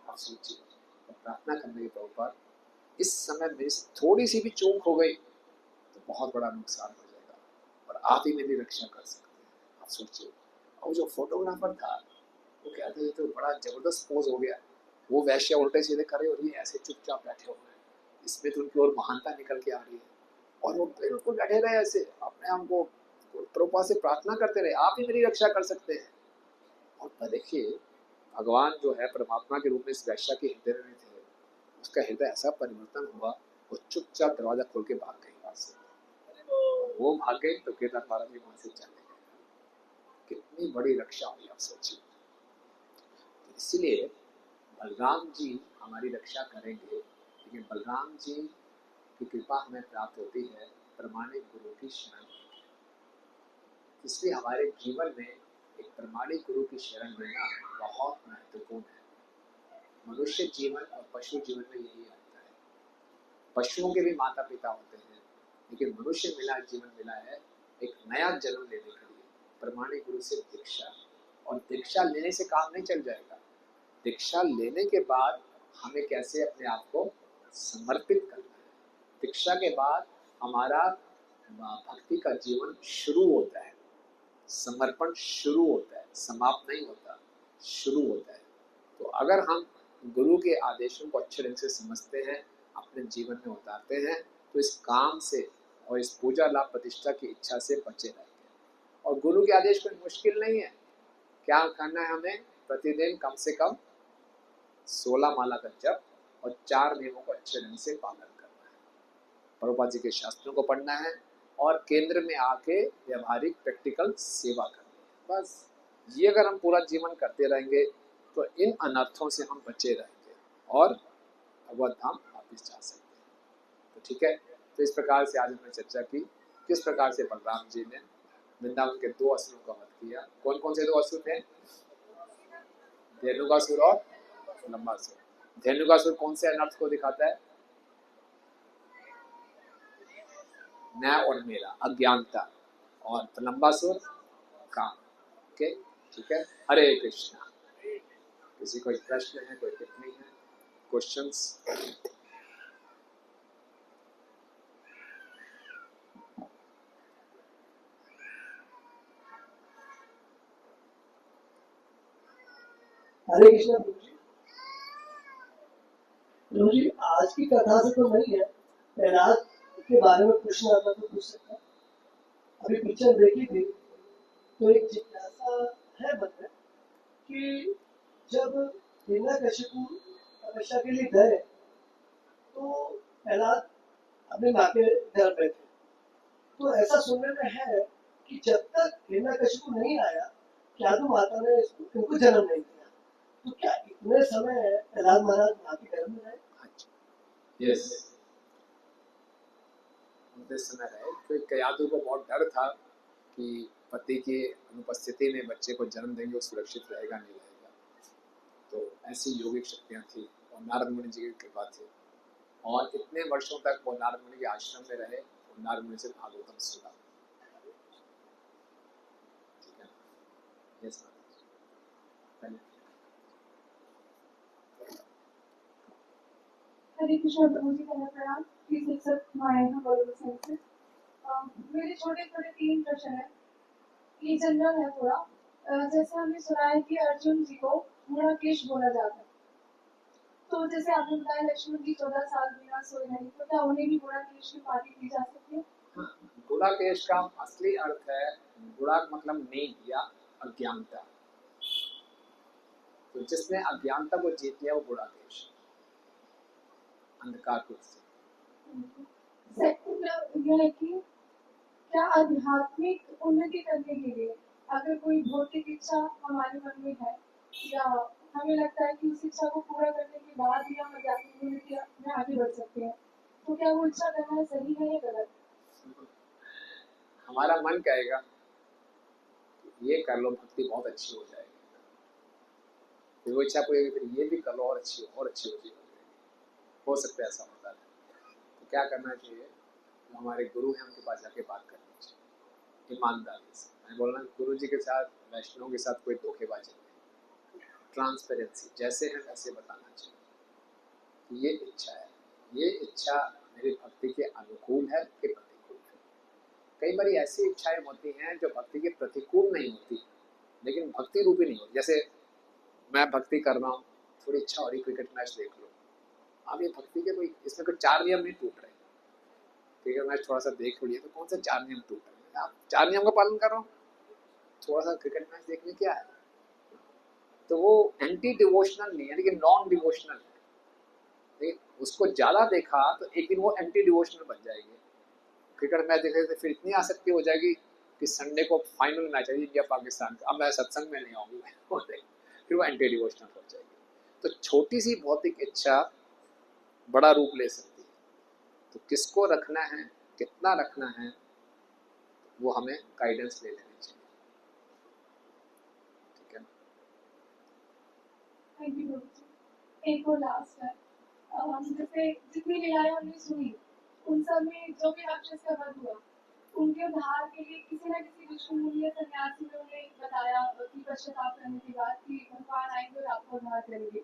आप सोचिए, प्रार्थना करने के प्रभुपाद इस समय मेरी थोड़ी सी भी चूक हो गई तो बहुत बड़ा नुकसान हो जाएगा और आप ही मेरी रक्षा कर सकते हैं। आप सोचिए। और जो फोटोग्राफर था वो कहते ये तो बड़ा जबरदस्त पोज हो गया, वो वैश्या उल्टे सीधे करे और ये ऐसे चुपचाप बैठे हुए हैं, इसमें तो उनकी और महानता निकल के आ रही है। और वो बिल्कुल बैठे रहे ऐसे, अपने आप को प्रभुपाद से प्रार्थना करते रहे, आप ही मेरी रक्षा कर सकते हैं। और देखिए भगवान जो है परमात्मा के रूप में इस वैश्या के हृदय में थे, उसका हृदय ऐसा परिवर्तन हुआ, वो चुपचाप दरवाजा खोल के भाग गई वहां से। वो भाग गए तो केदार महाराज भी वहां से चले गए। कितनी बड़ी रक्षा हुई, आप सोचिए। तो इसलिए बलराम जी हमारी रक्षा करेंगे, लेकिन बलराम जी की कृपा हमें प्राप्त होती है प्रमाणिक गुरु की शरण। इसलिए हमारे जीवन में एक प्रमाणिक गुरु की शरण लेना बहुत महत्वपूर्ण है। मनुष्य जीवन और पशु जीवन में यही आता है। पशुओं के भी माता पिता होते हैं, लेकिन मनुष्य मिला जीवन मिला है एक नया जन्म लेने के लिए प्रमाणिक गुरु से दीक्षा। और दीक्षा लेने से काम नहीं चल जाएगा। दीक्षा लेने के बाद हमें कैसे अपने आप को समर्पित करना है। दीक्षा के बाद हमारा भक्ति का जीवन शुरू होता है, समर्पण शुरू होता है, समाप्त नहीं होता, शुरू होता है। तो अगर हम गुरु के आदेशों को अच्छे ढंग से समझते हैं, अपने जीवन में उतारते हैं, तो इस काम से और इस पूजा लाभ प्रतिष्ठा की इच्छा से बचे रहेंगे। और गुरु के आदेश कोई मुश्किल नहीं है। क्या करना है हमें? प्रतिदिन कम से कम 16 माला का जप और 4 नियमों को अच्छे ढंग से पालन करना है। प्रभुपाद जी के शास्त्रों को पढ़ना है और केंद्र में आके व्यवहारिक प्रैक्टिकल सेवा करनी है। बस ये अगर हम पूरा जीवन करते रहेंगे तो इन अनर्थों से हम बचे रहेंगे और भगवत धाम वापिस जा सकते हैं। तो ठीक है, तो इस प्रकार से आज हमने चर्चा की किस प्रकार से बलराम जी ने वृंदावन के 2 असुरों का वध किया। कौन कौन से 2 असुर थे? धेनुकासुर और लंबासुर। धेनुकासुर कौन से अनर्थ को दिखाता है? मैं और मेरा, अज्ञानता। और लंबासुर काम। ओके, ठीक है। हरे कृष्णा। किसी कोई प्रश्न है, कोई टिप्पणी है, क्वेश्चंस? हरे कृष्णा प्रभु जी, आज की कथा से तो नहीं है, प्रहलाद के बारे में पूछना था तो पूछ सकता। अभी पिक्चर देखी थी तो एक जिज्ञासा है मन में कि जब हिरण्यकशिपु तपस्या के लिए गए तो प्रहलाद अपने माँ के घर पे थे। तो ऐसा सुनने में है कि जब तक हिरण्यकशिपु नहीं आया क्यादु माता ने इनको जन्म नहीं दिया। तो क्या इतने समय प्रहलाद महाराज माँ के घर में रहे? यस, उतने समय रहे क्योंकि क्यादु को बहुत डर था कि पति की अनुपस्थिति में बच्चे को जन्म देंगे, वो सुरक्षित रहेगा नहीं रहेगा। तो ऐसी योगिक शक्तियाँ थी और नारद मुनि जी की कृपा थी। और इतने वर्षों तक वो नारद मुनि के आश्रम में रहे और नारद मुनि से भागवतम सुना। ठीक है, यस हरे कृष्ण प्रभु जी, पहला प्रणाम। Please accept my humble senses. मेरे छोटे छोटे 3 प्रश्न है। ये जनरल है थोड़ा। जैसे हमने सुना है कि अर्जुन जी को गुणाकेश बोला जाता है, तो जैसे आपने बताया लक्ष्मण जी 14 साल बिना सोए नहीं, तो क्या उन्हें भी गुणाकेश की उपाधि दी जा सकती है? गुणाकेश का असली अर्थ है, गुणाक मतलब नींद या अज्ञानता। तो जिसने अज्ञानता को जीत लिया वो गुणाकेश, अंधकार को। सेकंड यह है कि क्या आध्यात्मिक उन्नति करने के लिए अगर कोई भौतिक इच्छा हमारे मन में है या हमें लगता है कि उस इच्छा को पूरा करने के बाद ही हम आध्यात्मिक उन्नति में आगे बढ़ सकते हैं, तो क्या वो इच्छा करना सही है या गलत? हमारा मन कहेगा ये कर लो, भक्ति बहुत अच्छी हो जाएगी, फिर वो इच्छा पूरी, फिर ये भी कर लो और अच्छी हो जाएगी। हो सकता है ऐसा होता है। तो क्या करना चाहिए? हमारे गुरु हैं उनके पास जाके बात करनी चाहिए ईमानदारी से। मैं बोल रहा हूँ गुरु जी के साथ, वैष्णव के साथ कोई धोखेबाजी नहीं, ट्रांसपेरेंसी, जैसे है वैसे बताना चाहिए कि ये इच्छा है, ये इच्छा मेरी भक्ति के अनुकूल है कि प्रतिकूल है। कई बार ऐसी इच्छाएं होती हैं जो भक्ति के प्रतिकूल नहीं होती लेकिन भक्ति रूपी नहीं होती। जैसे मैं भक्ति कर रहा हूँ, थोड़ी इच्छा हो रही क्रिकेट मैच देख लो, अब ये भक्ति के कोई इसमें कोई 4 नियम नहीं टूट रहे। क्रिकेट मैच थोड़ा सा देख लिए तो कौन सा 4 नियम टूट रहे हैं? आप 4 नियम का पालन कर रहा हूँ, थोड़ा सा क्रिकेट मैच देखने क्या है? तो वो एंटी डिवोशनल नहीं है लेकिन नॉन डिवोशनल है। उसको ज्यादा देखा तो एक दिन वो एंटी डिवोशनल बन जाएगी। क्रिकेट मैच देखने से फिर इतनी आसक्ति हो जाएगी कि संडे को फाइनल मैच है इंडिया पाकिस्तान का, अब मैं सत्संग में नहीं आऊँगी, फिर वो एंटी डिवोशनल हो जाएगी। तो छोटी सी भौतिक इच्छा बड़ा रूप ले सकती है। तो किसको रखना है, कितना रखना है, वो हमें गाइडेंस ले लेनी चाहिए। ठीक है, थैंक यू गुरु जी। एक और लास्ट है, जैसे जितनी लीलाएं हमने सुनी उन सब में जो भी राक्षस का वध हुआ, उनके उद्धार के लिए किसी न किसी विष्णु मुनि या सन्यासी ने उन्हें बताया कि पश्चाताप करने की बात कि भगवान आएंगे और आपको उद्धार करेंगे।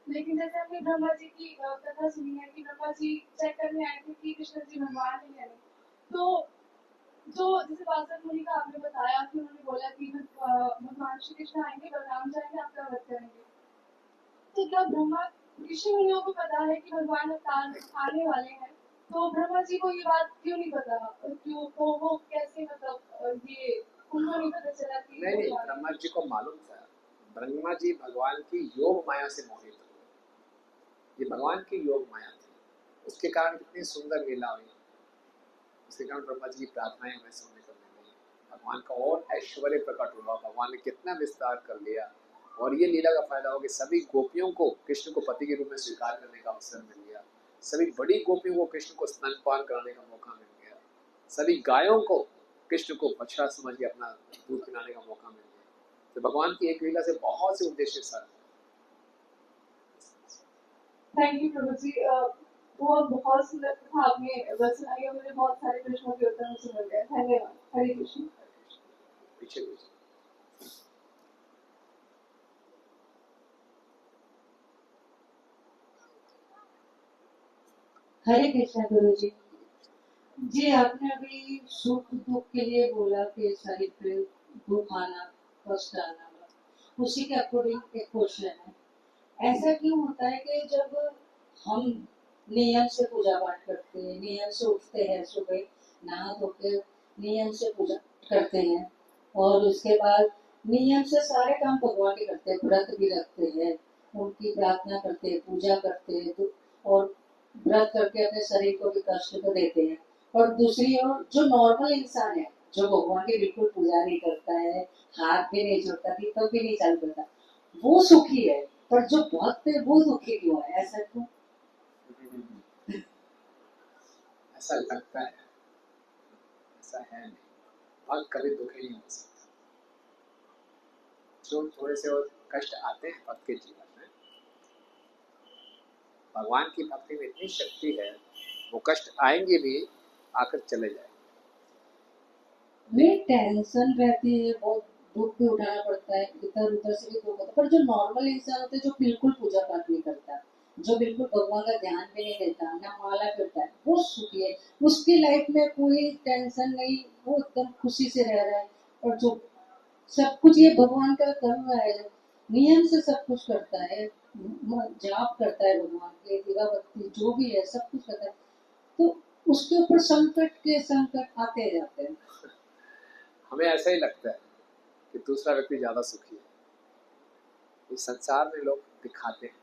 लेकिन जैसे हमने ब्रह्मा जी की कथा सुनी है कि ब्रह्मा जी चेक करने आए थे कि कृष्ण जी भगवान ही है नहीं, तो जो जैसे वासव मुनि का आपने बताया कि उन्होंने बोला कि भगवान श्री कृष्ण आएंगे, बलराम जाएंगे, आपका वध करेंगे। तो क्या ब्रह्मा ऋषि मुनियों को पता है कि भगवान अवतार आने वाले हैं, तो ब्रह्मा जी को ये बात क्यों नहीं पता? क्यों तो वो कैसे मतलब ये उनको नहीं पता चला कि नहीं, ब्रह्मा जी को मालूम था। ब्रह्मा जी भगवान की योग माया से मोहित हुए। ये भगवान की योग माया थी, उसके कारण कितनी सुंदर लीला हुई, उसके कारण ब्रह्मा जी की प्रार्थनाएं हमें सुनने को मिली। भगवान का और ऐश्वर्य प्रकट हुआ, भगवान ने कितना विस्तार कर लिया। और ये लीला का फायदा हो कि सभी गोपियों को कृष्ण को पति के रूप में स्वीकार करने का अवसर मिल गया, सभी बड़ी गोपियों को कृष्ण को स्तनपान कराने का मौका मिल गया, सभी गायों को कृष्ण को बछड़ा समझ के अपना दूध पिलाने का मौका मिल गया। तो भगवान की एक लीला से बहुत से उद्देश्य सर। थैंक यू प्रभु जी। वो बहुत सुंदर था आपने बस सुनाई, मुझे बहुत सारे प्रश्नों के उत्तर मुझे मिल गए। धन्यवाद। हरे कृष्ण। पीछे हरे कृष्ण गुरु जी। जी आपने अभी सुख दुख के लिए बोला कि शरीर पे दुख आना, कष्ट आना, उसी के अकॉर्डिंग एक क्वेश्चन है। ऐसा क्यों होता है कि जब हम नियम से पूजा पाठ करते हैं, नियम से उठते हैं, सुबह नहा धो के नियम से पूजा करते हैं और उसके बाद नियम से सारे काम भगवान के करते हैं, व्रत भी रखते हैं, उनकी प्रार्थना करते हैं, पूजा करते हैं, तो और व्रत करके अपने शरीर को भी कष्ट तो देते हैं। और दूसरी ओर जो नॉर्मल इंसान है, जो भगवान की बिल्कुल पूजा नहीं करता है, हाथ भी नहीं जोड़ता, दीपक भी नहीं चालू करता, वो सुखी है। पर जो भक्त है वो दुखी क्यों है? ऐसा क्यों? ऐसा लगता है, ऐसा है नहीं। भक्त कभी दुखी नहीं हो सकता। जो थोड़े से और कष्ट आते हैं भक्त के जीवन में, भगवान की भक्ति में इतनी शक्ति है, वो कष्ट आएंगे भी, आकर चले जाएंगे। में टेंशन रहती है, बहुत दुख भी उठाना पड़ता है, इधर उधर से भी दुख होता है। पर जो नॉर्मल इंसान होता है, जो बिल्कुल पूजा पाठ नहीं करता, जो बिल्कुल भगवान का ध्यान भी नहीं देता, ना माला करता है, वो सुखी है। उसकी लाइफ में कोई टेंशन नहीं, वो एकदम खुशी से रह रहा है। और जो सब कुछ ये भगवान का कर रहा है, नियम से सब कुछ करता है, जाप करता है भगवान के, दीवाबत्ती जो भी है सब कुछ करता है, तो उसके ऊपर संकट के संकट आते जाते हैं। हमें ऐसा ही लगता है कि दूसरा व्यक्ति ज्यादा सुखी है। इस संसार में लोग दिखाते हैं,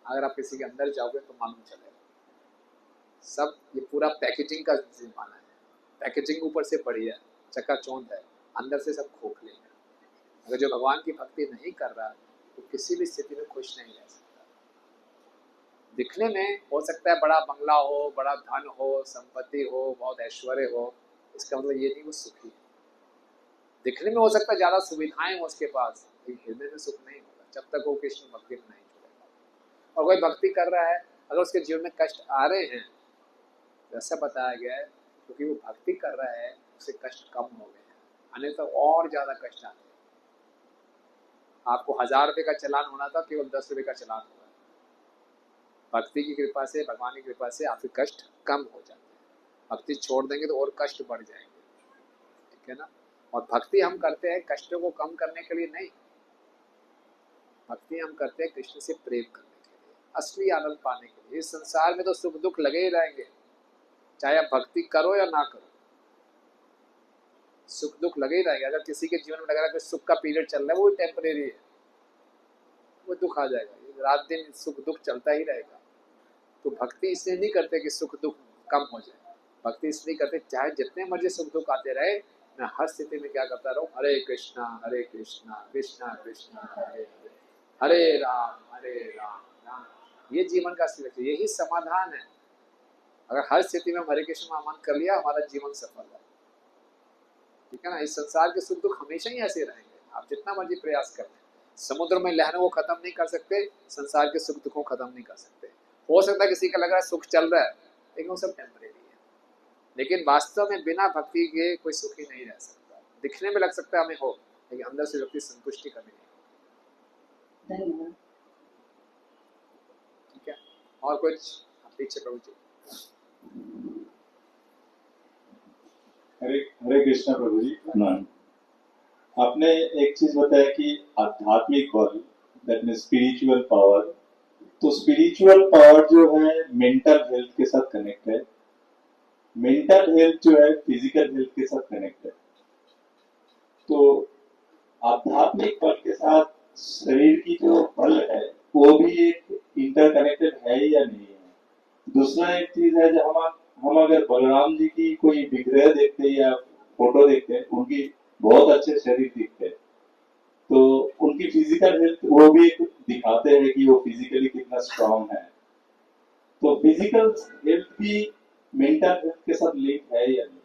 अगर आप किसी के अंदर जाओगे तो मालूम चलेगा। सब ये पूरा पैकेजिंग का जमाना है, पैकेजिंग ऊपर से बढ़िया है, चकाचौंध है, अंदर से सब खोखले हैं। अगर जो भगवान की भक्ति नहीं कर रहा तो किसी भी स्थिति में खुश नहीं रह सकता। दिखने में हो सकता है बड़ा बंगला हो, बड़ा धन हो, संपत्ति हो, बहुत ऐश्वर्य हो, इसका मतलब ये नहीं वो सुखी है। दिखने में हो सकता है ज्यादा सुविधाएं हो उसके पास, लेकिन हृदय में सुख नहीं होगा जब तक वो कृष्ण भक्ति में नहीं जुड़ेगा। और कोई भक्ति कर रहा है, अगर उसके जीवन में कष्ट आ रहे हैं तो ऐसा बताया गया है क्योंकि वो भक्ति कर रहा है, उसे कष्ट कम हो गए हैं, अन्यथा और ज्यादा कष्ट आते हैं। आपको 1000 रुपये का चालान होना था, केवल 10 रुपये का चालान हुआ। भक्ति की कृपा से, भगवान की कृपा से आपके कष्ट कम हो जाते हैं। भक्ति छोड़ देंगे तो और कष्ट बढ़ जाएंगे। ठीक है ना? और भक्ति हम करते हैं कष्टों को कम करने के लिए नहीं, भक्ति हम करते हैं कृष्ण से प्रेम करने के लिए, असली आनंद पाने के लिए। इस संसार में तो सुख दुख लगे ही रहेंगे, चाहे आप भक्ति करो या ना करो, सुख दुख लगे ही रहेंगे। अगर किसी के जीवन में लग रहा है कि सुख का पीरियड चल रहा है, वो टेम्परेरी है, वो दुख आ जाएगा, रात दिन सुख दुख चलता ही रहेगा। तो भक्ति इसलिए नहीं करते कि सुख दुख कम हो जाए, भक्ति इसलिए करते, चाहे जितने मर्जी सुख दुख आते रहे, मैं हर स्थिति में क्या करता रहूं, हरे कृष्णा कृष्णा कृष्णा हरे हरे, हरे राम राम। ये जीवन का असली लक्ष्य, यही समाधान है। अगर हर स्थिति में हरे कृष्ण महामंत्र कर लिया, हमारा जीवन सफल है। ठीक है ना। इस संसार के सुख दुख हमेशा ही ऐसे रहेंगे, आप जितना मर्जी प्रयास कर लें। समुद्र में लहरों को खत्म नहीं कर सकते, संसार के सुख दुखों को खत्म नहीं कर सकते। हो सकता है किसी का लग रहा है सुख चल रहा है, लेकिन वो सब टेम्परेरी है। लेकिन वास्तव में बिना भक्ति के कोई सुखी नहीं रह सकता। दिखने में लग सकता है हमें हो, लेकिन अंदर से व्यक्ति संतुष्टि कभी नहीं। धन्यवाद। ठीक है, और कुछ पीछे प्रभु जी। हरे हरे कृष्णा प्रभु जी। आपने एक चीज बताया कि आध्यात्मिक बल, दैट मीन स्पिरिचुअल पावर। तो स्पिरिचुअल पावर जो है मेंटल हेल्थ के साथ कनेक्ट है, मेंटल हेल्थ जो है फिजिकल हेल्थ के साथ कनेक्ट है। तो आध्यात्मिक बल के साथ शरीर की जो बल है वो भी एक इंटरकनेक्टेड है या नहीं है। दूसरा एक चीज है, जब हम अगर बलराम जी की कोई विग्रह देखते हैं या फोटो देखते हैं, उनकी बहुत अच्छे शरीर दिखते हैं, तो उनकी फिजिकल हेल्थ वो भी एक दिखाते हैं कि वो फिजिकली कितना स्ट्रांग है। तो फिजिकल हेल्थ भी मेंटल हेल्थ के साथ लिंक है या नहीं?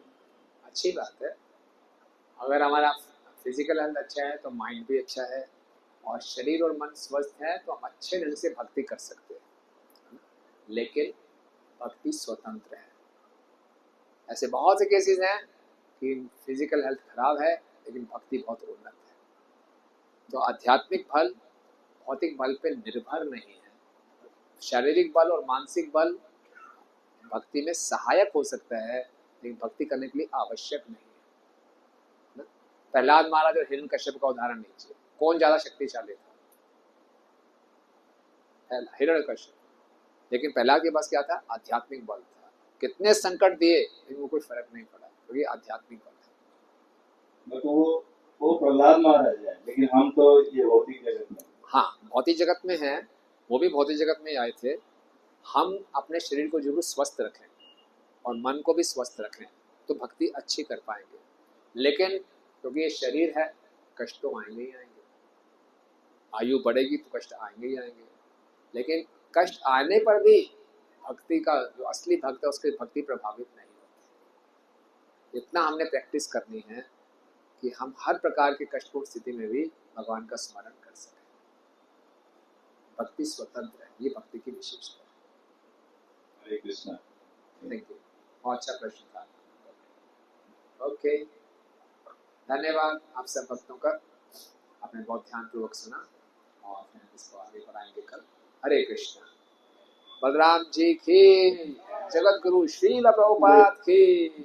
अच्छी बात है। अगर हमारा फिजिकल हेल्थ अच्छा है तो माइंड भी अच्छा है, और शरीर और मन स्वस्थ है तो हम अच्छे ढंग से भक्ति कर सकते हैं। लेकिन भक्ति स्वतंत्र है। ऐसे बहुत से केसेस हैं कि फिजिकल हेल्थ खराब है लेकिन भक्ति बहुत उन्नत है। तो आध्यात्मिक बल भौतिक बल पे निर्भर नहीं है। शारीरिक बल और मानसिक बल भक्ति में सहायक हो सकता है, लेकिन भक्ति करने के लिए आवश्यक नहीं है। प्रहलाद महाराज और हिरण्यकश्यप का उदाहरण लीजिए, कौन ज्यादा शक्तिशाली था? हिरण्यकश्यप। लेकिन प्रहलाद के पास क्या था? आध्यात्मिक बल था। कितने संकट दिए लेकिन वो कोई फर्क नहीं पड़ा, क्योंकि तो आध्यात्मिक बल है। तो वो प्रहलाद महाराज है, लेकिन हम तो ये भौतिक जगत में। हाँ, भौतिक जगत में है, वो भी भौतिक जगत में आए थे। हम अपने शरीर को जरूर स्वस्थ रखें और मन को भी स्वस्थ रखें तो भक्ति अच्छी कर पाएंगे। लेकिन क्योंकि ये शरीर है, कष्ट तो आएंगे ही आएंगे। आयु बढ़ेगी तो कष्ट आएंगे ही आएंगे। लेकिन कष्ट आने पर भी भक्ति का जो असली भक्त है उसकी भक्ति प्रभावित नहीं होती। इतना हमने प्रैक्टिस करनी है कि हम हर प्रकार की कष्टपूर्ण स्थिति में भी भगवान का स्मरण कर सकें। भक्ति स्वतंत्र है, ये भक्ति की विशेषता है। हरे कृष्णा। थैंक यू, बहुत अच्छा प्रश्न था। ओके, धन्यवाद आप सब भक्तों का। आपने बहुत ध्यानपूर्वक सुना और फिर इसको आगे बढ़ाएंगे कल। हरे कृष्णा। बलराम जी की, जगत गुरु श्रील प्रभुपाद की।